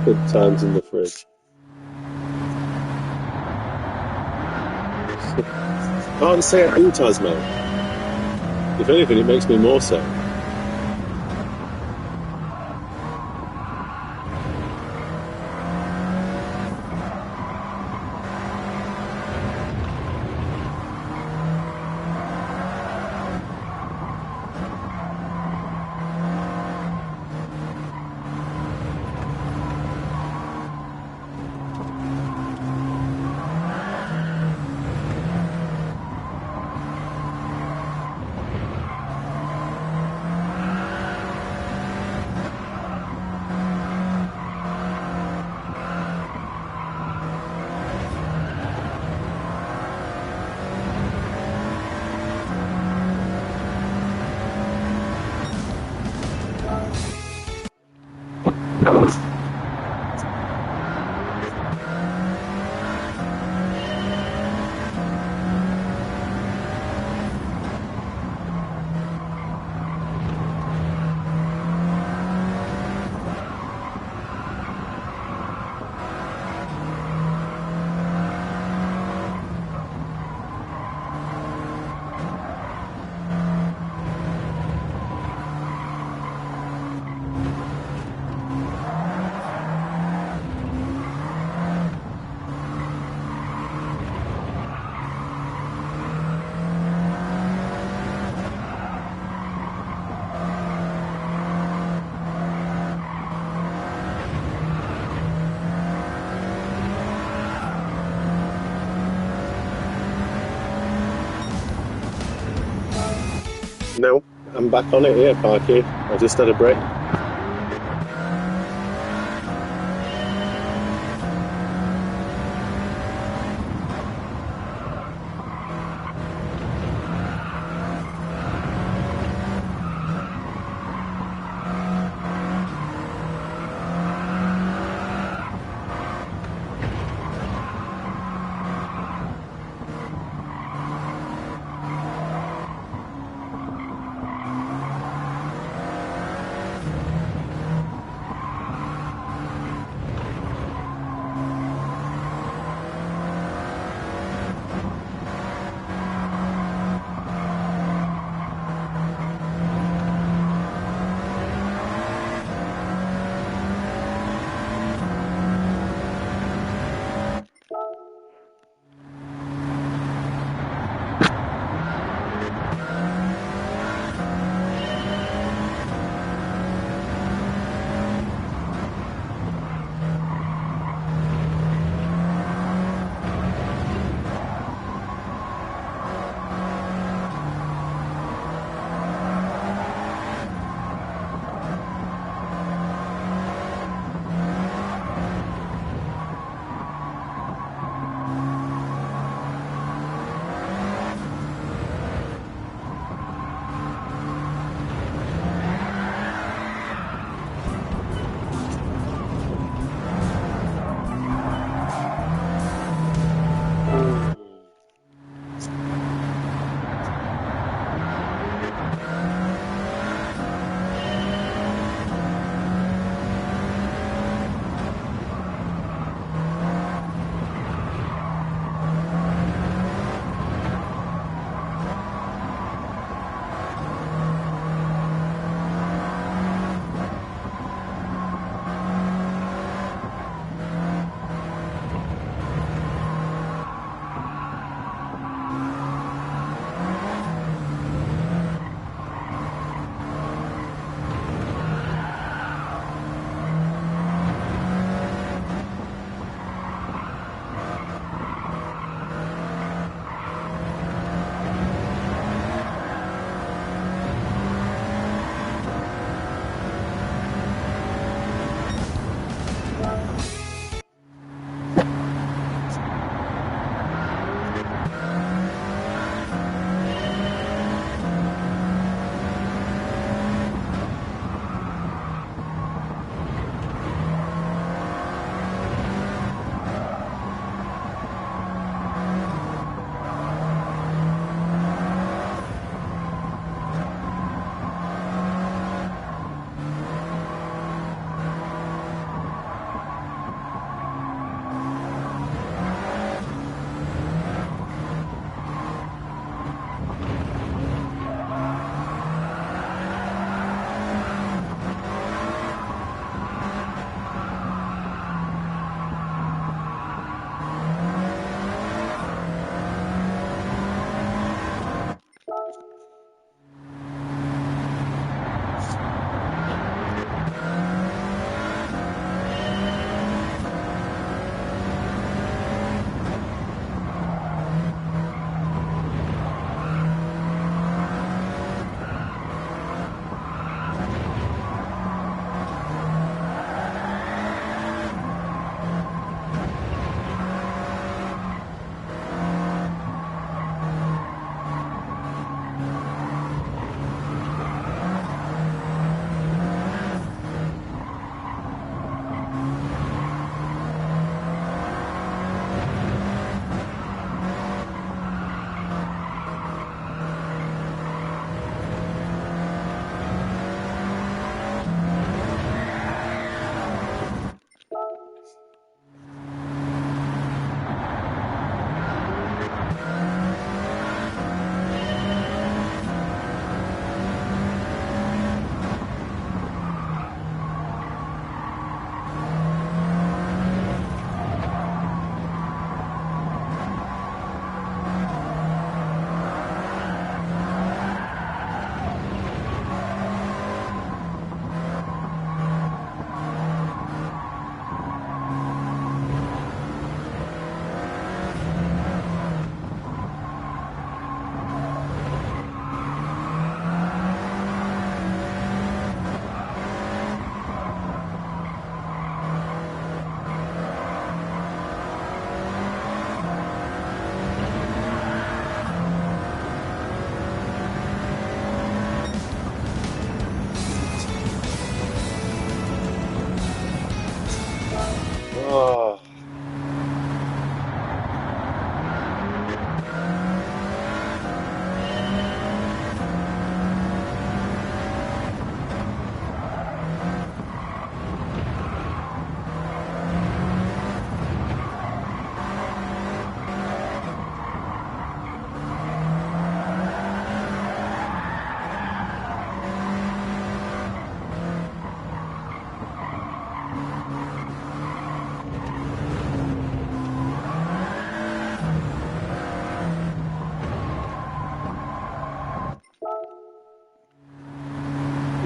good times in the fridge. Can't say it all, Tasmo. If anything, it makes me more so. No, I'm back on it here, Parky. I just had a break.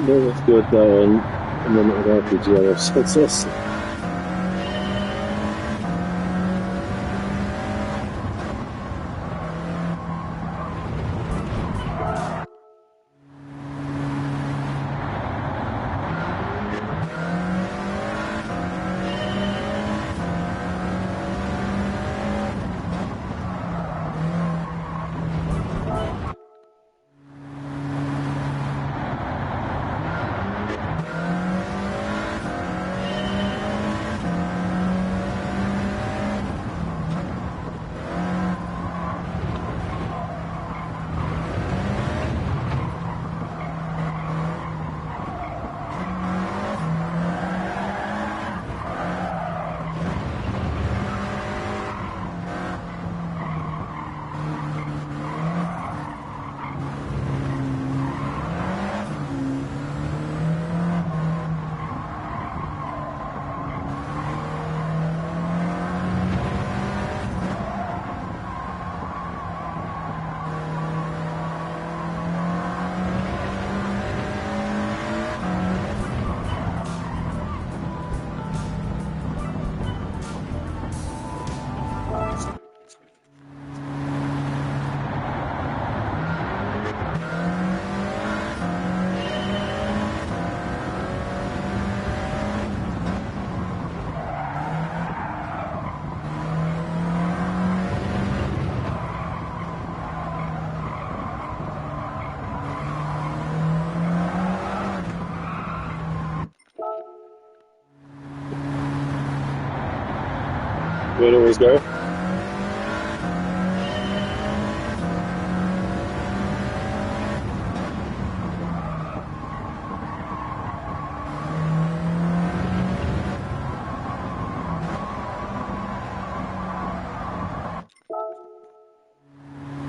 That was good though on unlimited RPG. I was successful. Where do always go?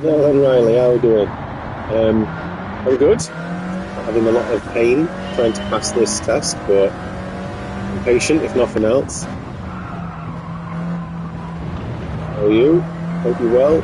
No, and Riley, how are we doing? I'm good. Having a lot of pain trying to pass this test, but I'm patient if nothing else. How are you? Hope you're well.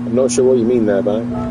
I'm not sure what you mean there, Mike.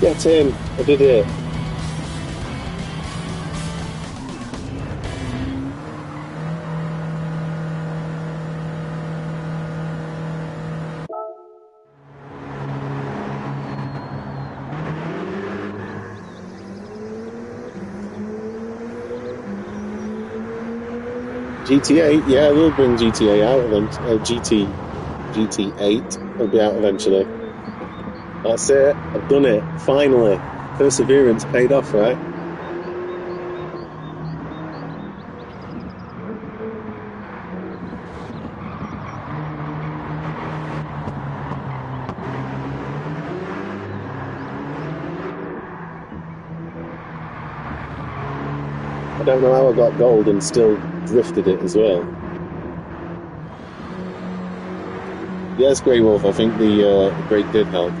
Get in. I did it. GTA, yeah, we'll bring GTA out of them. GT. GT8 will be out eventually. That's it. I've done it. Finally. Perseverance paid off, right? I don't know how I got gold and still drifted it as well. Yes, Grey Wolf, I think the brake did help.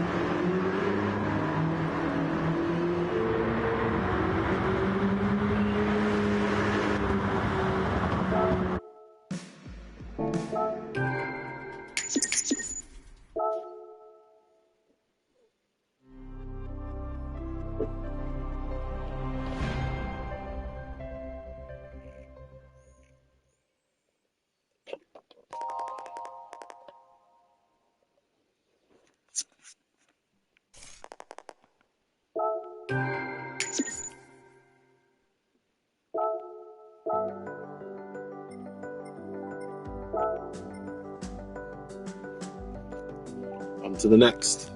On to the next.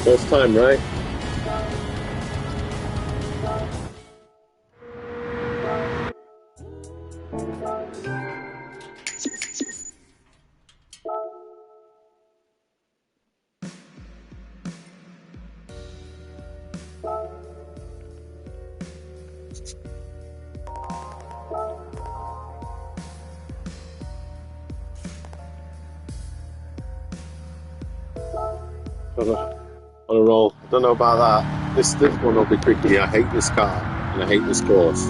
First time, right? On a roll. I don't know about that. This one will be tricky. I hate this car and I hate this course.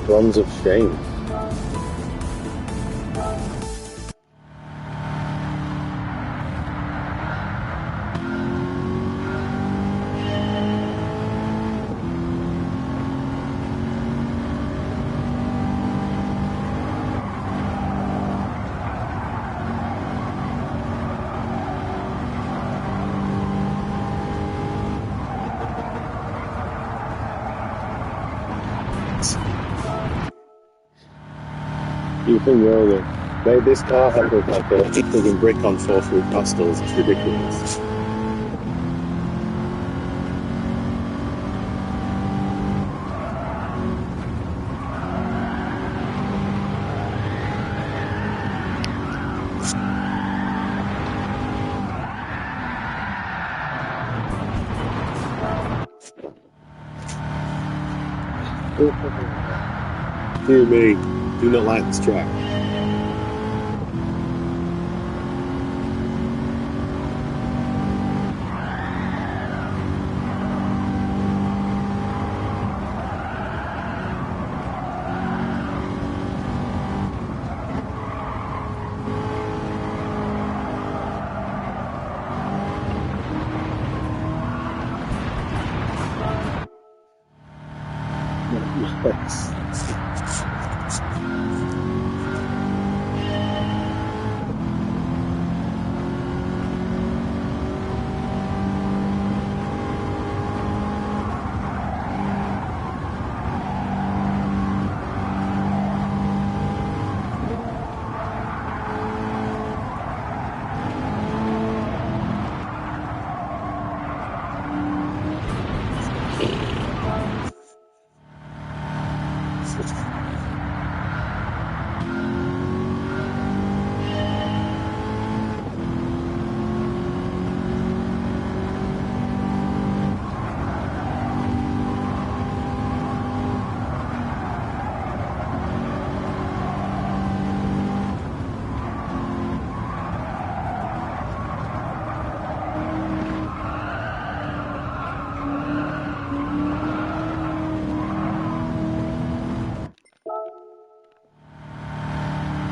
Bronze of shame. You think made this car have look like a frigging brick on 4-foot pastels. It's ridiculous. Dear me, do not like this track. Nice.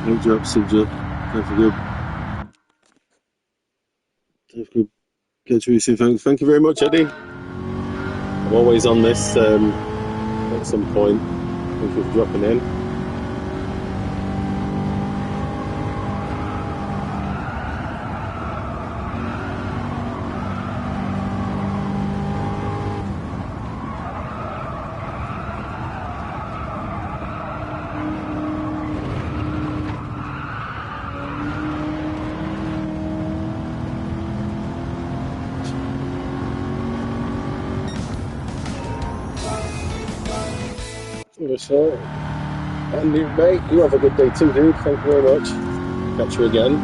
No job, sub job. Don't forget. Don't forget. Catch you soon. Thank you very much, Eddie. I'm always on this at some point. Thank you for dropping in. So, Andy, mate, you have a good day too, dude. Thank you very much. Catch you again.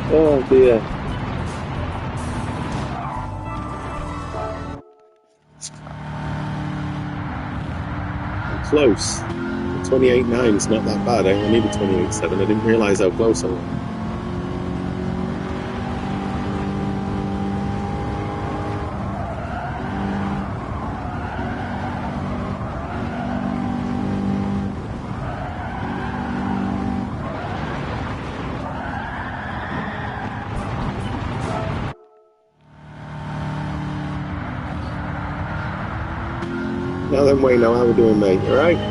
Oh dear. I'm close. 28.9 is not that bad. I only needed 28.7. I didn't realise how close I was. Now then, Wayne, how we doing, mate? All right?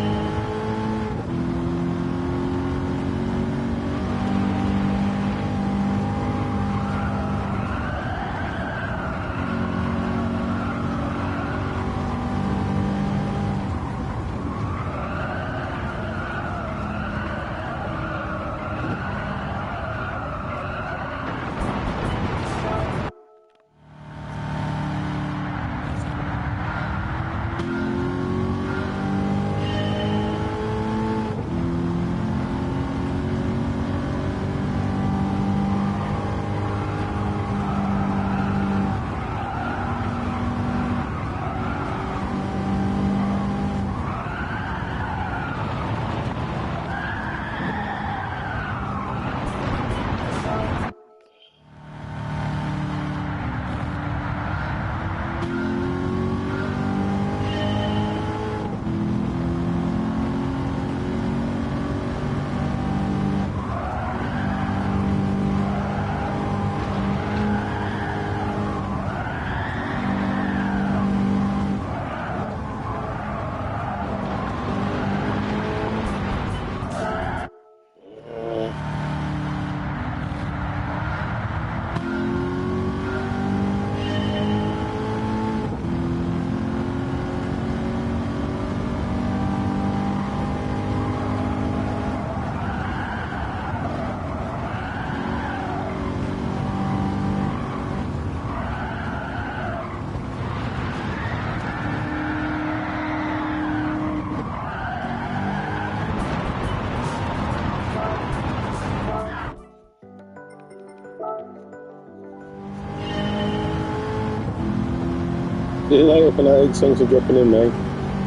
See you later, Fanatics. Thanks for dropping in, mate.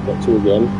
Got to again.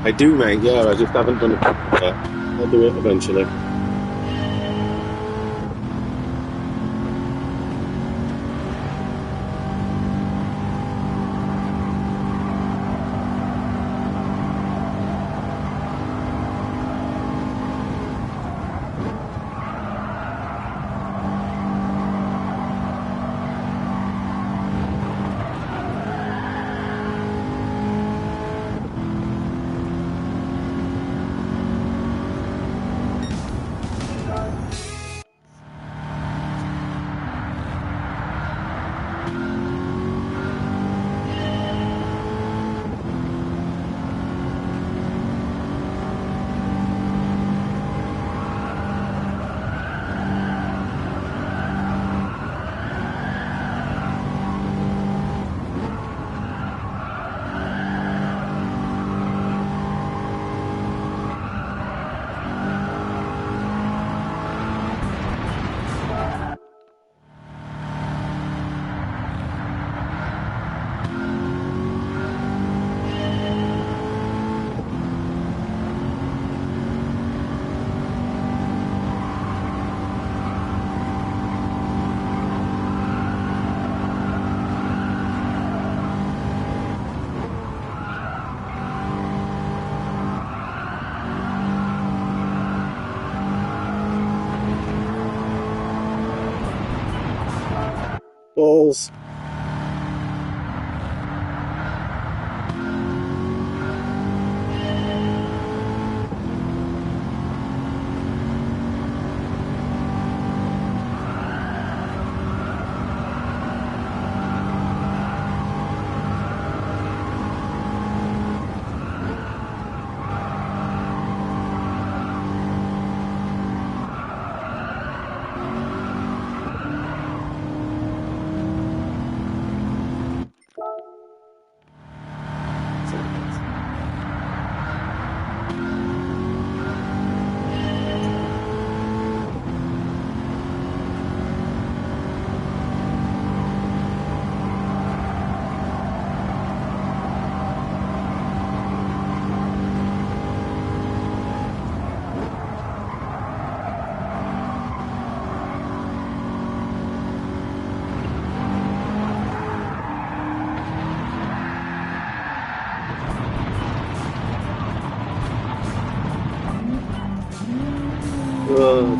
I do, mate. Yeah, I just haven't done it yet. I'll do it eventually. Balls.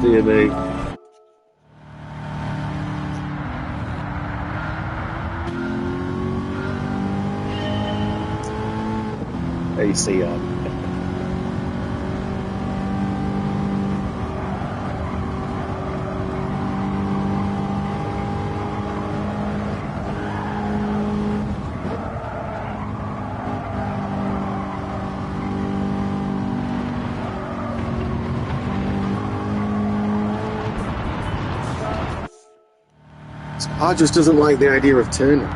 dear me. AC on. This car just doesn't like the idea of turning.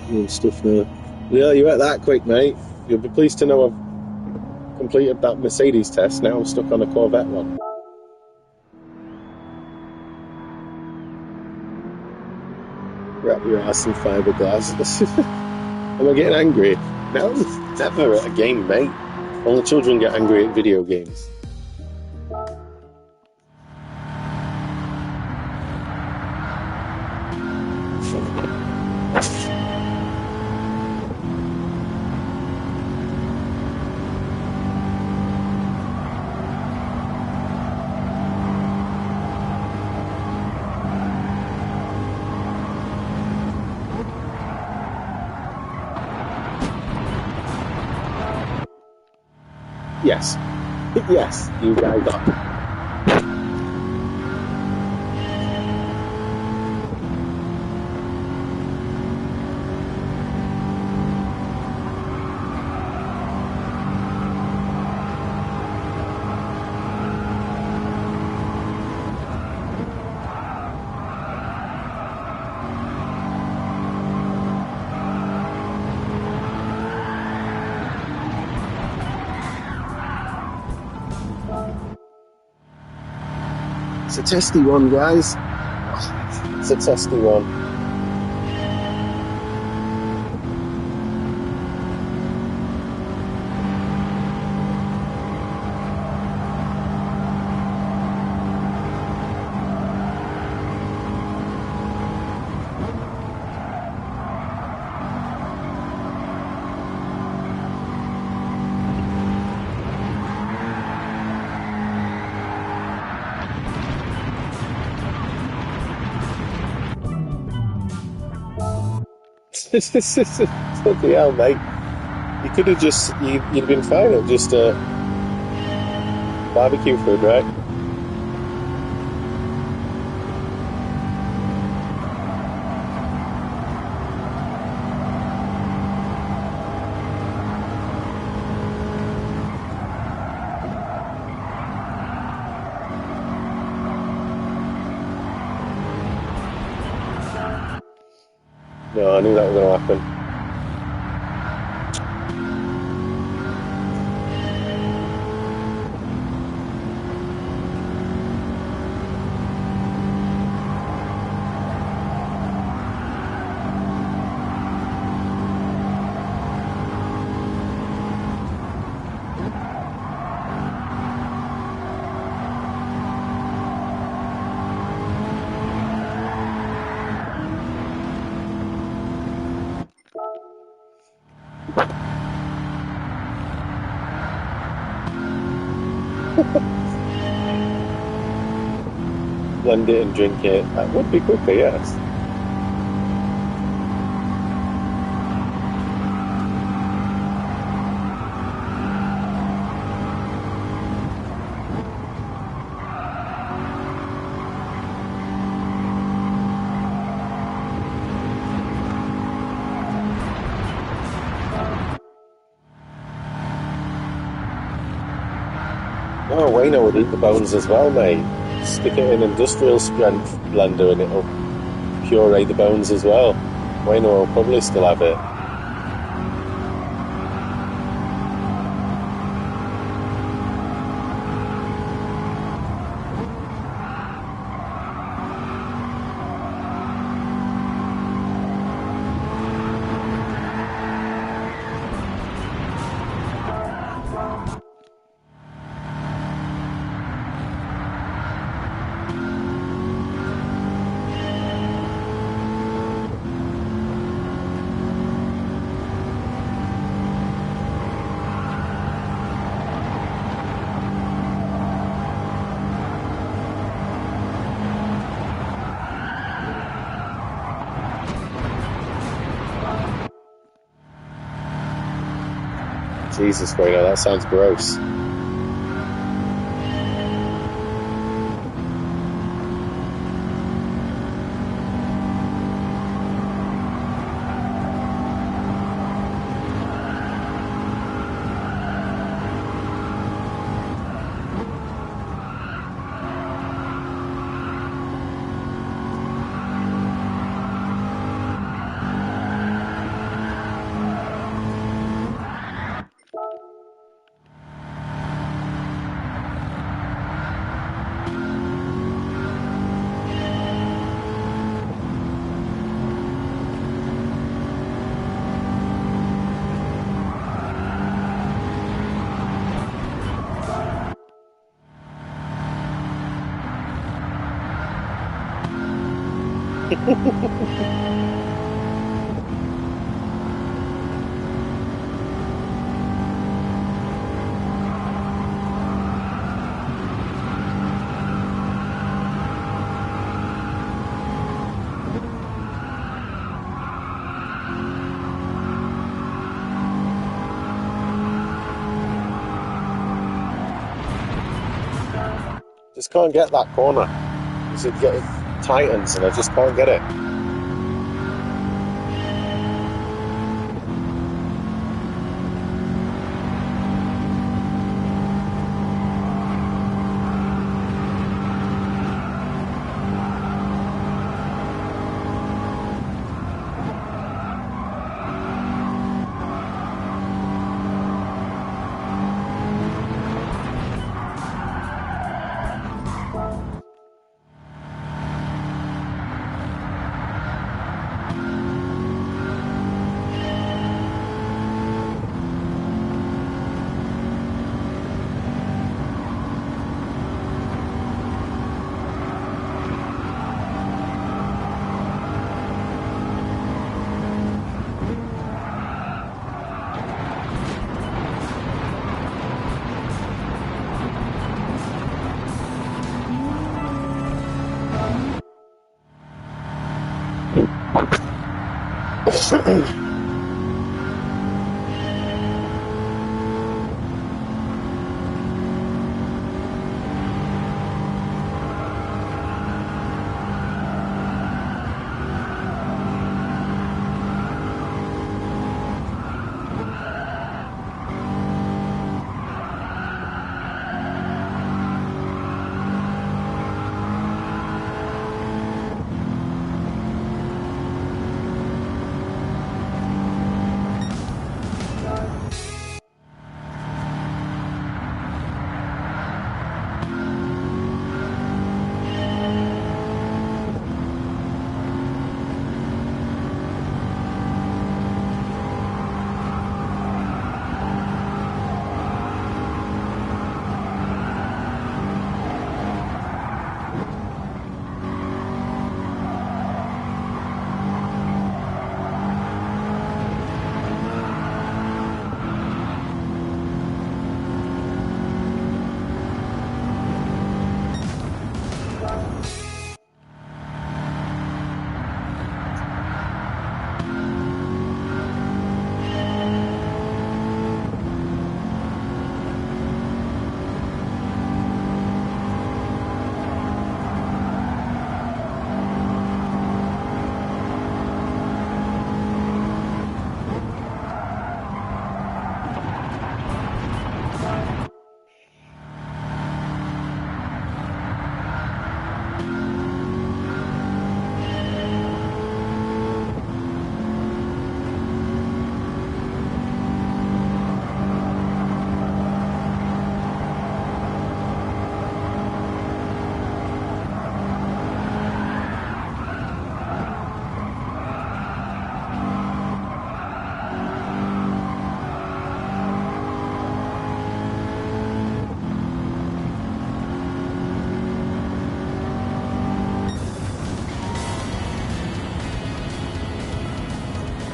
And stuff now. Yeah, you went that quick, mate. You'll be pleased to know I've completed that Mercedes test. Now I'm stuck on a Corvette one. Wrap your ass in fiberglass. Am I getting angry? No, never at a game, mate. Only children get angry at video games. Yes. Yes, you guys are. It's a testy one, guys. It's a testy one. Bloody hell, mate. You could have you'd been fine at just barbecue food, right? No, I knew that was going to happen. Blend it and drink it. That would be quicker, yes. Oh, Wayno would eat the bones as well, mate. Stick it in industrial strength blender and it'll puree the bones as well. Wayno will probably still have it. Jesus, Wayno, that sounds gross. Just can't get that corner. It tightens and I just can't get it.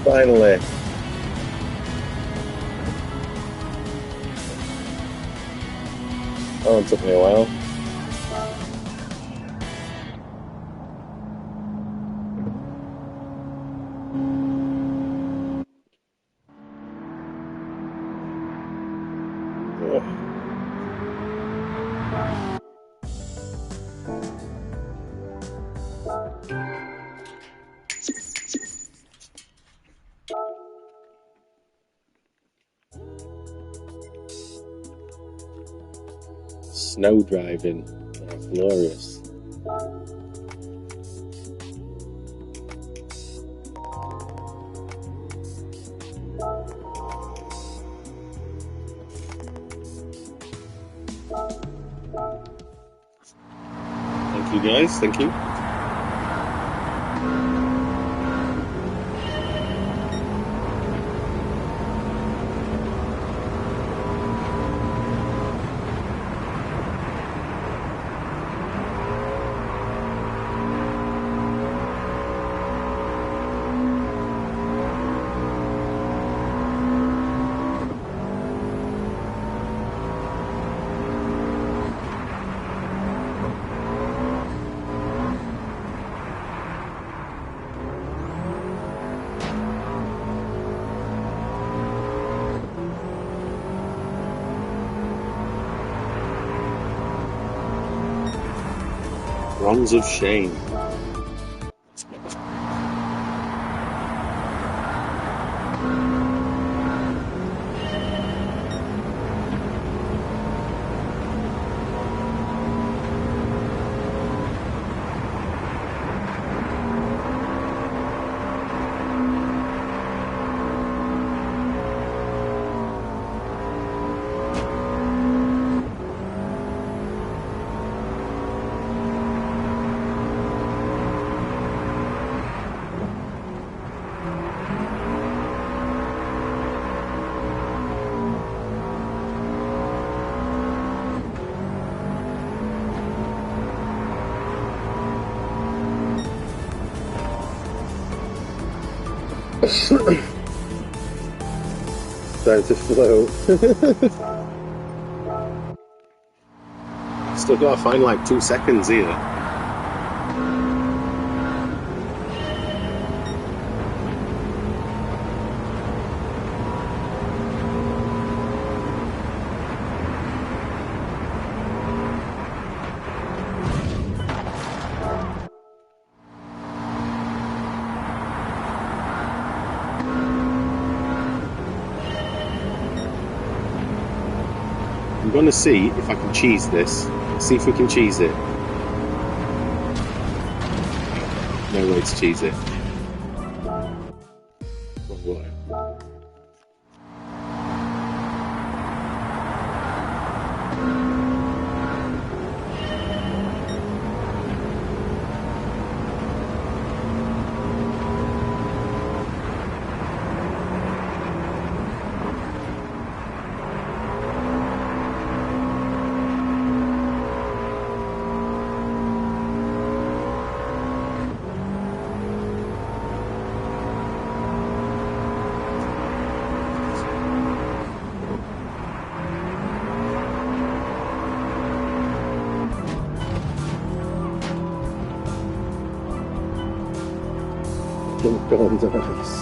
Finally. Oh, it took me a while. Snow driving. Oh, glorious. Thank you guys, thank you. Bronze of Shame. Time to float. Still gotta find like 2 seconds here. I'm going to see if I can cheese this. See if we can cheese it. No way to cheese it. What? Oh God, nice.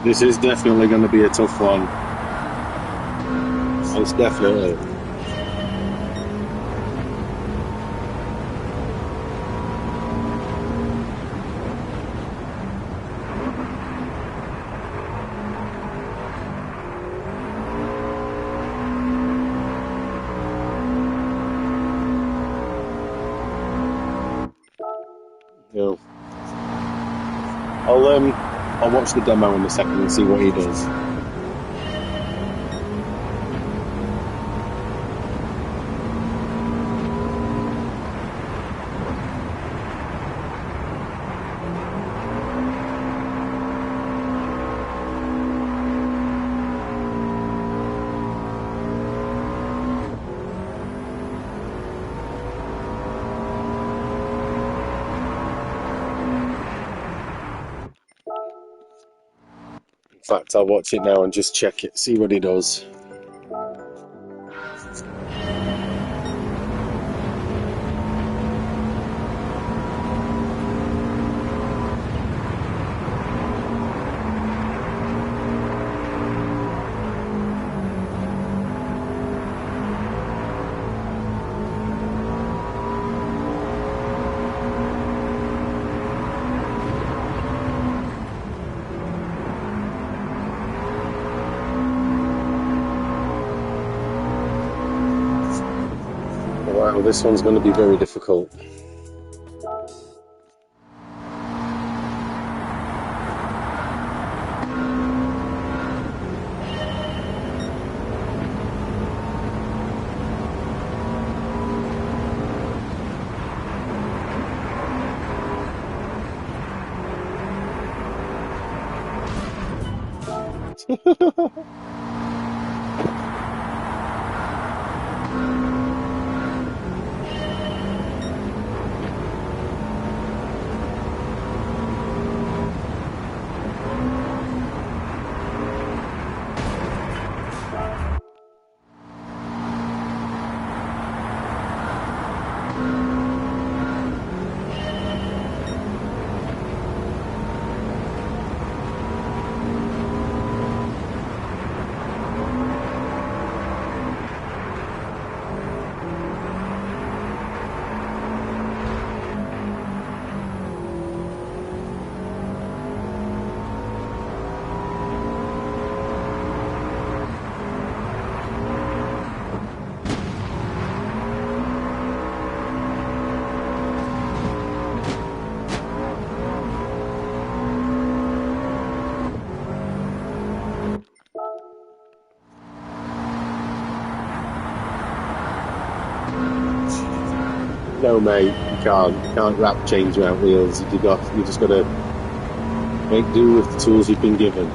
This is definitely going to be a tough one. Most definitely. Yeah. I'll watch the demo in a second and see what he does. In fact, I'll watch it now and just check it, see what he does. Wow, this one's going to be very difficult. No, mate, you can't. You can't wrap change around wheels. You just got to make do with the tools you've been given.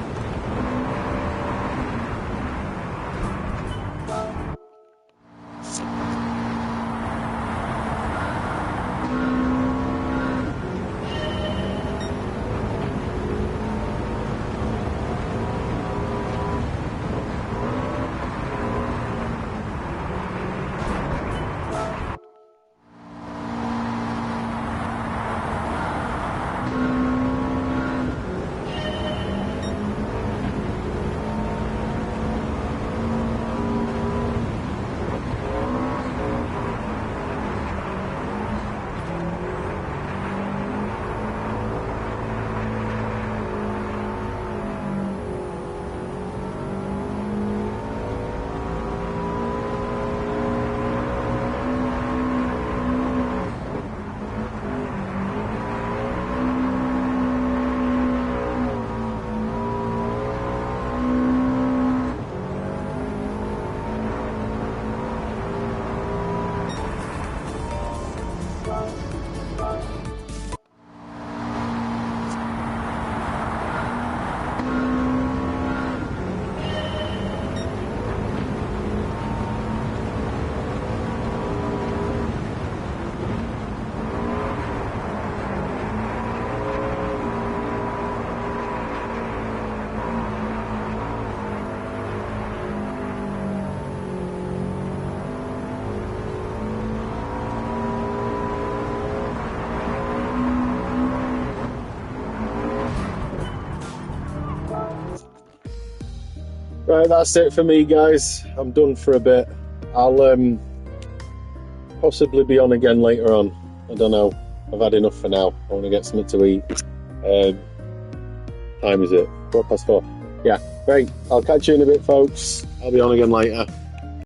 Right, that's it for me, guys. I'm done for a bit. I'll possibly be on again later on. I don't know. I've had enough for now. I want to get something to eat. Time is it? 4:04. Yeah, great. I'll catch you in a bit, folks. I'll be on again later.